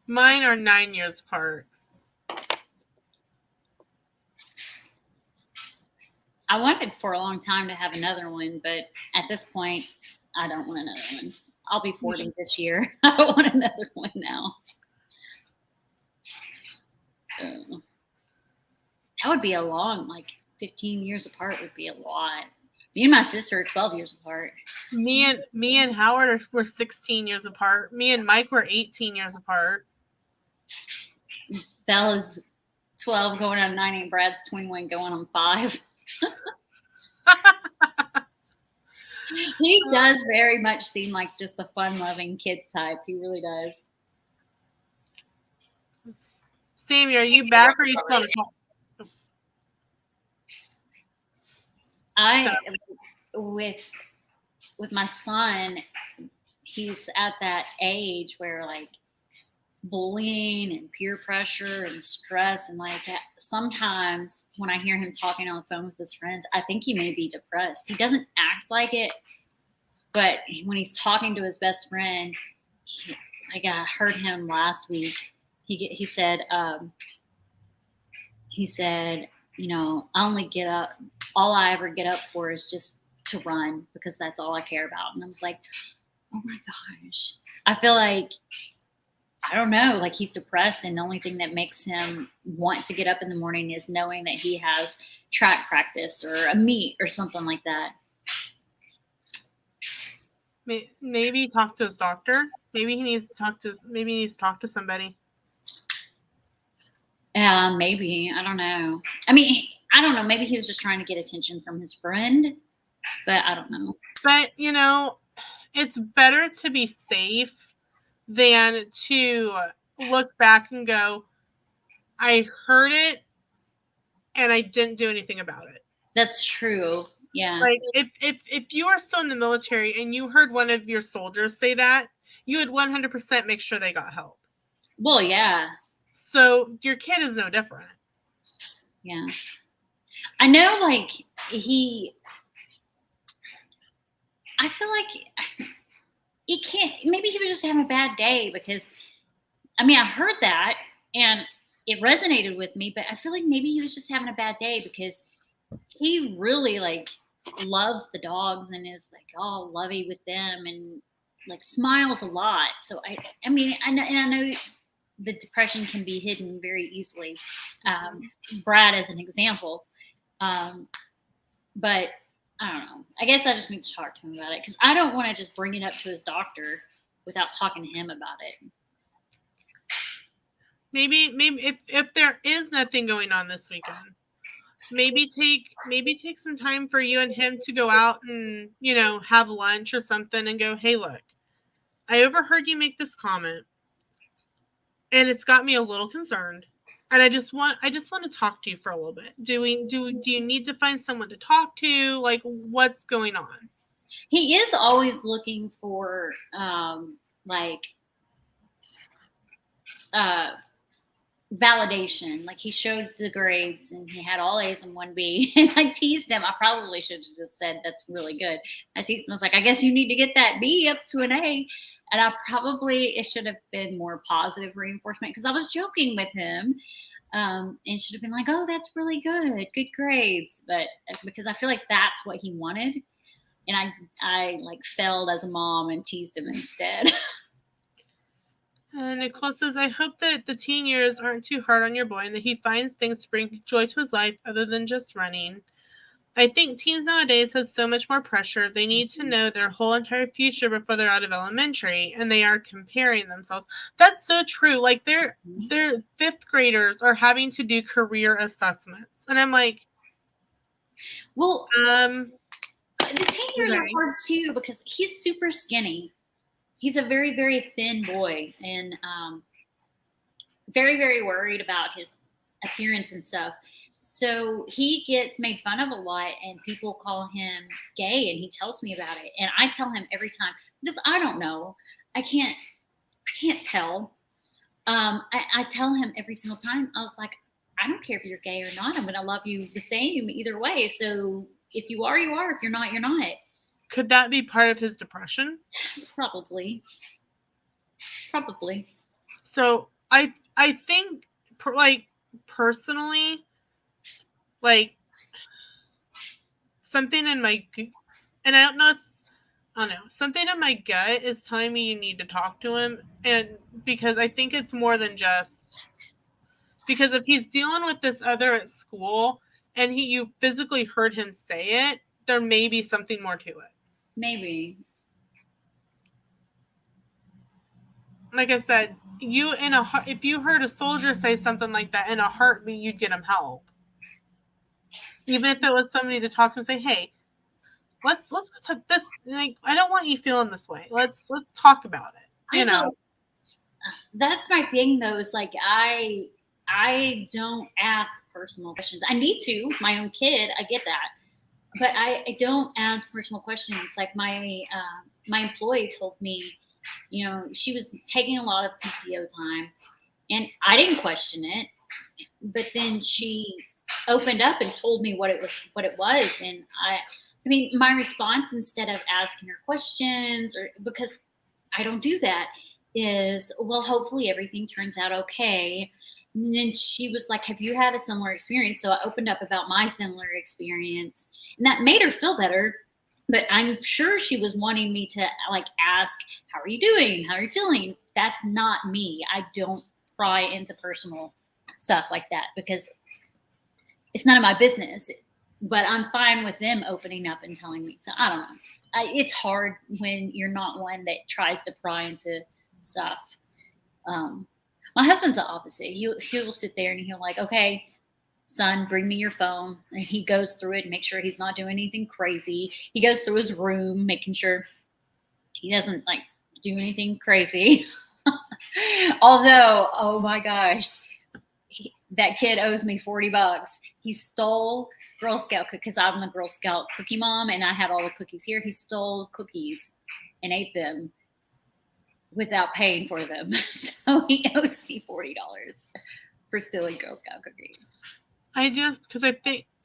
Mine are 9 years apart. I wanted for a long time to have another one, but at this point, I don't want another one. I'll be 40 this year. I don't want another one now. That would be a long, 15 years apart would be a lot. Me and my sister are 12 years apart. Me and Howard were 16 years apart. Me and Mike were 18 years apart. Bella's 12 going on 9, and Brad's 21 going on 5. He does very much seem like just the fun-loving kid type. He really does. Sammy, are you back or are you still on the call? With my son, he's at that age where bullying and peer pressure and stress, and sometimes when I hear him talking on the phone with his friends, I think he may be depressed. He doesn't act like it, but when he's talking to his best friend, I heard him last week. He said, I only get up. All I ever get up for is just to run because that's all I care about. And I was like, oh my gosh. I feel like, I don't know, he's depressed, and the only thing that makes him want to get up in the morning is knowing that he has track practice or a meet or something like that. Maybe talk to his doctor. Maybe he needs to talk to somebody. Maybe. I don't know. I mean, I don't know. Maybe he was just trying to get attention from his friend, but I don't know. But, it's better to be safe than to look back and go, I heard it and I didn't do anything about it. That's true. Yeah. If you are still in the military and you heard one of your soldiers say that, you would 100% make sure they got help. Well, yeah. So your kid is no different. Yeah. I know, I feel like he can't, maybe he was just having a bad day because, I heard that and it resonated with me, but I feel like maybe he was just having a bad day because he really loves the dogs and is all lovey with them and smiles a lot. So I know the depression can be hidden very easily. Brad as an example. But I don't know. I guess I just need to talk to him about it because I don't want to just bring it up to his doctor without talking to him about it. Maybe if there is nothing going on this weekend, maybe take some time for you and him to go out and, have lunch or something and go, hey, look, I overheard you make this comment and it's got me a little concerned. And I just want to talk to you for a little bit. Do you need to find someone to talk to? What's going on? He is always looking for validation. Like he showed the grades and he had all A's and 1B. And I teased him. I probably should have just said, that's really good. I teased him. I was like, I guess you need to get that B up to an A. And it should have been more positive reinforcement because I was joking with him. And should have been like, oh, that's really good. Good grades. But because I feel like that's what he wanted. And I like failed as a mom and teased him instead. Nicole says, I hope that the teen years aren't too hard on your boy and that he finds things to bring joy to his life other than just running. I think teens nowadays have so much more pressure. They need to know their whole entire future before they're out of elementary, and they are comparing themselves. That's so true. Like their fifth graders are having to do career assessments. And I'm like, well, the teen years are okay. hard too because he's super skinny. He's a very, very thin boy and very, very worried about his appearance and stuff. So he gets made fun of a lot and people call him gay and he tells me about it. And I tell him every time because I don't know. I can't tell. I tell him every single time. I was like, I don't care if you're gay or not. I'm going to love you the same either way. So if you are, you are. If you're not, you're not. Could that be part of his depression? Probably. So I think like personally, like something in my, and I don't know, something in my gut is telling me you need to talk to him. And because I think it's more than just, because if he's dealing with this other at school and you physically heard him say it, there may be something more to it. Maybe. Like I said, if you heard a soldier say something like that in a heartbeat, you'd get him help. Even if it was somebody to talk to and say, "Hey, let's go talk this. Like, I don't want you feeling this way. Let's talk about it." You know. That's my thing, though. Is like I don't ask personal questions. I need to. My own kid, I get that. But I don't ask personal questions. Like my employee told me, she was taking a lot of PTO time, and I didn't question it. But then she opened up and told me what it was, and I mean, my response instead of asking her questions or because I don't do that is, well, hopefully everything turns out okay. And then she was like, have you had a similar experience? So I opened up about my similar experience and that made her feel better. But I'm sure she was wanting me to like ask, how are you doing? How are you feeling? That's not me. I don't pry into personal stuff like that because it's none of my business. But I'm fine with them opening up and telling me. So I don't know. It's hard when you're not one that tries to pry into stuff. My husband's the opposite. He'll sit there and he'll like, okay, son, bring me your phone. And he goes through it and make sure he's not doing anything crazy. He goes through his room, making sure he doesn't like do anything crazy. Although, oh my gosh, that kid owes me $40. He stole Girl Scout cookies because I'm the Girl Scout cookie mom and I had all the cookies here. He stole cookies and ate them without paying for them. So he owes me $40 for stealing Girl Scout cookies.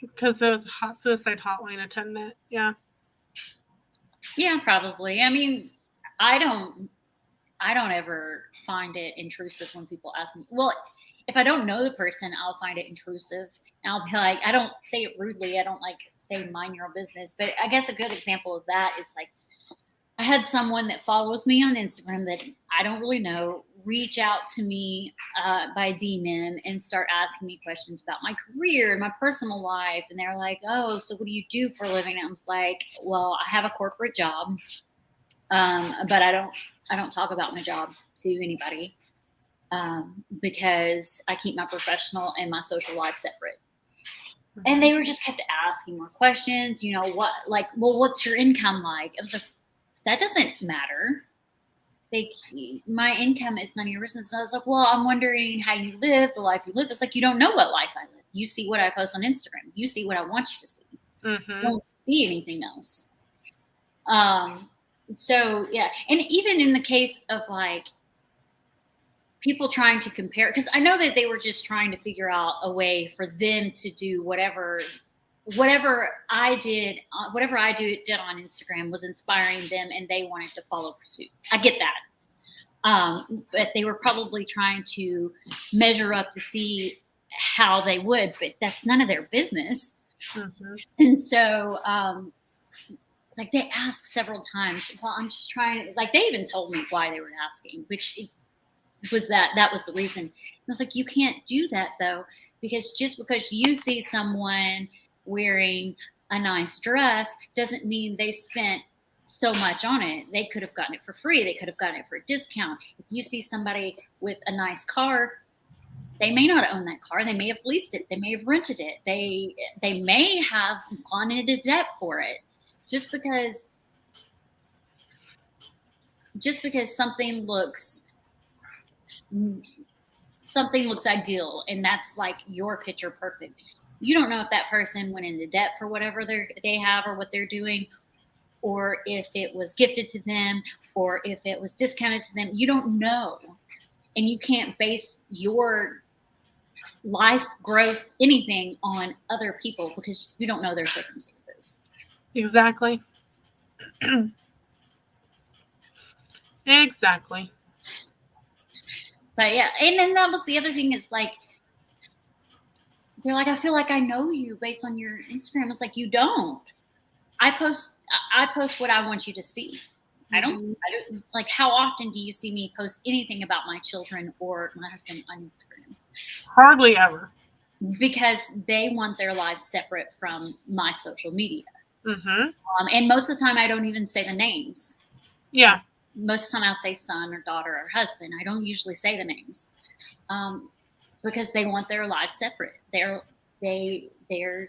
Because there was a suicide hotline attendant. Yeah. Yeah, probably. I mean, I don't ever find it intrusive when people ask me. Well, if I don't know the person, I'll find it intrusive. And I'll be like, I don't say it rudely. I don't like say mind your own business. But I guess a good example of that is like, I had someone that follows me on Instagram that I don't really know reach out to me by DM and start asking me questions about my career and my personal life. And they're like, oh, so what do you do for a living? And I was like, well, I have a corporate job, but I don't talk about my job to anybody because I keep my professional and my social life separate. And they were just kept asking more questions. What's your income like? It was like, that doesn't matter. My income is none of your business. So I was like, well, I'm wondering how you live, the life you live. It's like, you don't know what life I live. You see what I post on Instagram. You see what I want you to see. Mm-hmm. You don't see anything else. So, yeah. And even in the case of like people trying to compare, because I know that they were just trying to figure out a way for them to do whatever I did on Instagram was inspiring them, and they wanted to follow pursuit. I get that. But they were probably trying to measure up to see how they would, but that's none of their business. Mm-hmm. And so, like, they asked several times, well, I'm just trying, like, they even told me why they were asking, which was that was the reason. I was like, you can't do that, though, because just because you see someone wearing a nice dress doesn't mean they spent so much on it. They could have gotten it for free. They could have gotten it for a discount. If you see somebody with a nice car, they may not own that car. They may have leased it. They may have rented it. They may have gone into debt for it. Just because something looks ideal, and that's like your picture perfect. You don't know if that person went into debt for whatever they have or what they're doing, or if it was gifted to them, or if it was discounted to them. You don't know, and you can't base your life growth, anything, on other people because you don't know their circumstances. Exactly. Exactly. But yeah, and then that was the other thing. It's like, they're like, I feel like I know you based on your Instagram. It's like, you don't. I post what I want you to see. I don't like, how often do you see me post anything about my children or my husband on Instagram? Hardly ever. Because they want their lives separate from my social media. Mm-hmm. And most of the time I don't even say the names. Yeah. Most of the time I'll say son or daughter or husband. I don't usually say the names. Because they want their lives separate. Their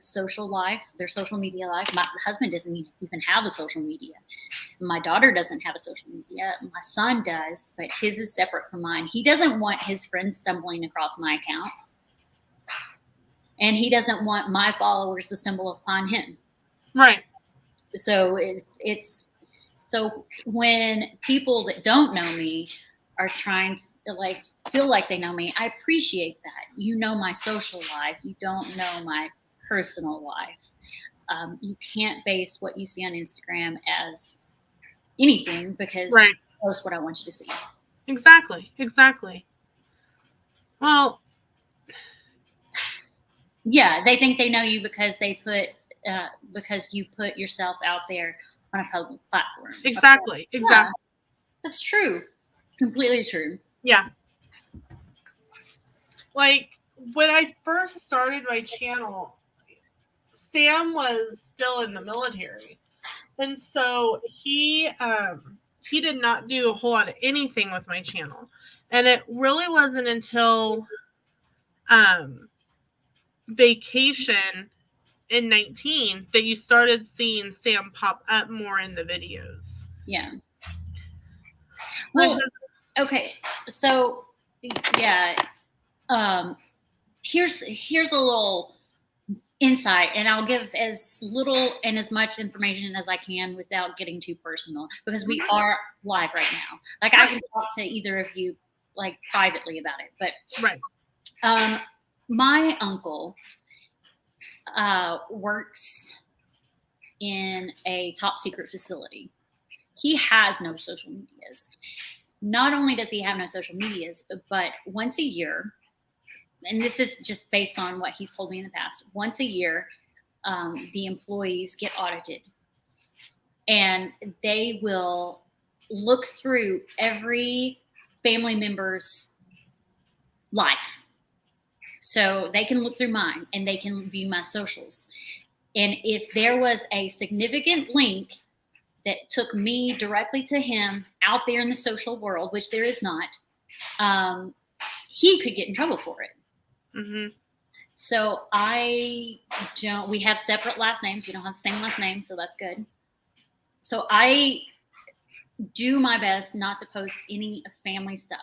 social life, their social media life. My husband doesn't even have a social media. My daughter doesn't have a social media. My son does, but his is separate from mine. He doesn't want his friends stumbling across my account. And he doesn't want my followers to stumble upon him. Right. So so when people that don't know me are trying to like feel like they know me, I appreciate that. You know my social life. You don't know my personal life. You can't base what you see on Instagram as anything because right. I post what I want you to see. Exactly. Well, yeah, they think they know you because because you put yourself out there on a public platform. Exactly. Yeah, that's true. Completely true. Yeah. Like, when I first started my channel, Sam was still in the military. And so he did not do a whole lot of anything with my channel. And it really wasn't until vacation in 19 that you started seeing Sam pop up more in the videos. Yeah. Well, okay. So yeah, here's a little insight, and I'll give as little and as much information as I can without getting too personal, because we are live right now. Like, I can talk to either of you like privately about it, but my uncle works in a top secret facility. He has no social medias. Not only does he have no social medias, but once a year, and this is just based on what he's told me in the past, once a year, the employees get audited. And they will look through every family member's life. So they can look through mine and they can view my socials. And if there was a significant link that took me directly to him out there in the social world, which there is not, he could get in trouble for it. Mm-hmm. So we have separate last names. We don't have the same last name, so that's good. So I do my best not to post any family stuff.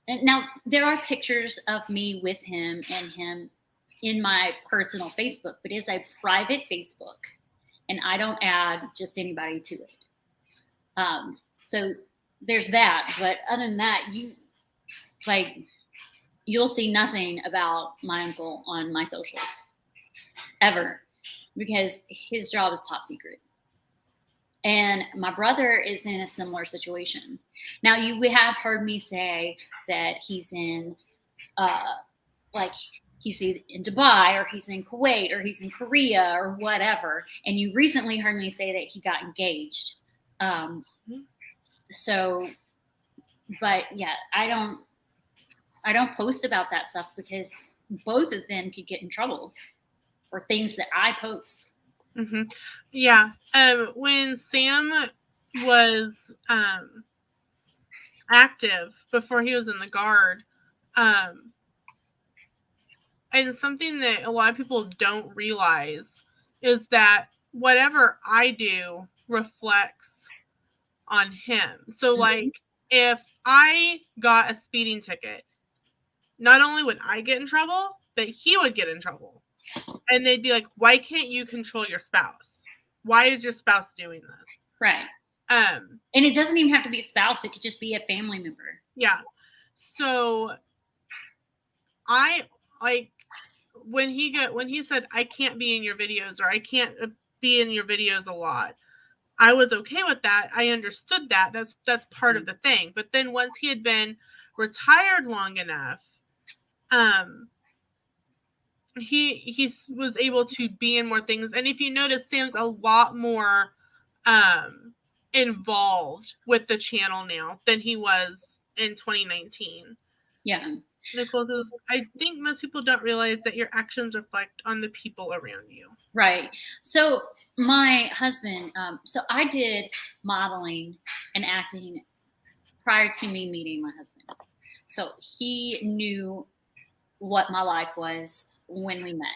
And now, there are pictures of me with him and him in my personal Facebook, but it's a private Facebook, and I don't add just anybody to it. So there's that. But other than that, like, you'll see nothing about my uncle on my socials ever, because his job is top secret. And my brother is in a similar situation. Now, you have heard me say that he's in, like, he's in Dubai, or he's in Kuwait, or he's in Korea, or whatever. And you recently heard me say that he got engaged. So, but yeah, I don't post about that stuff, because both of them could get in trouble for things that I post. Mm-hmm. Yeah. When Sam was active before he was in the Guard, and something that a lot of people don't realize is that whatever I do reflects on him. So, like, if I got a speeding ticket, not only would I get in trouble, but he would get in trouble. And they'd be like, why can't you control your spouse? Why is your spouse doing this? Right. And it doesn't even have to be a spouse. It could just be a family member. Yeah. So I, like, when he said, I can't be in your videos, or I can't be in your videos a lot, I was okay with that. I understood that. That's part of the thing. But then once he had been retired long enough, he was able to be in more things. And if you notice, Sam's a lot more involved with the channel now than he was in 2019. Yeah. Nicole says, I think most people don't realize that your actions reflect on the people around you. Right. So my husband, so I did modeling and acting prior to me meeting my husband. So he knew what my life was when we met.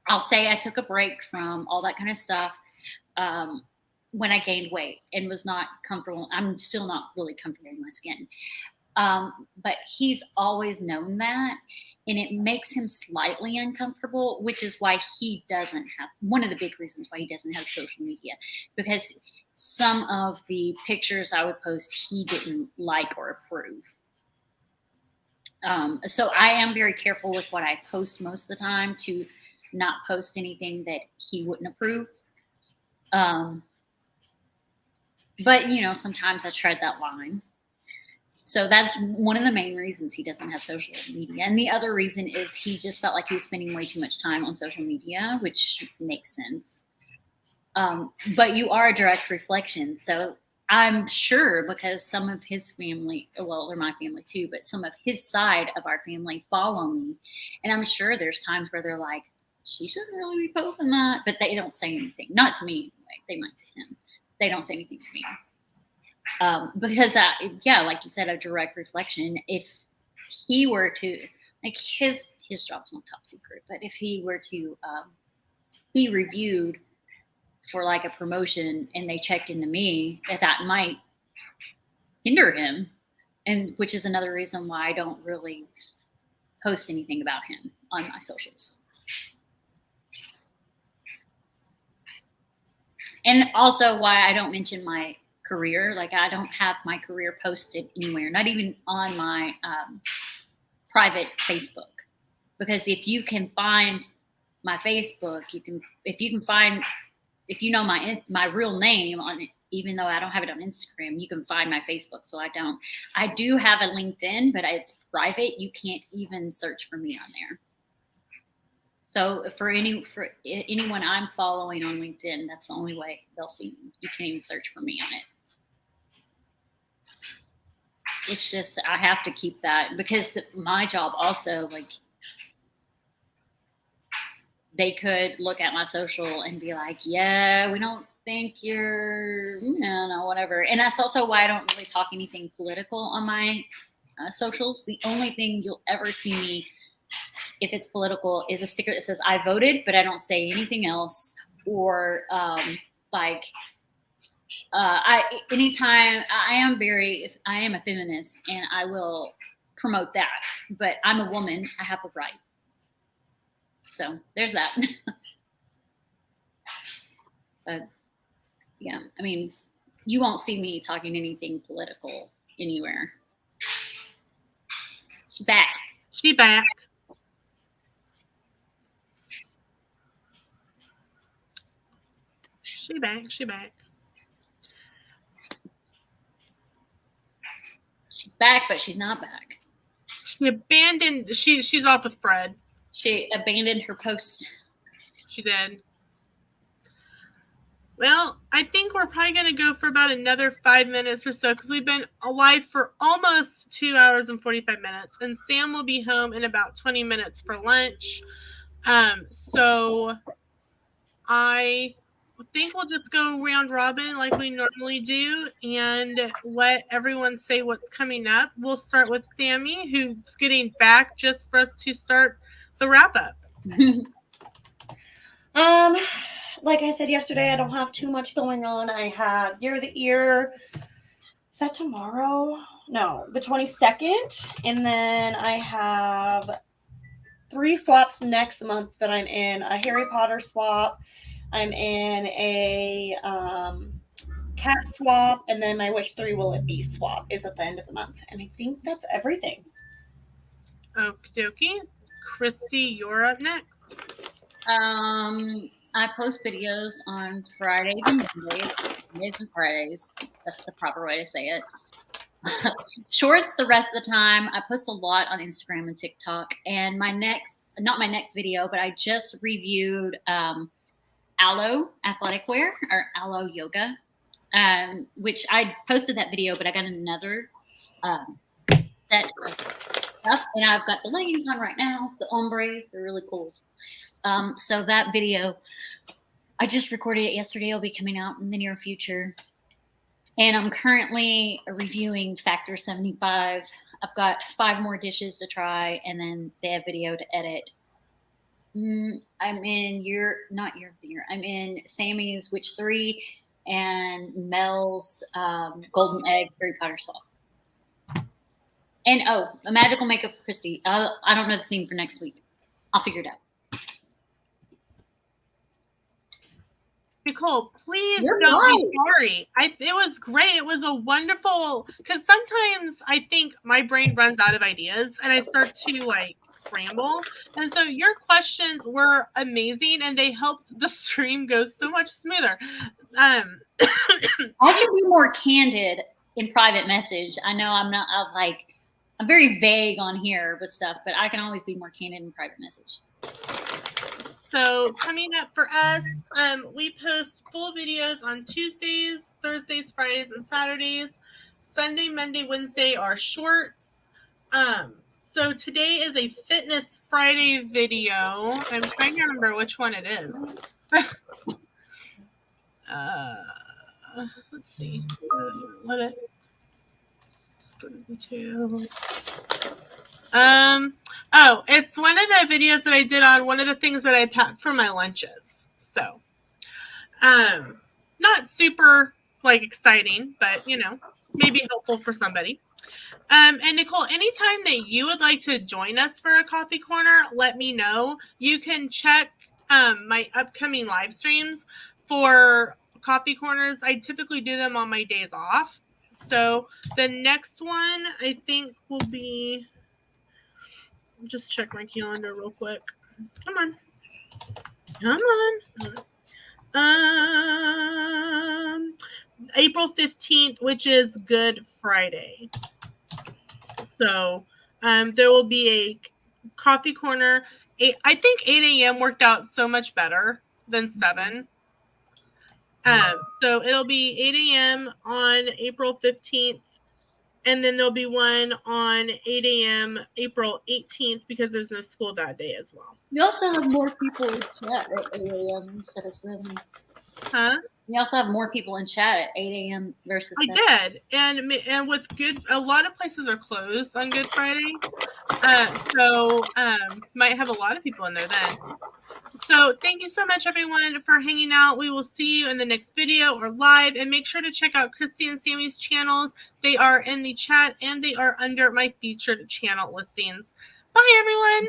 I'll say I took a break from all that kind of stuff when I gained weight and was not comfortable. I'm still not really comfortable in my skin. But he's always known that, and it makes him slightly uncomfortable, which is why he doesn't have, one of the big reasons why he doesn't have social media, because some of the pictures I would post, he didn't like or approve. So I am very careful with what I post most of the time, to not post anything that he wouldn't approve. But, you know, sometimes I tread that line. So that's one of the main reasons he doesn't have social media. And the other reason is he just felt like he was spending way too much time on social media, which makes sense. But you are a direct reflection. So I'm sure, because some of his family, well, they're my family too, but some of his side of our family follow me. And I'm sure there's times where they're like, she shouldn't really be posting that. But they don't say anything. Not to me, anyway. They might to him. They don't say anything to me. Because, yeah, like you said, a direct reflection. If he were to, like, his job's not top secret, but if he were to be reviewed for like a promotion and they checked into me, that might hinder him, and which is another reason why I don't really post anything about him on my socials. And also why I don't mention my career. Like, I don't have my career posted anywhere, not even on my private Facebook. Because if you can find my Facebook, if you know my real name on it, even though I don't have it on Instagram, you can find my Facebook. So I do have a LinkedIn, but it's private. You can't even search for me on there. So for anyone I'm following on LinkedIn, that's the only way they'll see me. You can't even search for me on it. It's just, I have to keep that, because my job also, like, they could look at my social and be like, yeah, we don't think you're, no, whatever. And that's also why I don't really talk anything political on my socials. The only thing you'll ever see me, if it's political, is a sticker that says I voted, but I don't say anything else. Or anytime I am a feminist, and I will promote that, but I'm a woman, I have the right. So there's that. But yeah, I mean, you won't see me talking anything political anywhere. She's back. She back. She back. She back. She's back, but she's not back. She abandoned. She's off with Fred. She abandoned her post. She did. Well, I think we're probably going to go for about another 5 minutes or so because we've been alive for almost 2 hours and 45 minutes. And Sam will be home in about 20 minutes for lunch. So I think we'll just go round robin like we normally do and let everyone say what's coming up. We'll start with Sammy, who's getting back just for us to start the wrap up. Like I said yesterday, I don't have too much going on. I have Year of the Ear. Is that tomorrow? No, the 22nd. And then I have 3 swaps next month that I'm in. A Harry Potter swap. I'm in a cat swap. And then my Which 3 Will It Be swap is at the end of the month. And I think that's everything. Okie dokie. Christy, you're up next. I post videos on Fridays and Mondays and Fridays. That's the proper way to say it. Shorts the rest of the time. I post a lot on Instagram and TikTok. And not my next video, but I just reviewed Aloe athletic wear or Aloe yoga, which I posted that video, but I got another set of stuff, and I've got the leggings on right now. The ombre, they're really cool. So that video, I just recorded it yesterday. It'll be coming out in the near future. And I'm currently reviewing Factor 75. I've got 5 more dishes to try, and then they have video to edit. I'm in I'm in Sammy's Which 3 and Mel's Golden Egg Harry Potter swap. And a magical makeup for Christy. I don't know the theme for next week. I'll figure it out. Nicole, please You're don't right. be sorry. It was great. It was a wonderful, because sometimes I think my brain runs out of ideas and I start to ramble. And so your questions were amazing and they helped the stream go so much smoother. I can be more candid in private message. I know I'm very vague on here with stuff, but I can always be more candid in private message. So coming up for us, we post full videos on Tuesdays, Thursdays, Fridays, and Saturdays. Sunday, Monday, Wednesday are shorts. So today is a Fitness Friday video. I'm trying to remember which one it is. Let's see. It's one of the videos that I did on one of the things that I packed for my lunches. So, not super exciting, but maybe helpful for somebody. And Nicole, anytime that you would like to join us for a coffee corner, let me know. You can check my upcoming live streams for coffee corners. I typically do them on my days off. So the next one I think will be, just check my calendar real quick. Come on. April 15th, which is Good Friday. So there will be a coffee corner. I think 8 a.m. worked out so much better than 7. So it'll be 8 a.m. on April 15th. And then there'll be one on 8 a.m. April 18th because there's no school that day as well. You also have more people in chat at 8 a.m. instead of 7. Huh? You also have more people in chat at 8 a.m. versus 7. I did. And with a lot of places are closed on Good Friday. So might have a lot of people in there then. So thank you so much, everyone, for hanging out. We will see you in the next video or live. And make sure to check out Christy and Sammy's channels. They are in the chat and they are under my featured channel listings. Bye, everyone.